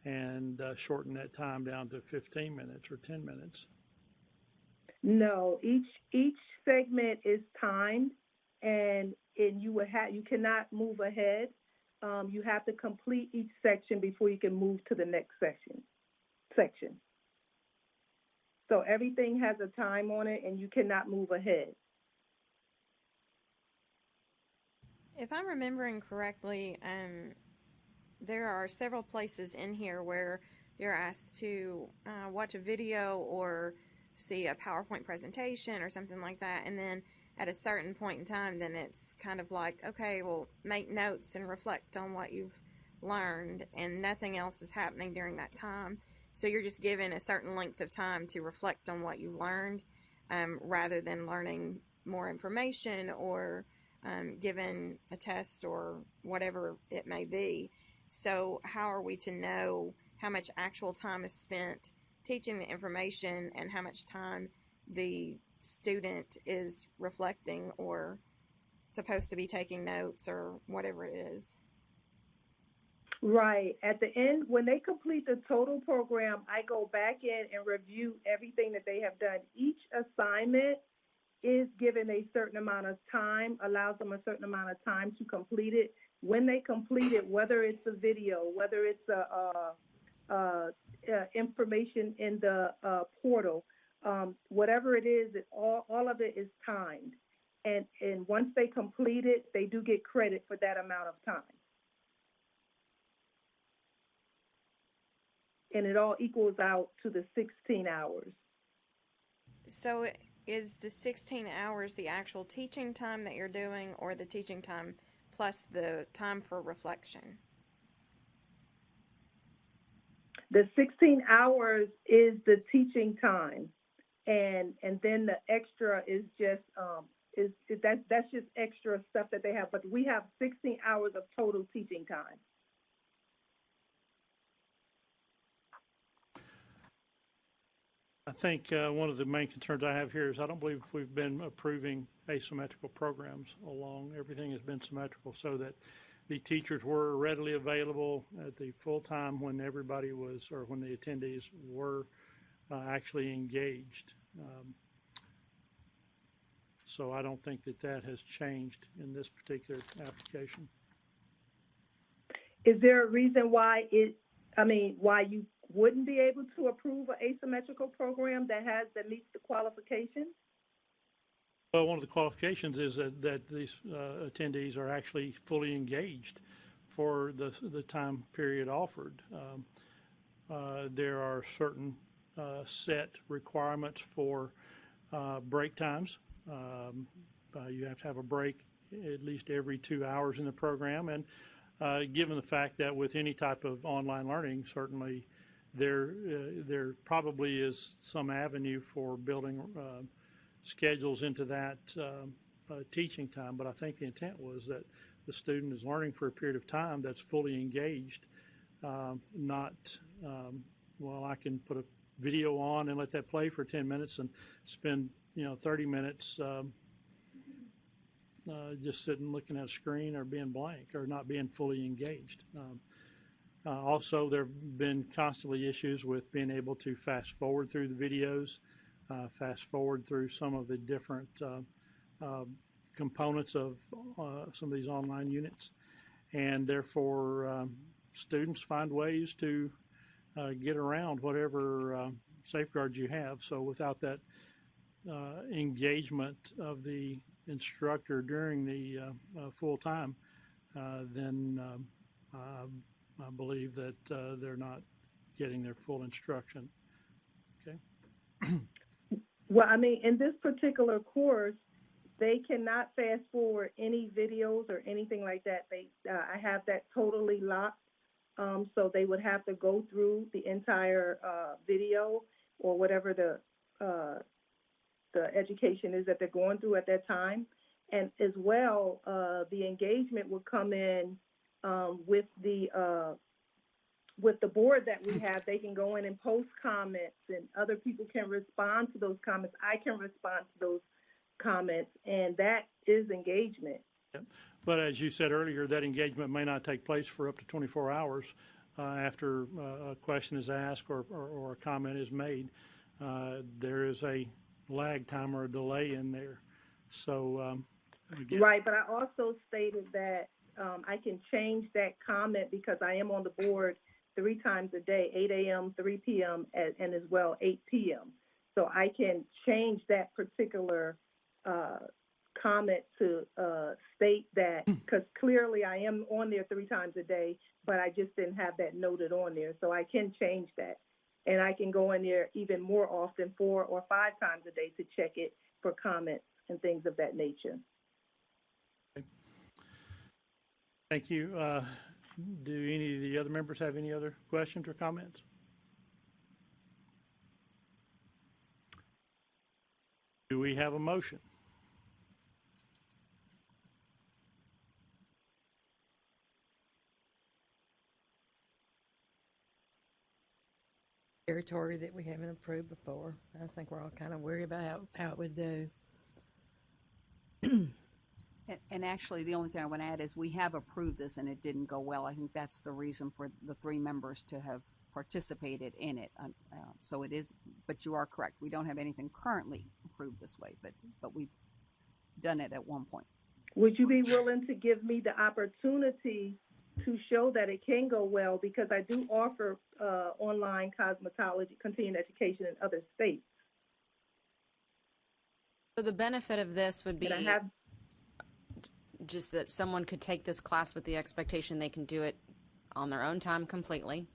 and shorten that time down to 15 minutes or 10 minutes? No, each segment is timed, and you cannot move ahead. You have to complete each section before you can move to the next section. So everything has a time on it, and you cannot move ahead. If I'm remembering correctly, there are several places in here where you're asked to watch a video or see a PowerPoint presentation or something like that, and then at a certain point in time, then it's kind of like, okay, well, make notes and reflect on what you've learned, and nothing else is happening during that time. So you're just given a certain length of time to reflect on what you've learned, rather than learning more information or given a test or whatever it may be. So how are we to know how much actual time is spent teaching the information and how much time the student is reflecting or supposed to be taking notes or whatever it is? Right. At the end, when they complete the total program, I go back in and review everything that they have done. Each assignment is given a certain amount of time, allows them a certain amount of time to complete it. When they complete it, whether it's a video, whether it's information in the portal, whatever it is, all of it is timed. And once they complete it, they do get credit for that amount of time. And it all equals out to the 16 hours. So is the 16 hours the actual teaching time that you're doing, or the teaching time plus the time for reflection? The 16 hours is the teaching time, and then the extra is just that's just extra stuff that they have. But we have 16 hours of total teaching time. I think one of the main concerns I have here is I don't believe we've been approving asymmetrical programs along. Everything has been symmetrical so that the teachers were readily available at the full time when everybody was, or when the attendees were actually engaged. So I don't think that has changed in this particular application. Is there a reason why why you wouldn't be able to approve an asymmetrical program that meets the qualifications? Well, one of the qualifications is that these attendees are actually fully engaged for the time period offered. there are certain set requirements for break times. You have to have a break at least every 2 hours in the program, and given the fact that with any type of online learning, certainly there probably is some avenue for building schedules into that teaching time, but I think the intent was that the student is learning for a period of time that's fully engaged, not, well, I can put a video on and let that play for 10 minutes and spend 30 minutes just sitting looking at a screen or being blank or not being fully engaged. Also, there have been constantly issues with being able to fast forward through the videos, fast forward through some of the different components of some of these online units, and therefore students find ways to get around whatever safeguards you have. So without that engagement of the instructor during the full time, then I believe that they're not getting their full instruction. Okay. Well, I mean, in this particular course, they cannot fast forward any videos or anything like that. I have that totally locked. So they would have to go through the entire video or whatever the education is that they're going through at that time. And as well, the engagement would come in with the board that we have. They can go in and post comments, and other people can respond to those comments. I can respond to those comments, and that is engagement. Yep. But as you said earlier, that engagement may not take place for up to 24 hours after a question is asked or a comment is made. There is a lag time or a delay in there. So, again. Right, but I also stated that I can change that comment because I am on the board 3 times a day, 8 a.m., 3 p.m., and as well 8 p.m. So I can change that particular comment to state that, because clearly I am on there 3 times a day, but I just didn't have that noted on there. So I can change that. And I can go in there even more often, 4 or 5 times a day, to check it for comments and things of that nature. Okay. Thank you. Do any of the other members have any other questions or comments? Do we have a motion? Territory that we haven't approved before. I think we're all kind of worried about how it would do. And actually, the only thing I want to add is we have approved this and it didn't go well. I think that's the reason for the 3 members to have participated in it. So it is, but you are correct. We don't have anything currently approved this way, but we've done it at one point. Would you be willing to give me the opportunity to show that it can go well? Because I do offer online cosmetology, continuing education in other states. So the benefit of this would be just that someone could take this class with the expectation they can do it on their own time completely,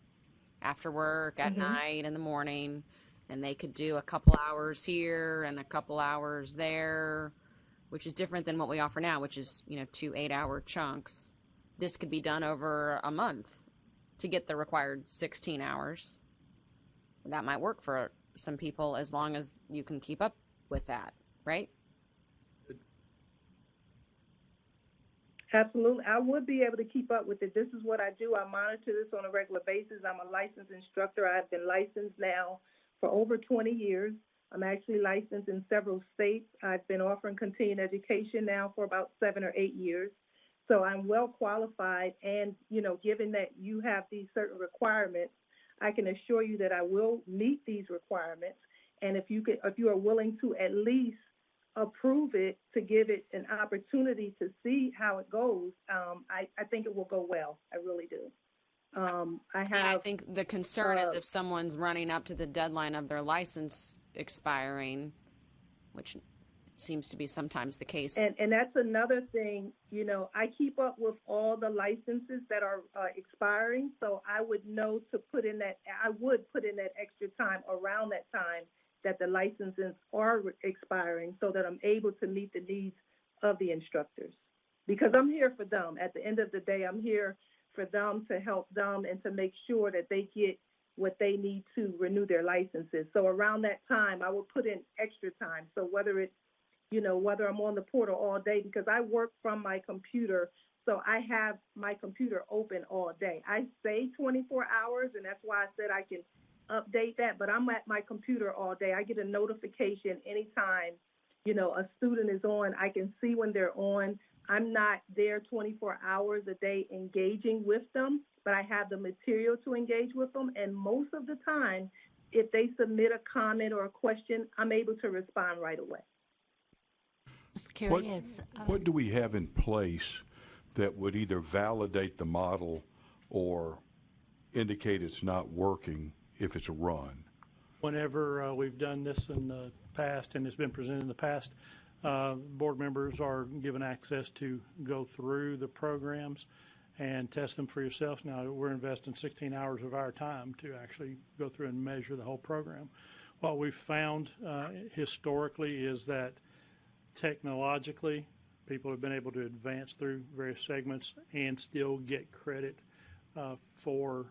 after work, at night, in the morning, and they could do a couple hours here and a couple hours there, which is different than what we offer now, which is, 2 8-hour chunks. This could be done over a month to get the required 16 hours. That might work for some people as long as you can keep up with that, right? Absolutely. I would be able to keep up with it. This is what I do. I monitor this on a regular basis. I'm a licensed instructor. I've been licensed now for over 20 years. I'm actually licensed in several states. I've been offering continuing education now for about 7 or 8 years. So I'm well qualified, and, given that you have these certain requirements, I can assure you that I will meet these requirements. And if you are willing to at least approve it, to give it an opportunity to see how it goes, I think it will go well. I really do. I think the concern is if someone's running up to the deadline of their license expiring, which seems to be sometimes the case. And that's another thing, you know, I keep up with all the licenses that are expiring, so I would know to put in that, I would put in that extra time around that time that the licenses are expiring so that I'm able to meet the needs of the instructors. Because I'm here for them. At the end of the day, I'm here for them, to help them and to make sure that they get what they need to renew their licenses. So around that time, I will put in extra time. So whether it's, you know, whether I'm on the portal all day, because I work from my computer, so I have my computer open all day. I say 24 hours, and that's why I said I can update that, but I'm at my computer all day. I get a notification anytime, you know, a student is on. I can see when they're on. I'm not there 24 hours a day engaging with them, but I have the material to engage with them. And most of the time, if they submit a comment or a question, I'm able to respond right away. Just curious. What do we have in place that would either validate the model or indicate it's not working if it's a run? Whenever we've done this in the past and it's been presented in the past, board members are given access to go through the programs and test them for yourselves. Now, we're investing 16 hours of our time to actually go through and measure the whole program. What we've found historically is that technologically, people have been able to advance through various segments and still get credit for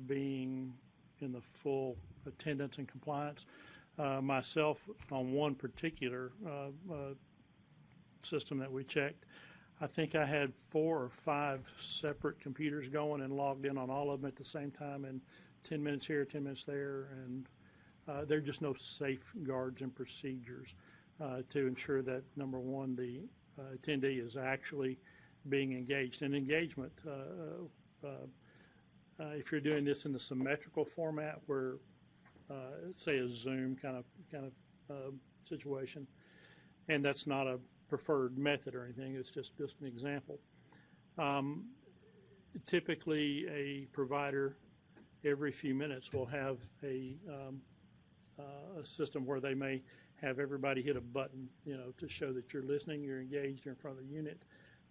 being in the full attendance and compliance. Myself, on one particular system that we checked, I think I had 4 or 5 separate computers going and logged in on all of them at the same time, and 10 minutes here, 10 minutes there, and there are just no safeguards and procedures to ensure that, number one, the attendee is actually being engaged. And engagement, if you're doing this in the symmetrical format where, say, a Zoom kind of situation, and that's not a preferred method or anything, it's just an example. Typically, a provider every few minutes will have a system where they may have everybody hit a button, you know, to show that you're listening, you're engaged, you're in front of the unit,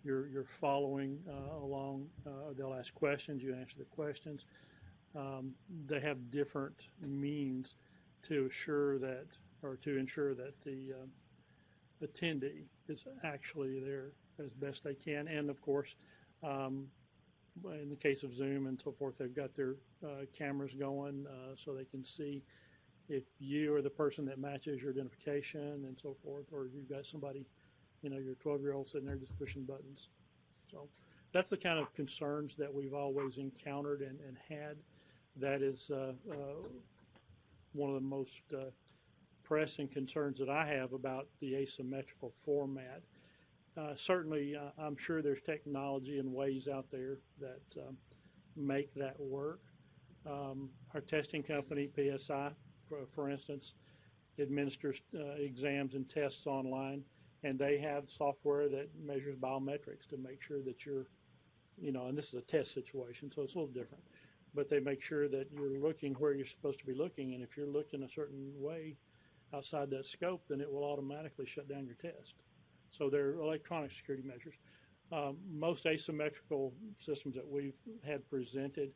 you're following along. They'll ask questions, you answer the questions. They have different means to ensure that the attendee is actually there as best they can. And of course, in the case of Zoom and so forth, they've got their cameras going so they can see if you are the person that matches your identification and so forth, or you've got somebody, you know, your 12-year-old sitting there just pushing buttons. So that's the kind of concerns that we've always encountered and had. That is one of the most pressing concerns that I have about the asymmetrical format. Certainly, I'm sure there's technology and ways out there that make that work. Our testing company, PSI, for instance, administers exams and tests online, and they have software that measures biometrics to make sure that you're, you know, and this is a test situation, so it's a little different, but they make sure that you're looking where you're supposed to be looking, and if you're looking a certain way outside that scope, then it will automatically shut down your test. So they're electronic security measures. Most asymmetrical systems that we've had presented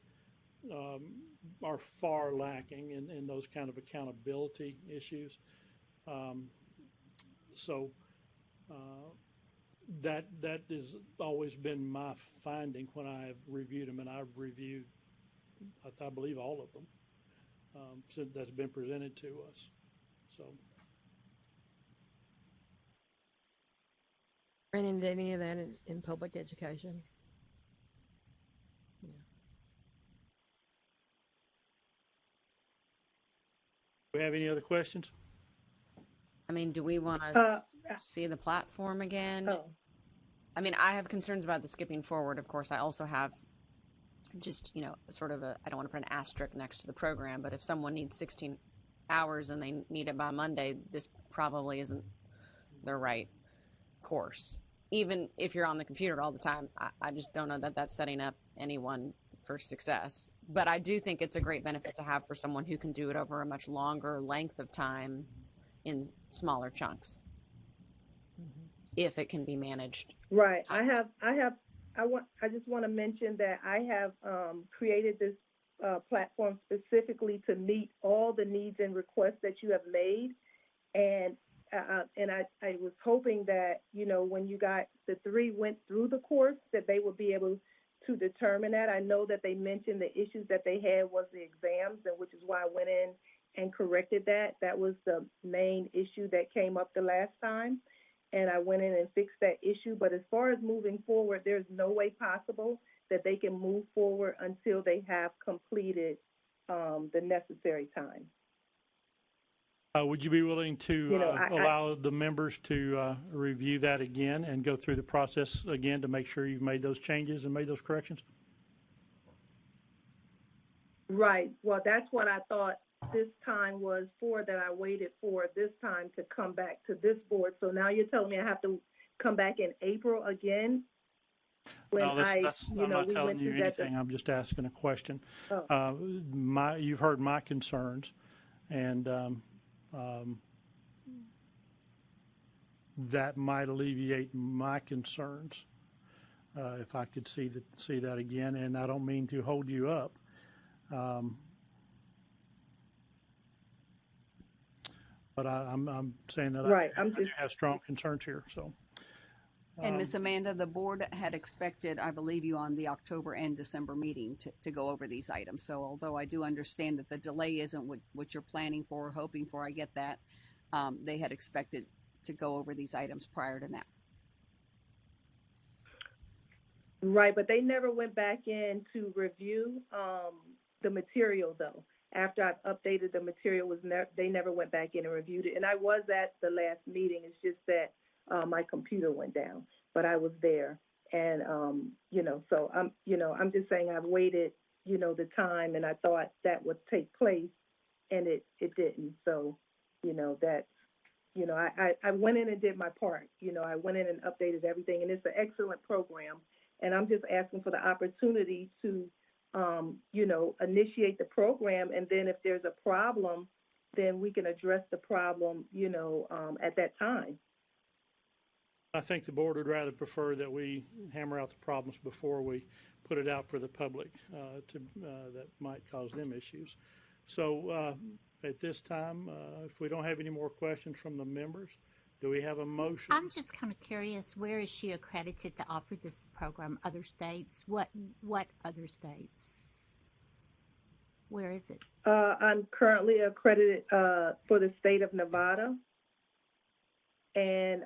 are far lacking in those kind of accountability issues. That has always been my finding when I've reviewed them, and I've reviewed, I believe, all of them that's been presented to us. So, ran into any of that in public education? Do we have any other questions? I mean, do we want to see the platform again? I mean, I have concerns about the skipping forward. Of course, I also have just, you know, sort of I don't want to put an asterisk next to the program, but if someone needs 16 hours and they need it by Monday, this probably isn't the right course. Even if you're on the computer all the time, I just don't know that that's setting up anyone for success. But I do think it's a great benefit to have for someone who can do it over a much longer length of time in smaller chunks. if it can be managed. Right. I just want to mention that I have created this platform specifically to meet all the needs and requests that you have made. And I was hoping that, when you got the 3 went through the course, that they would be able to determine that. I know that they mentioned the issues that they had was the exams, and which is why I went in and corrected that. That was the main issue that came up the last time. And I went in and fixed that issue. But as far as moving forward, there's no way possible that they can move forward until they have completed the necessary time. Would you be willing to allow the members to review that again and go through the process again to make sure you've made those changes and made those corrections? Right. Well, that's what I thought this time was for, that I waited for this time to come back to this board. So now you're telling me I have to come back in April again? No, I'm not telling you anything. I'm just asking a question. Oh. You've heard my concerns, and that might alleviate my concerns if I could see that again. And I don't mean to hold you up. But I'm saying that right. I do have strong concerns here. So. And Ms. Amanda, the board had expected, I believe, you on the October and December meeting to go over these items. So although I do understand that the delay isn't what you're planning for or hoping for, I get that, they had expected to go over these items prior to that. Right, but they never went back in to review the material, though. After I've updated the material, they never went back in and reviewed it. And I was at the last meeting. It's just that my computer went down, but I was there. And, so I'm just saying I've waited, the time, and I thought that would take place, and it didn't. So, that's, I went in and did my part. I went in and updated everything, and it's an excellent program. And I'm just asking for the opportunity to, initiate the program. And then if there's a problem, then we can address the problem, at that time. I think the board would rather prefer that we hammer out the problems before we put it out for the public that might cause them issues. So at this time, if we don't have any more questions from the members, do we have a motion? I'm just kind of curious, where is she accredited to offer this program? Other states? What other states? Where is it? I'm currently accredited for the state of Nevada. And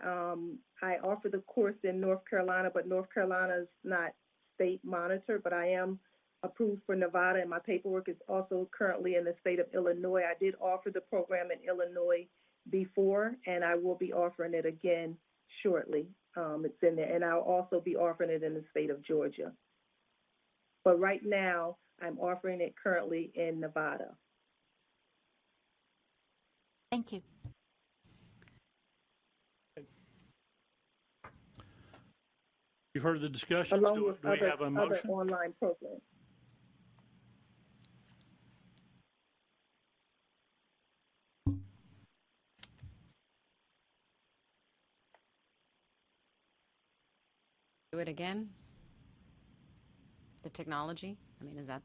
I offer the course in North Carolina, but North Carolina is not state monitored, but I am approved for Nevada, and my paperwork is also currently in the state of Illinois. I did offer the program in Illinois before, and I will be offering it again shortly. It's in there, and I'll also be offering it in the state of Georgia. But right now, I'm offering it currently in Nevada. Thank you. You've heard the discussion. Along with do we have a motion? other online programs. Do it again? The technology? I mean, is that?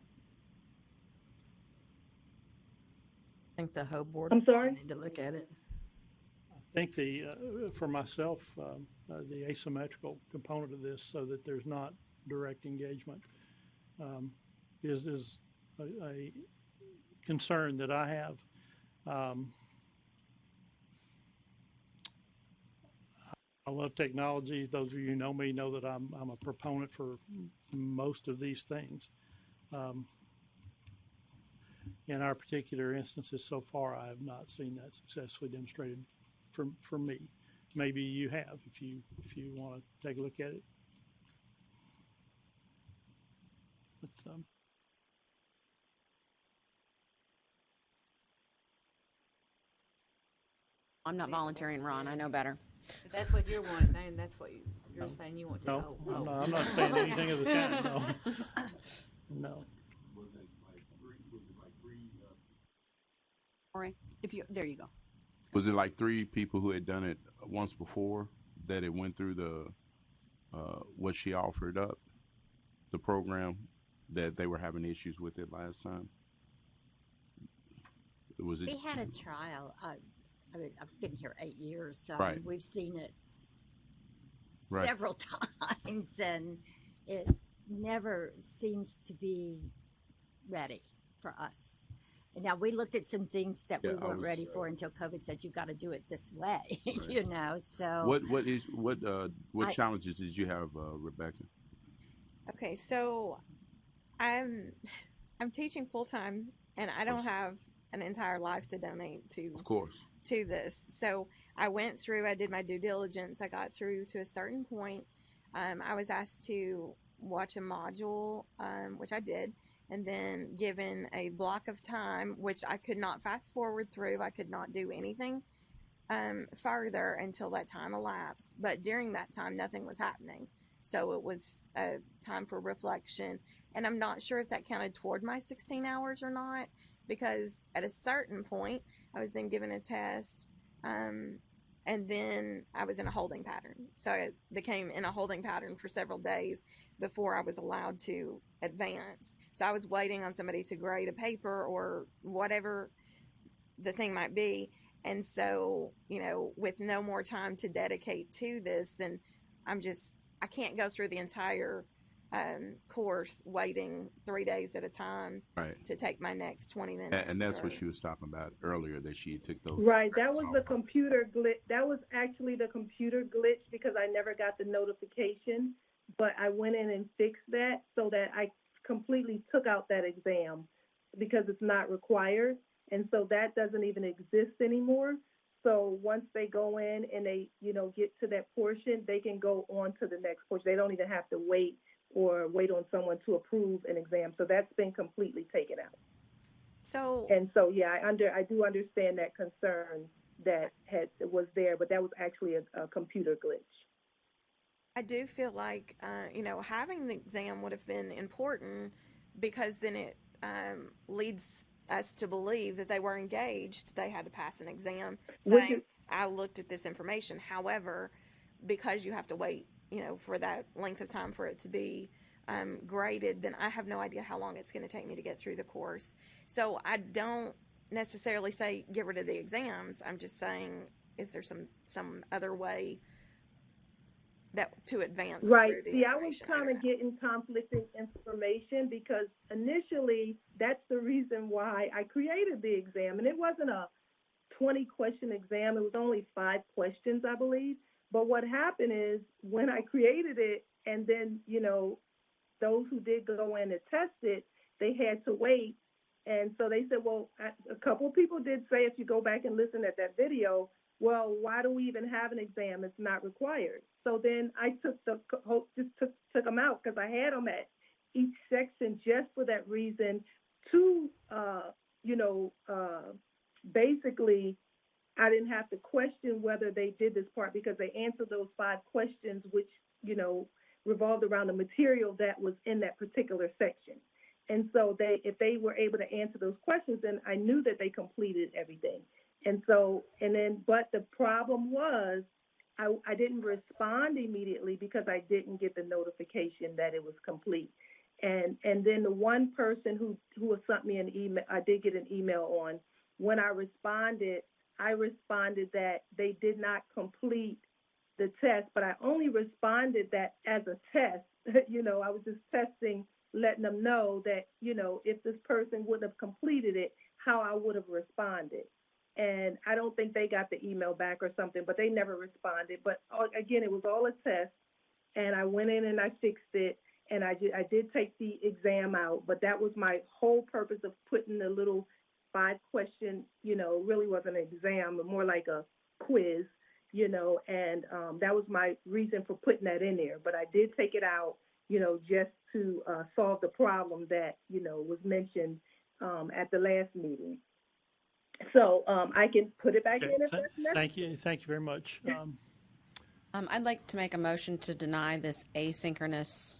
I think the whole board I'm sorry? need to look at it. I think for myself, the asymmetrical component of this, so that there's not direct engagement, is a concern that I have. I love technology. Those of you who know me know that I'm a proponent for most of these things. In our particular instances so far, I have not seen that successfully demonstrated for me. Maybe you have, if you want to take a look at it. But, I'm not volunteering, Ron. I know better. But that's what you're wanting, and that's what you're saying you want to no, know. I'm not saying anything of the kind. No. No. All right. There you go. Was it like 3 people who had done it once before that it went through the what she offered up, the program, that they were having issues with it last time? Was it? We had a trial. I mean, I've been here 8 years, so Right. we've seen it Right. several times, and it never seems to be ready for us. And now we looked at some things that we Yeah, I weren't was- ready for until COVID said you got to do it this way. You know, so What I- challenges did you have, Rebecca? Okay, so I'm teaching full time, and I don't have an entire life to donate to. Of course. To this. So I went through, I did my due diligence. I got through to a certain point. I was asked to watch a module, which I did, and then given a block of time, which I could not fast forward through. I could not do anything further until that time elapsed. But during that time, nothing was happening. So it was a time for reflection. And I'm not sure if that counted toward my 16 hours or not, because at a certain point, I was then given a test, and then I was in a holding pattern. So I became in a holding pattern for several days before I was allowed to advance. So I was waiting on somebody to grade a paper or whatever the thing might be. And so, you know, with no more time to dedicate to this, then I can't go through the entire course waiting 3 days at a time Right. to take my next 20 minutes. And that's what or- she was talking about earlier, that she took those. Right, that steps was off the of. computer glitch. That was actually the computer glitch because I never got the notification. But I went in and fixed that so that I completely took out that exam because it's not required. And so that doesn't even exist anymore. So once they go in and they, you know, get to that portion, they can go on to the next portion. They don't even have to wait on someone to approve an exam. So that's been completely taken out. So Yeah, I do understand that concern that was there, but that was actually a computer glitch. I do feel like, you know, having the exam would have been important because then it leads us to believe that they were engaged. They had to pass an exam saying, I looked at this information. However, because you have to wait, you know, for that length of time for it to be graded, then I have no idea how long it's going to take me to get through the course. So I don't necessarily say get rid of the exams. I'm just saying, is there some other way to advance Right. through the See, I was information? kind of getting conflicting information because initially that's the reason why I created the exam. And it wasn't a 20-question exam. It was only 5 questions, I believe. But what happened is when I created it and then, you know, those who did go in and test it, they had to wait. And so they said, well, a couple of people did say, if you go back and listen at that video, well, why do we even have an exam? It's not required. So then I took took them out because I had them at each section just for that reason to, basically I didn't have to question whether they did this part because they answered those 5 questions, which, you know, revolved around the material that was in that particular section. And so if they were able to answer those questions, then I knew that they completed everything. But the problem was I didn't respond immediately because I didn't get the notification that it was complete. And then the one person who sent me an email, I did get an email on. When I responded that they did not complete the test, but I only responded that as a test. You know, I was just testing, letting them know that, you know, if this person would have completed it, how I would have responded. And I don't think they got the email back or something, but they never responded. But again, it was all a test. And I went in and I fixed it. And I did take the exam out. But that was my whole purpose of putting the little 5-question, you know, really wasn't an exam, but more like a quiz, you know. And that was my reason for putting that in there. But I did take it out, you know, just to solve the problem that, you know, was mentioned at the last meeting. So I can put it back in if that's necessary. Thank you very much. I'd like to make a motion to deny this asynchronous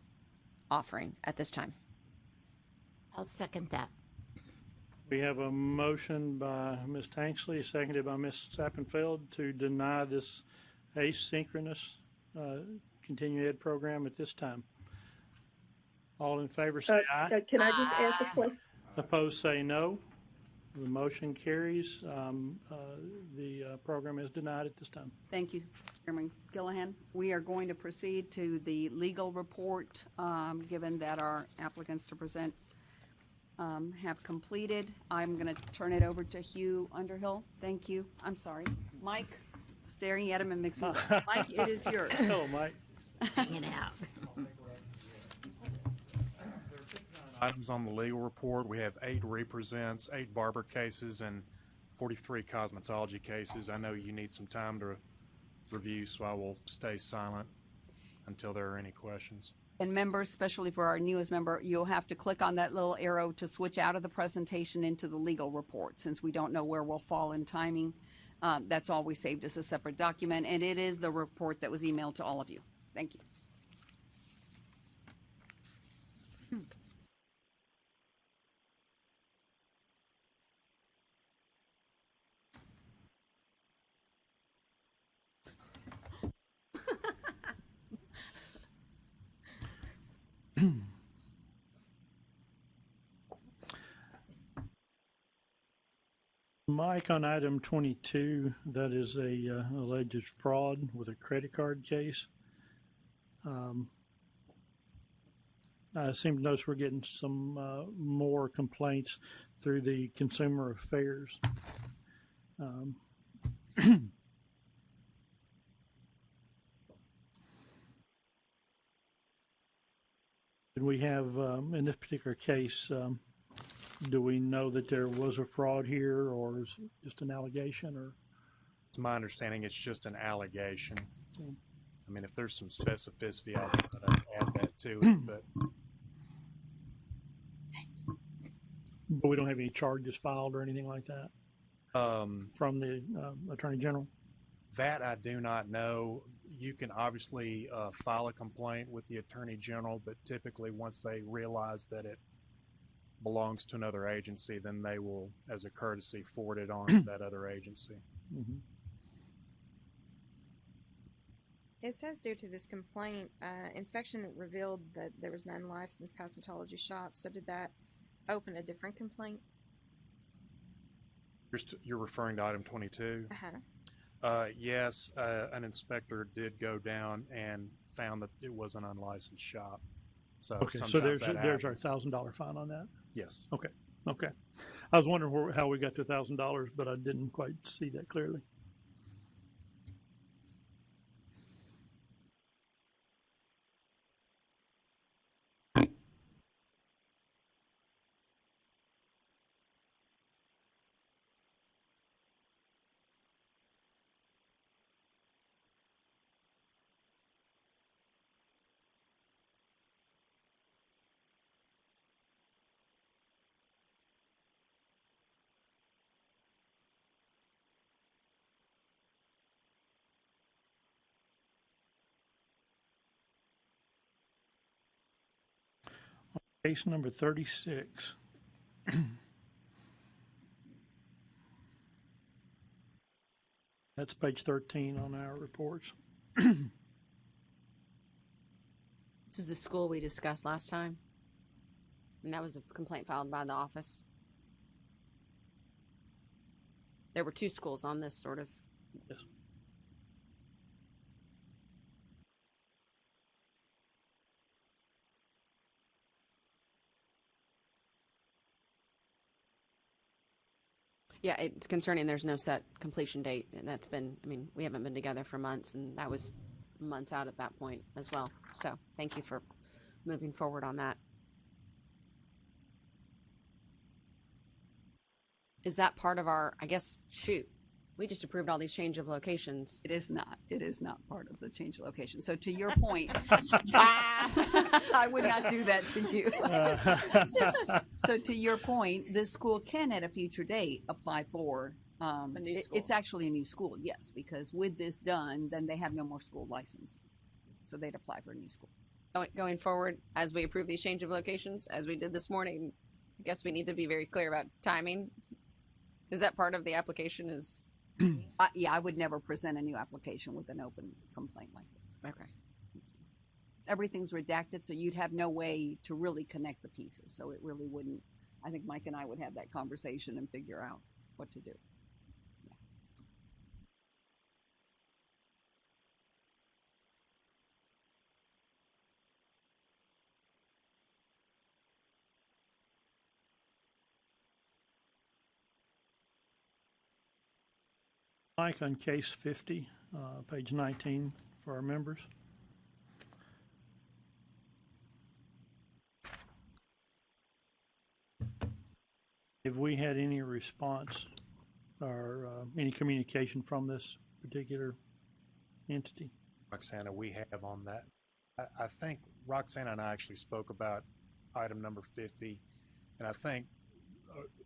offering at this time. I'll second that. We have a motion by Ms. Tanksley, seconded by Ms. Sappenfeld, to deny this asynchronous continuing ed program at this time. All in favor say aye. Can I just ask a question? Opposed say no. The motion carries. The program is denied at this time. Thank you, Chairman Gillihan. We are going to proceed to the legal report, given that our applicants to present have completed. I'm going to turn it over to Hugh Underhill. Thank you. I'm sorry. Mike, staring at him and mixing. Mike, it is yours. Hello, Mike. Hanging out. Items on the legal report. We have 8 represents, 8 Barber cases, and 43 cosmetology cases. I know you need some time to review, so I will stay silent until there are any questions. And members, especially for our newest member, you'll have to click on that little arrow to switch out of the presentation into the legal report, since we don't know where we'll fall in timing. That's all we saved as a separate document, and it is the report that was emailed to all of you. Thank you. Mike, on item 22, that is a alleged fraud with a credit card case. I seem to notice we're getting some more complaints through the Consumer Affairs. We have, in this particular case, do we know that there was a fraud here, or is it just an allegation? Or It's my understanding it's just an allegation. I mean, if there's some specificity, I'll add that to it. But we don't have any charges filed or anything like that from the Attorney General? That I do not know. You can obviously file a complaint with the Attorney General, but typically once they realize that it belongs to another agency, then they will, as a courtesy, forward it on to that other agency. Mm-hmm. It says due to this complaint, inspection revealed that there was an unlicensed cosmetology shop. So did that open a different complaint? You're referring to item 22? Uh-huh. Yes, an inspector did go down and found that it was an unlicensed shop. So Okay, so there's our $1,000 fine on that? Yes. Okay, okay. I was wondering how we got to $1,000, but I didn't quite see that clearly. Case number 36. That's page 13 on our reports. This is the school we discussed last time. And that was a complaint filed by the office. There were 2 schools on this sort of. Yes. Yeah, it's concerning there's no set completion date. And that's been, I mean, we haven't been together for months, and that was months out at that point as well. So thank you for moving forward on that. Is that part of our, I guess, shoot, we just approved all these change of locations. It is not. It is not part of the change of location. So to your point, I would not do that to you. So to your point, this school can at a future date apply for a new school. It's actually a new school, yes, because with this done, then they have no more school license. So they'd apply for a new school. Going forward, as we approve these change of locations, as we did this morning, I guess we need to be very clear about timing. Is that part of the application? Is Yeah, I would never present a new application with an open complaint like this. Okay. Everything's redacted, so you'd have no way to really connect the pieces. So it really wouldn't. I think Mike and I would have that conversation and figure out what to do. Mike, on case 50, page 19 for our members. Have we had any response or any communication from this particular entity? Roxana, we have on that. I think Roxana and I actually spoke about item number 50, and I think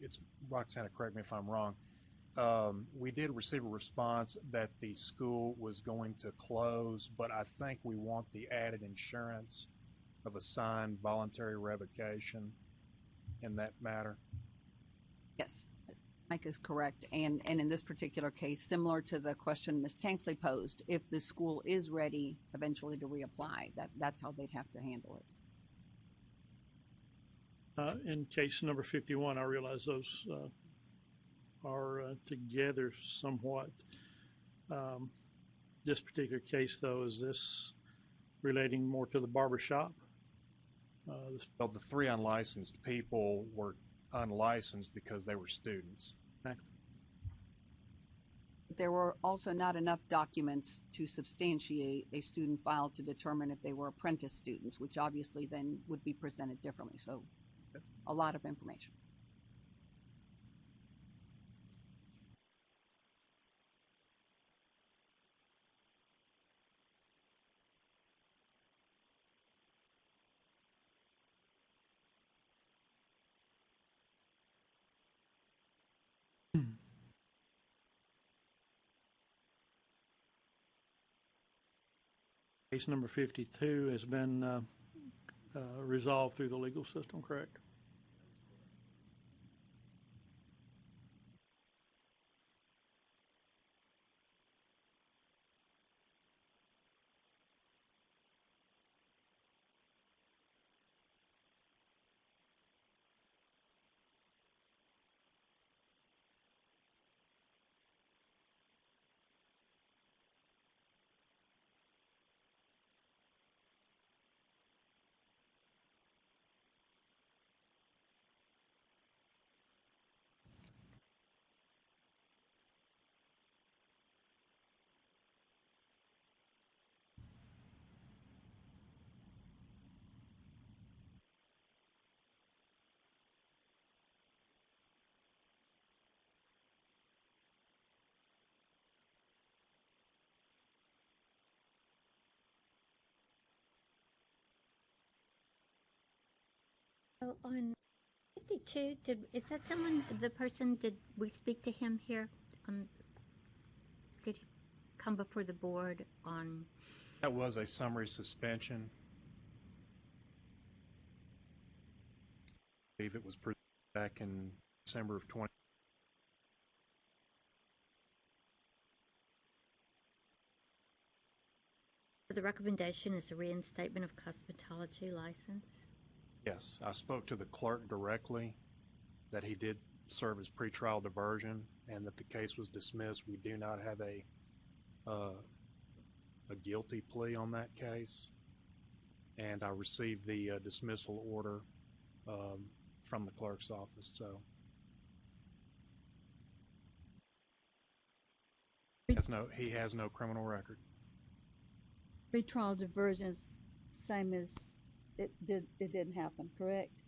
it's Roxana, correct me if I'm wrong. We did receive a response that the school was going to close, but I think we want the added insurance of a signed voluntary revocation in that matter. Yes, Mike is correct. And in this particular case, similar to the question Ms. Tanksley posed, if the school is ready eventually to reapply, that's how they'd have to handle it. In case number 51, I realize those are together somewhat. This particular case, though, is this relating more to the barber shop? Well, the 3 unlicensed people were unlicensed because they were students. There were also not enough documents to substantiate a student file to determine if they were apprentice students, which obviously then would be presented differently. So a lot of information. Case number 52 has been resolved through the legal system, correct? So on 52, is that someone, the person, did we speak to him here? Did he come before the board on? That was a summary suspension. I believe it was presented back in December of 20. The recommendation is a reinstatement of cosmetology license. Yes, I spoke to the clerk directly that he did serve as pretrial diversion and that the case was dismissed. We do not have a guilty plea on that case, and I received the dismissal order from the clerk's office. So he has no criminal record. Pretrial diversion is same as it didn't happen, correct?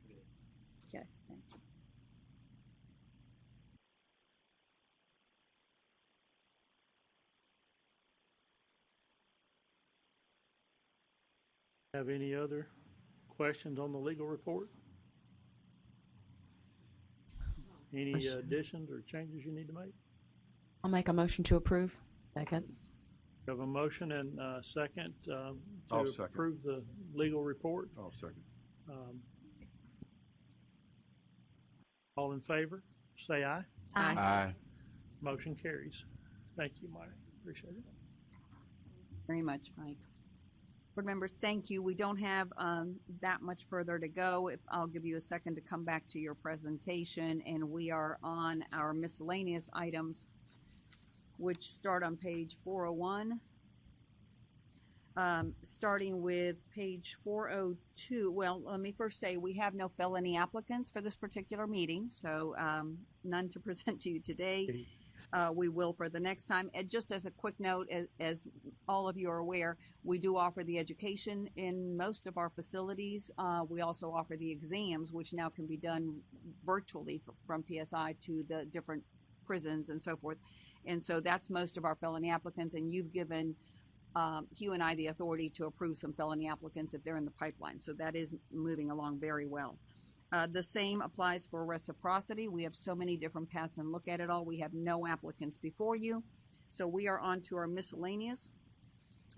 Okay, thank you. Have any other questions on the legal report? Any additions or changes you need to make? I'll make a motion to approve. Second. We have a motion and a second I'll to second. approve the legal report. I'll second. All in favor, say aye. Aye. Motion carries. Thank you, Mike. Appreciate it. Very much, Mike. Board members, thank you. We don't have that much further to go. I'll give you a second to come back to your presentation, and we are on our miscellaneous items, which start on page 401. Starting with page 402. Well, let me first say we have no felony applicants for this particular meeting, so none to present to you today. We will for the next time. And just as a quick note, as all of you are aware, we do offer the education in most of our facilities. We also offer the exams, which now can be done virtually from PSI to the different prisons and so forth. And so that's most of our felony applicants, and you've given Hugh and I the authority to approve some felony applicants if they're in the pipeline. So that is moving along very well. The same applies for reciprocity. We have so many different paths and look at it all. We have no applicants before you. So we are on to our miscellaneous.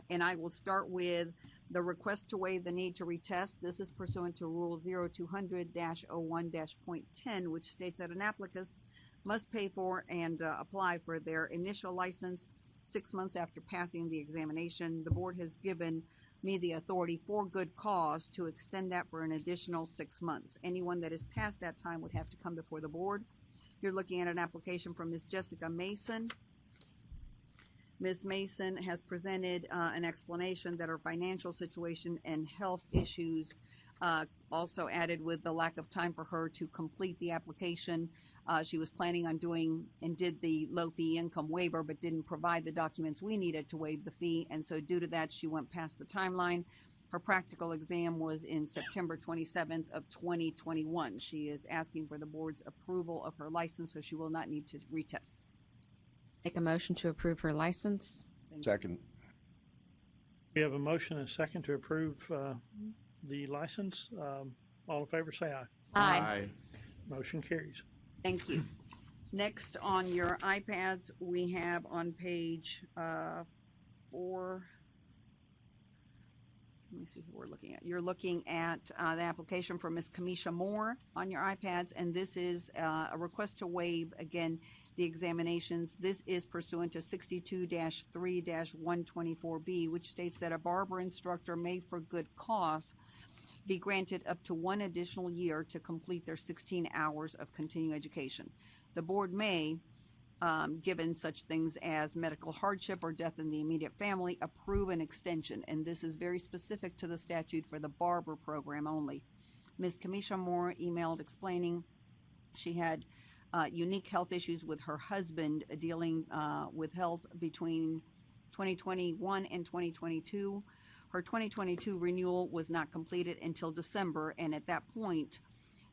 And I will start with the request to waive the need to retest. This is pursuant to Rule 0200-01-.10, which states that an applicant must pay for and apply for their initial license 6 months after passing the examination. The board has given me the authority for good cause to extend that for an additional 6 months. Anyone that is past that time would have to come before the board. You're looking at an application from Ms. Jessica Mason. Ms. Mason has presented an explanation that her financial situation and health issues also added with the lack of time for her to complete the application. She was planning on doing and did the low fee income waiver, but didn't provide the documents we needed to waive the fee. And so due to that, she went past the timeline. Her practical exam was in September 27th of 2021. She is asking for the board's approval of her license, so she will not need to retest. Make a motion to approve her license. Second. We have a motion and a second to approve the license. All in favor, say aye. Aye. Motion carries. Thank you. Next on your iPads, we have on page 4. Let me see who we're looking at. You're looking at the application for Ms. Kamisha Moore on your iPads, and this is a request to waive, again, the examinations. This is pursuant to 62-3-124B, which states that a barber instructor may, for good cause, be granted up to 1 additional year to complete their 16 hours of continuing education. The board may, given such things as medical hardship or death in the immediate family, approve an extension. And this is very specific to the statute for the Barber program only. Ms. Kamisha Moore emailed explaining she had unique health issues with her husband dealing with health between 2021 and 2022. Her 2022 renewal was not completed until December, and at that point,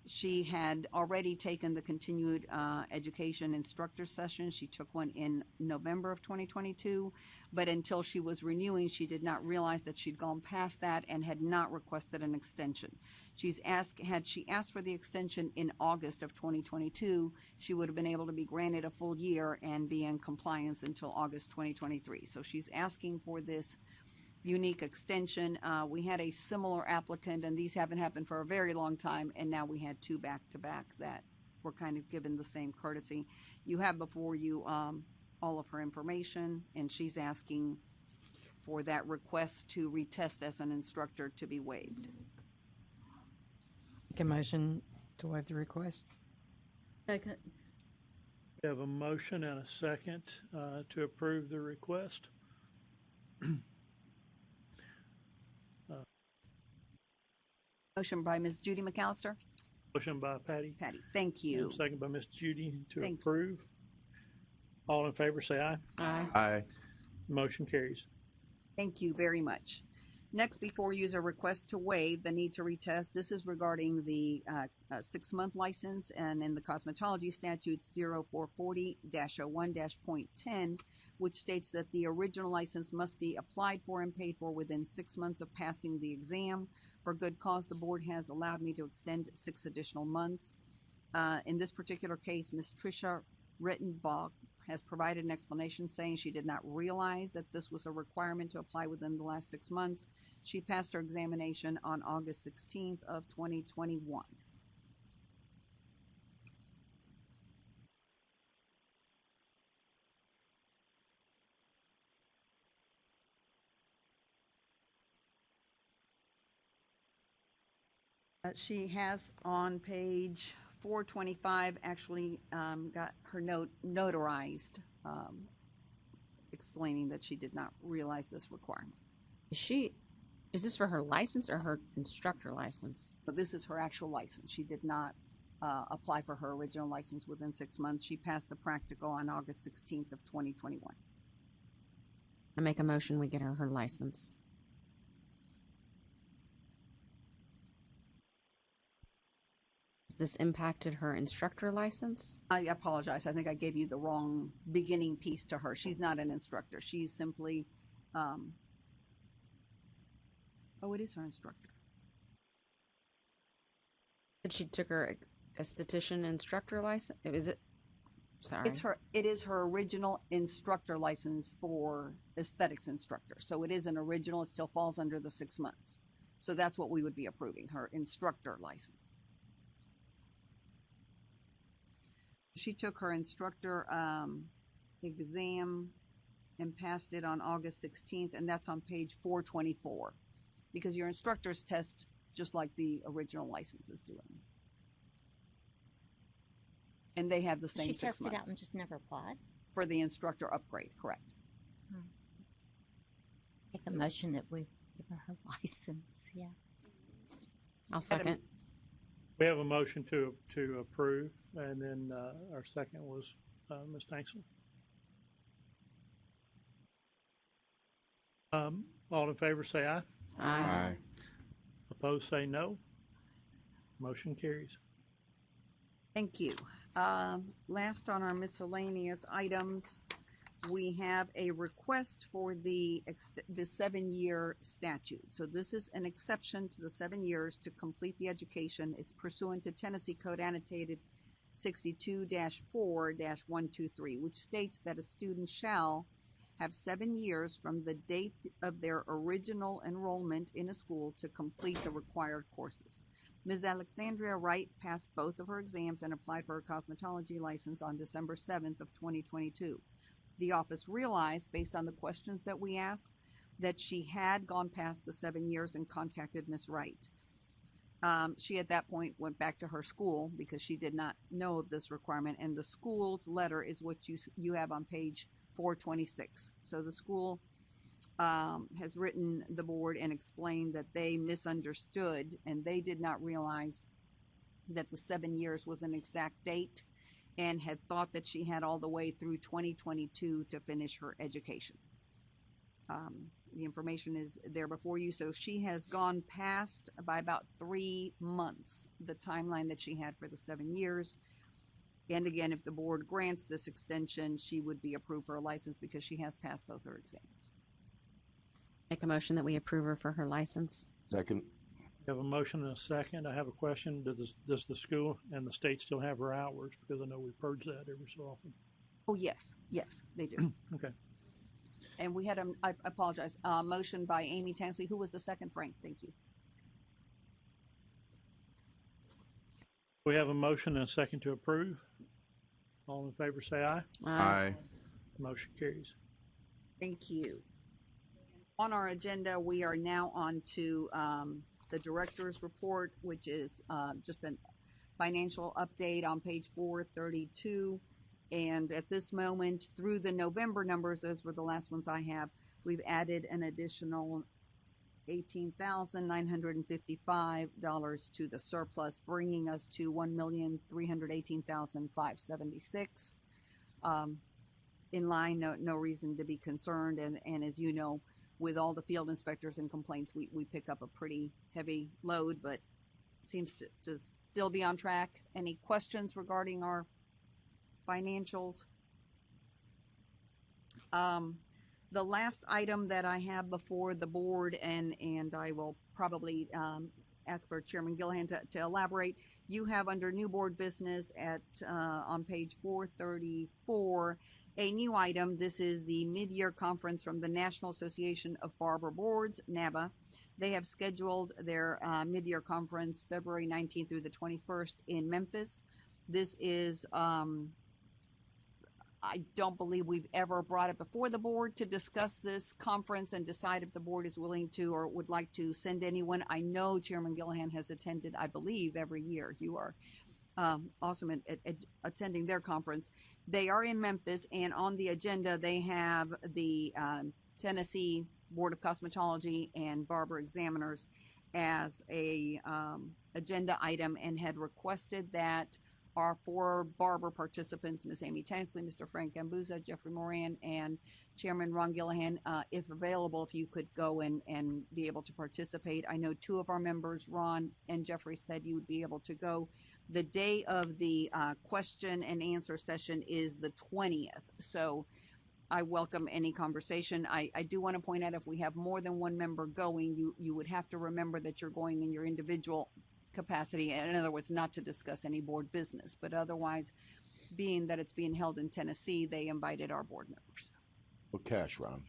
she had already taken the continued education instructor session. She took one in November of 2022, but until she was renewing, she did not realize that she'd gone past that and had not requested an extension. Had she asked for the extension in August of 2022, she would have been able to be granted a full year and be in compliance until August 2023. So she's asking for this unique extension. We had a similar applicant, and these haven't happened for a very long time, and now we had 2 back-to-back that were kind of given the same courtesy. You have before you all of her information, and she's asking for that request to retest as an instructor to be waived. Make a motion to waive the request. Second. We have a motion and a second to approve the request. Motion by Ms. Judy McAllister. Motion by Patty. Patty, thank you. And second by Ms. Judy to Thank you. approve. All in favor, say aye. Aye. Aye. Motion carries. Thank you very much. Next, before you is a request to waive the need to retest. This is regarding the 6-month license, and in the cosmetology statute 0440-01-.10, which states that the original license must be applied for and paid for within 6 months of passing the exam. For good cause, the board has allowed me to extend 6 additional months. In this particular case, Ms. Tricia Rittenbach has provided an explanation saying she did not realize that this was a requirement to apply within the last 6 months. She passed her examination on August 16th of 2021. She has on page 425 actually got her note notarized, explaining that she did not realize this requirement. Is this for her license or her instructor license? But this is her actual license. She did not apply for her original license within 6 months. She passed the practical on August 16th of 2021. I make a motion we get her license. Has this impacted her instructor license? I apologize. I think I gave you the wrong beginning piece to her. She's not an instructor. She's simply, it is her instructor. Did she took her esthetician instructor license? Is it? Sorry. It is her original instructor license for aesthetics instructor. So it is an original. It still falls under the 6 months. So that's what we would be approving, her instructor license. She took her instructor exam and passed it on August 16th, and that's on page 424, because your instructors test just like the original license is doing. And they have the same 6 months. She tested out and just never applied? For the instructor upgrade, correct. Make a motion that we give her her license, yeah. I'll second. We have a motion to approve, and then our second was Ms. Tankson. All in favor say aye. Aye. Opposed say no. Motion carries. Thank you. Last on our miscellaneous items, we have a request for the 7-year statute. So this is an exception to the 7 years to complete the education. It's pursuant to Tennessee Code Annotated 62-4-123, which states that a student shall have 7 years from the date of their original enrollment in a school to complete the required courses. Ms. Alexandria Wright passed both of her exams and applied for her cosmetology license on December 7th of 2022. The office realized, based on the questions that we asked, that she had gone past the 7 years and contacted Ms. Wright. She at that point went back to her school because she did not know of this requirement, and the school's letter is what you have on page 426. So the school has written the board and explained that they misunderstood and they did not realize that the 7 years was an exact date and had thought that she had all the way through 2022 to finish her education. The information is there before you. So she has gone past by about 3 months the timeline that she had for the 7 years. And again, if the board grants this extension, she would be approved for a license because she has passed both her exams. Make a motion that we approve her for her license. Second. We have a motion and a second. I have a question. Does the school and the state still have her hours? Because I know we purge that every so often. Oh, yes, they do. Okay. And we had I apologize, motion by Amy Tansley. Who was the second? Frank, thank you. We have a motion and a second to approve. All in favor say aye. Aye. Motion carries. Thank you. On our agenda, we are now on to the director's report, which is just a financial update on page 432. And at this moment, through the November numbers, those were the last ones I have, we've added an additional $18,955 to the surplus, bringing us to $1,318,576. In line, no reason to be concerned. And as you know, with all the field inspectors and complaints, we pick up a pretty heavy load, but seems to still be on track. Any questions regarding our financials? The last item that I have before the board, and I will probably ask for Chairman Gillihan to elaborate. You have under new board business at on page 434 a new item. This is the mid-year conference from the National Association of Barber Boards, NABA. They have scheduled their mid-year conference February 19th through the 21st in Memphis. This is I don't believe we've ever brought it before the board to discuss this conference and decide if the board is willing to or would like to send anyone. I know Chairman Gillihan has attended, I believe, every year. You are awesome at attending their conference. They are in Memphis, and on the agenda they have the Tennessee Board of Cosmetology and Barber Examiners as a agenda item, and had requested that our 4 Barber participants, Ms. Amy Tansley, Mr. Frank Gambuza, Jeffrey Moran, and Chairman Ron Gillihan, if available, if you could go and be able to participate. I know 2 of our members, Ron and Jeffrey, said you would be able to go. The day of the question and answer session is the 20th, so I welcome any conversation. I do want to point out, if we have more than 1 member going, you would have to remember that you're going in your individual capacity. In other words, not to discuss any board business, but otherwise, being that it's being held in Tennessee, they invited our board members. Well, cash, Ron.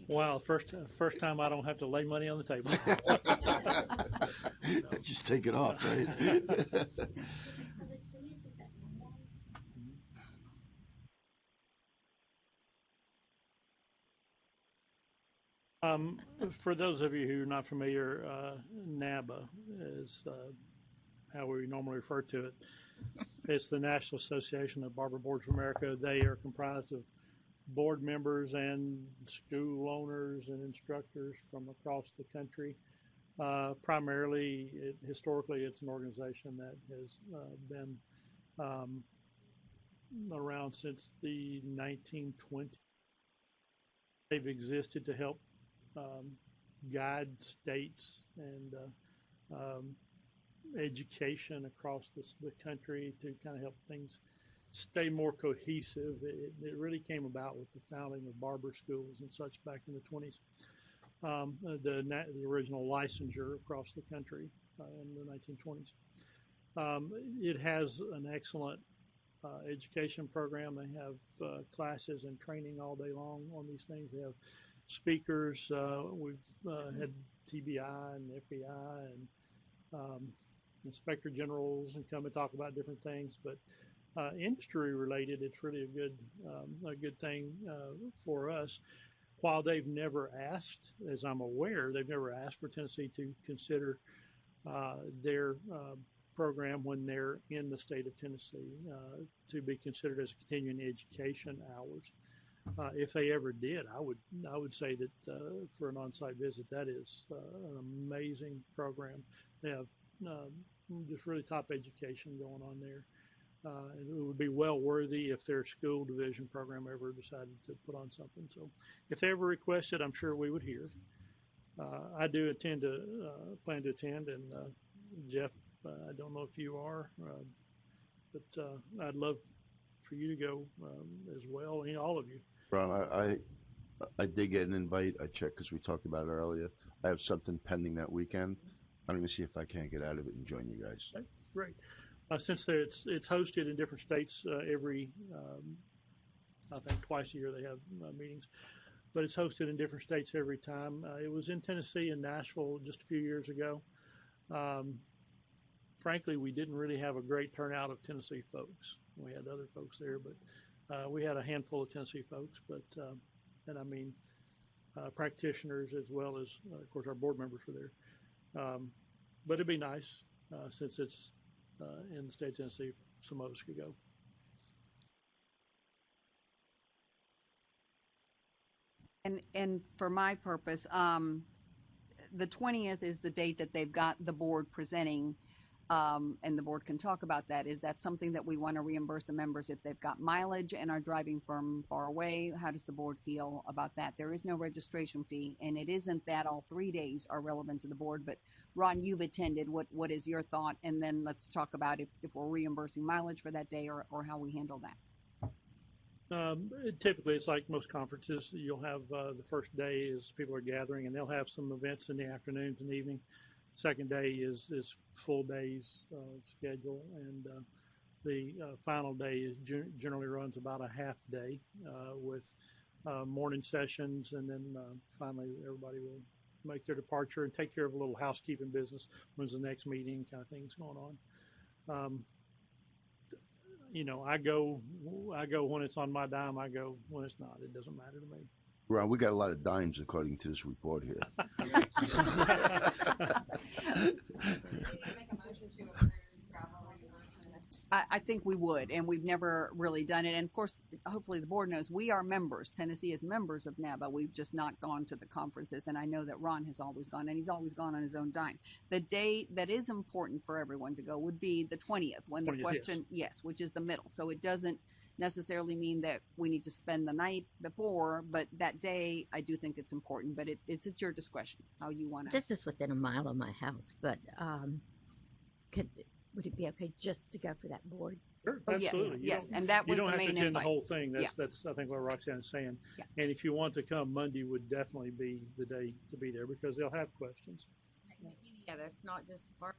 Wow, first time I don't have to lay money on the table. Just take it off, right? For those of you who are not familiar, NABA is how we normally refer to it. It's the National Association of Barber Boards of America. They are comprised of board members and school owners and instructors from across the country. Primarily, historically, it's an organization that has been around since the 1920s. They've existed to help guide states and education across the country to kind of help things stay more cohesive. It really came about with the founding of barber schools and such back in the 20s. The original licensure across the country in the 1920s. It has an excellent education program. They have classes and training all day long on these things. They have speakers. We've had TBI and FBI and inspector generals and come and talk about different things. But industry related, it's really a good thing for us. While they've never asked, as I'm aware, they've never asked for Tennessee to consider their program when they're in the state of Tennessee to be considered as a continuing education hours. If they ever did, I would say that for an on-site visit, that is an amazing program. They have just really top education going on there. And it would be well worthy if their school division program ever decided to put on something. So if they ever requested, I'm sure we would hear. I do plan to attend, and Jeff, I don't know if you are, but I'd love for you to go as well, all of you. Ron, I did get an invite. I checked because we talked about it earlier. I have something pending that weekend. I'm going to see if I can't get out of it and join you guys. Okay, great. Since it's hosted in different states every, I think twice a year they have meetings, but it's hosted in different states every time. It was in Tennessee and Nashville just a few years ago. Frankly, we didn't really have a great turnout of Tennessee folks. We had other folks there, but we had a handful of Tennessee folks, but and I mean practitioners as well as, of course, our board members were there. But it'd be nice since it's in the state of Tennessee, some of us could go. And for my purpose, the 20th is the date that they've got the board presenting, and the board can talk about that. Is that something that we want to reimburse the members if they've got mileage and are driving from far away? How does the board feel about that? There is no registration fee, and it isn't that all 3 days are relevant to the board. But Ron, you've attended. What is your thought? And then let's talk about if we're reimbursing mileage for that day or how we handle that. Typically, it's like most conferences. You'll have the first day is people are gathering, and they'll have some events in the afternoons and evening. Second day is full days schedule, and the final day generally runs about a half day with morning sessions, and then finally everybody will make their departure and take care of a little housekeeping business. When's the next meeting, kind of things going on. I go when it's on my dime. I go when it's not. It doesn't matter to me. Ron, we got a lot of dimes according to this report here. I think we would, and we've never really done it. And of course, hopefully the board knows we are members. Tennessee is members of NABA. We've just not gone to the conferences, and I know that Ron has always gone, and he's always gone on his own dime. The day that is important for everyone to go would be the 20th, when the 20th, question, yes, which is the middle. So it doesn't necessarily mean that we need to spend the night before, but that day I do think it's important. But it's at your discretion how you want to. This is within a mile of my house, but would it be okay just to go for that board? Sure, Oh, yes, absolutely. yes, and that was you don't the have main to attend invite. the whole thing. Yeah. That's I think what Roxanne is saying. Yeah. And if you want to come, Monday would definitely be the day to be there because they'll have questions. Yeah, that's not just for.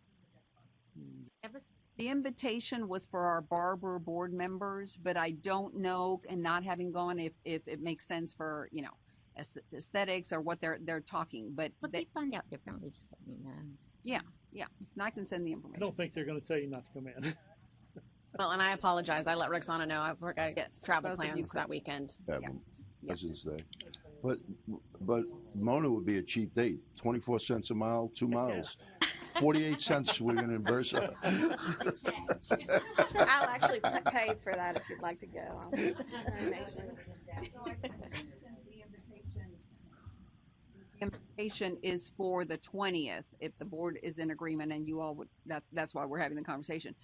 The invitation was for our Barber board members, but I don't know, and not having gone, if it makes sense for aesthetics or what they're talking. But Well, they find out differently, just let me know. yeah, and I can send the I information. don't think they're going to tell you not to come in. Well, and I apologize. I let Roxana know I've got travel both of you plans could. that weekend. Yeah, President's Day. But Mona would be a cheap date. 24 cents a mile, 2 miles. 48 cents we're going to reimburse her. I'll actually pay for that if you'd like to go. The invitation is for the 20th. If the board is in agreement, and you all would, that's why we're having the conversation.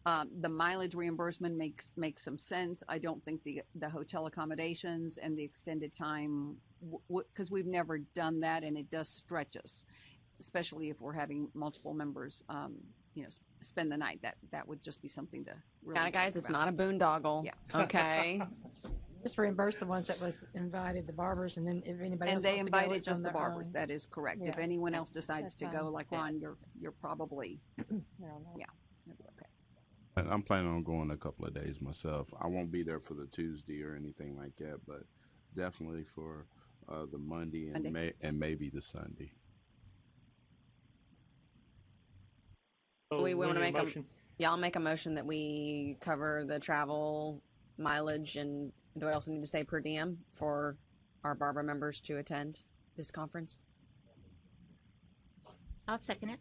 The mileage reimbursement makes some sense. I don't think the hotel accommodations and the extended time, because we've never done that, and it does stretch us, especially if we're having multiple members, spend the night. That would just be something to really Got it, guys. think It's about. not a boondoggle. Yeah. Okay. Just reimburse the ones that was invited, the barbers, and then if anybody And else they wants to go, invited it's just on the their barbers. own. That is correct. If Yeah. anyone else decides That's to fine. go, like Yeah. Ron, you're probably Yeah. okay. And I'm planning on going a couple of days myself. I won't be there for the Tuesday or anything like that, but definitely for the Monday and maybe the Sunday. So we want to need a make motion. I'll make a motion that we cover the travel, mileage, and do I also need to say per diem for our Barber members to attend this conference? I'll second it.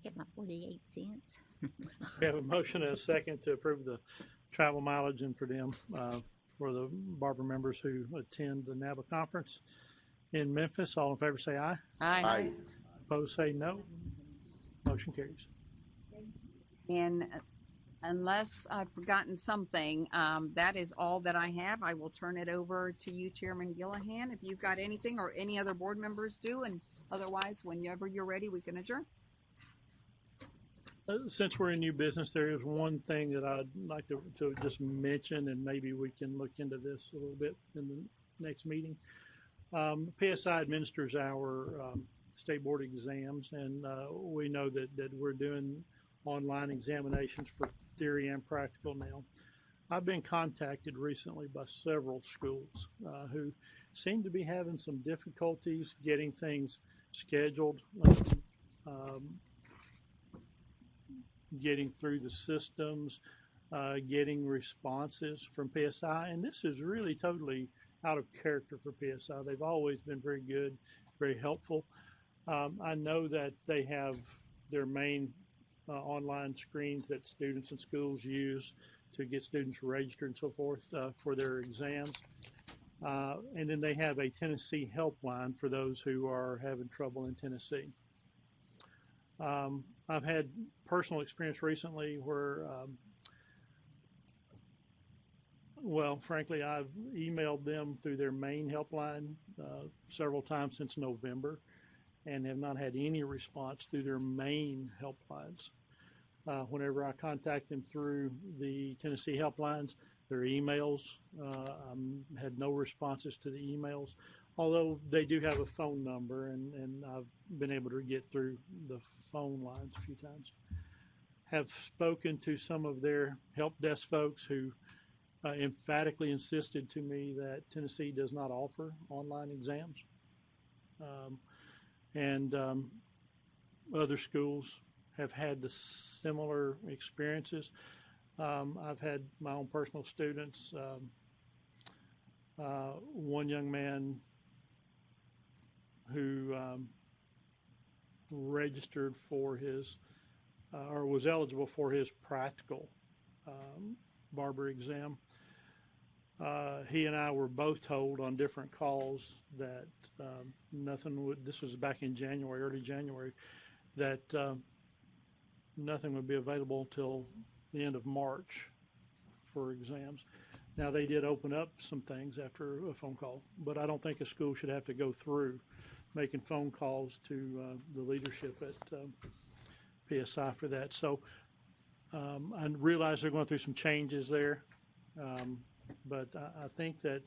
Get my 48 cents. We have a motion and a second to approve the travel mileage and per diem for the Barber members who attend the NABA conference in Memphis. All in favor say aye. Aye. Opposed say no. Motion carries. And unless I've forgotten something, that is all that I have. I will turn it over to you, Chairman Gillahan, if you've got anything or any other board members do. And otherwise, whenever you're ready, we can adjourn. Since we're in new business, there is one thing that I'd like to just mention, and maybe we can look into this a little bit in the next meeting. PSI administers our state board exams, and we know that we're doing online examinations for theory and practical now. I've been contacted recently by several schools who seem to be having some difficulties getting things scheduled, getting through the systems, getting responses from PSI. And this is really totally out of character for PSI. They've always been very good, very helpful. I know that they have their main online screens that students and schools use to get students registered and so forth for their exams. And then they have a Tennessee helpline for those who are having trouble in Tennessee. I've had personal experience recently where, frankly, I've emailed them through their main helpline several times since November and have not had any response through their main helplines. Whenever I contact them through the Tennessee helplines, their emails, had no responses to the emails, although they do have a phone number, and I've been able to get through the phone lines a few times. Have spoken to some of their help desk folks who emphatically insisted to me that Tennessee does not offer online exams. And other schools have had the similar experiences. I've had my own personal students. One young man who registered for his or was eligible for his practical barber exam. He and I were both told on different calls that nothing would, this was back in January, early January, that nothing would be available until the end of March for exams. Now, they did open up some things after a phone call, but I don't think a school should have to go through making phone calls to the leadership at PSI for that. So I realize they're going through some changes there, but I think that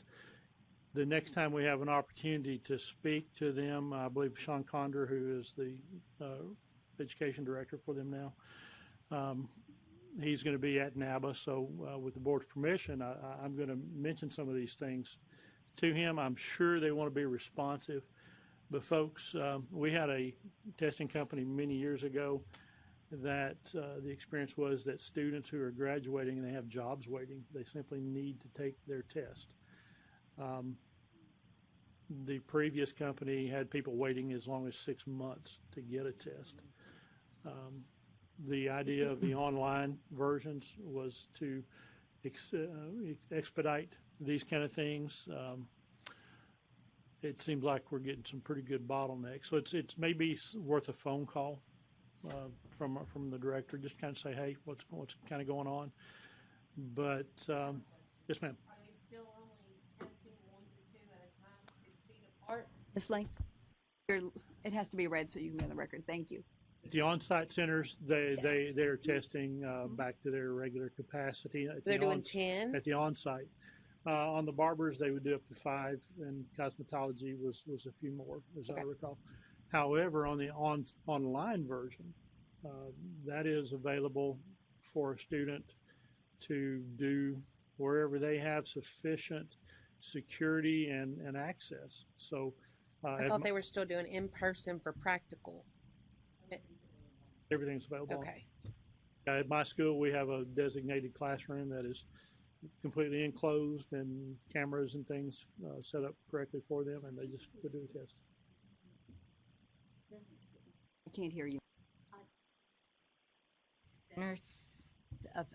the next time we have an opportunity to speak to them, I believe Sean Condor, who is the education director for them now, he's going to be at NABA. So with the board's permission, I'm going to mention some of these things to him. I'm sure they want to be responsive. But folks, we had a testing company many years ago that the experience was that students who are graduating and they have jobs waiting, they simply need to take their test. The previous company had people waiting as long as 6 months to get a test. The idea of the online versions was to expedite these kind of things. It seems like we're getting some pretty good bottlenecks. So it's maybe worth a phone call from the director, just kind of say, hey, what's kind of going on. But yes, ma'am. Are they still only testing 1 to 2 at a time, 6 feet apart? Ms. Lane, it has to be read so you can be on the record. Thank you. The on-site centers, they're testing back to their regular capacity. They're doing 10? At the on-site. On the barbers, they would do up to 5, and cosmetology was a few more, as I recall. However, on the online version, that is available for a student to do wherever they have sufficient security and access. So I thought they were still doing in-person for practical. Everything's available. Okay. At my school, we have a designated classroom that is completely enclosed and cameras and things set up correctly for them, and they just go do the test. I can't hear you. Centers of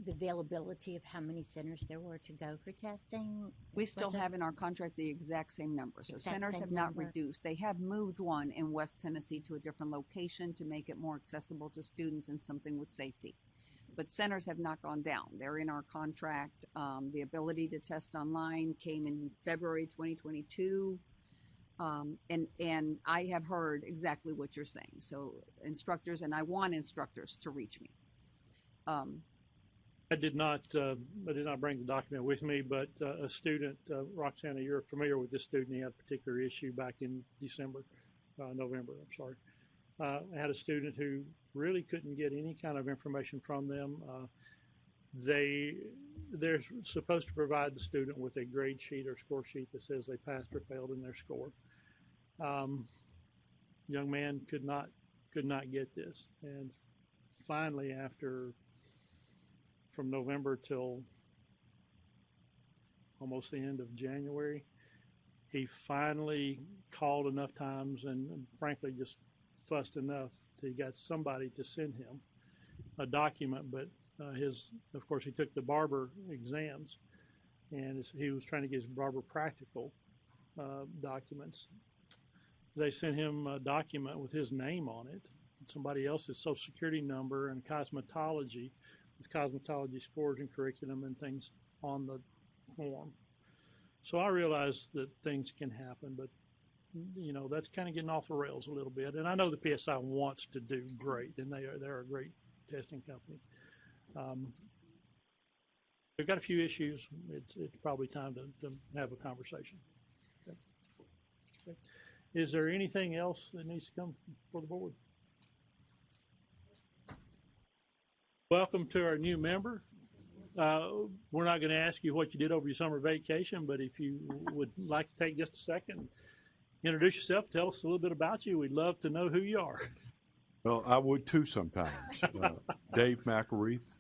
the availability of how many centers there were to go for testing? We still have in our contract the exact same number. So Exact centers same have not number. reduced. They have moved one in West Tennessee to a different location to make it more accessible to students and something with safety. But centers have not gone down. They're in our contract. The ability to test online came in February 2022. And I have heard exactly what you're saying. So instructors, and I want instructors to reach me. I did not bring the document with me, but a student, Roxana, you're familiar with this student. He had a particular issue back in November, I'm sorry. I had a student who really couldn't get any kind of information from them. They're supposed to provide the student with a grade sheet or score sheet that says they passed or failed in their score. Young man could not get this, and finally, from November till almost the end of January, he finally called enough times and frankly just fussed enough that he got somebody to send him a document. But of course, he took the barber exams, and he was trying to get his barber practical documents. They sent him a document with his name on it, somebody else's social security number, and cosmetology, with cosmetology scores and curriculum and things on the form. So I realize that things can happen, but that's kind of getting off the rails a little bit. And I know the PSI wants to do great, and they're a great testing company. We've got a few issues. It's probably time to have a conversation. Okay. Okay. Is there anything else that needs to come for the board? Welcome to our new member. We're not going to ask you what you did over your summer vacation, but if you would like to take just a second, introduce yourself, tell us a little bit about you. We'd love to know who you are. Well, I would too sometimes. Dave McElreath,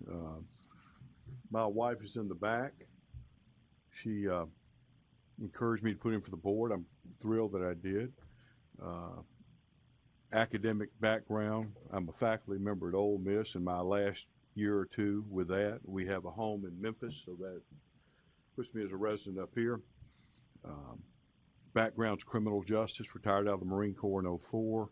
My wife is in the back. She encouraged me to put in for the board. I'm thrilled that I did. Academic background, I'm a faculty member at Ole Miss. In my last year or two with that, we have a home in Memphis, so that puts me as a resident up here. Background's criminal justice, retired out of the Marine Corps in 04.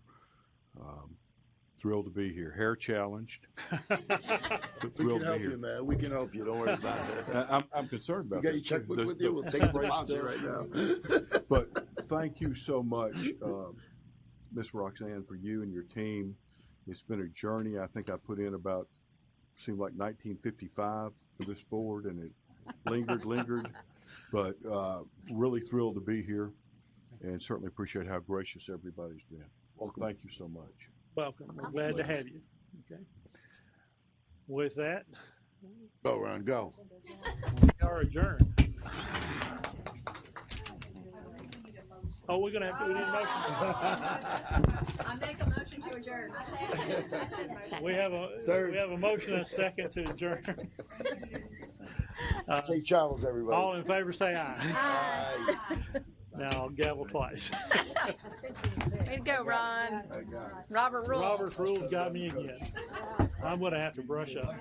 Thrilled to be here. Hair challenged. We can help you, man. We can help you. Don't worry about it. I'm concerned about You got that. your checkbook with you? We'll take a deposit right now. But thank you so much, Miss Roxanne, for you and your team. It's been a journey. I think I put in about, seemed like 1955 for this board, and it lingered. But really thrilled to be here, and certainly appreciate how gracious everybody's been. Welcome. Thank you so much. Welcome. We're glad to have you. Okay. With that, go, Ron, go. We are adjourned. Oh, we're going to have to do an motion. I make a motion to adjourn. We have a motion and a second to adjourn. Safe travels, everybody. All in favor, say aye. Aye. Now I'll gavel twice. Way to go, Ron. Robert rules. Robert's rules got me again. I'm going to have to brush up.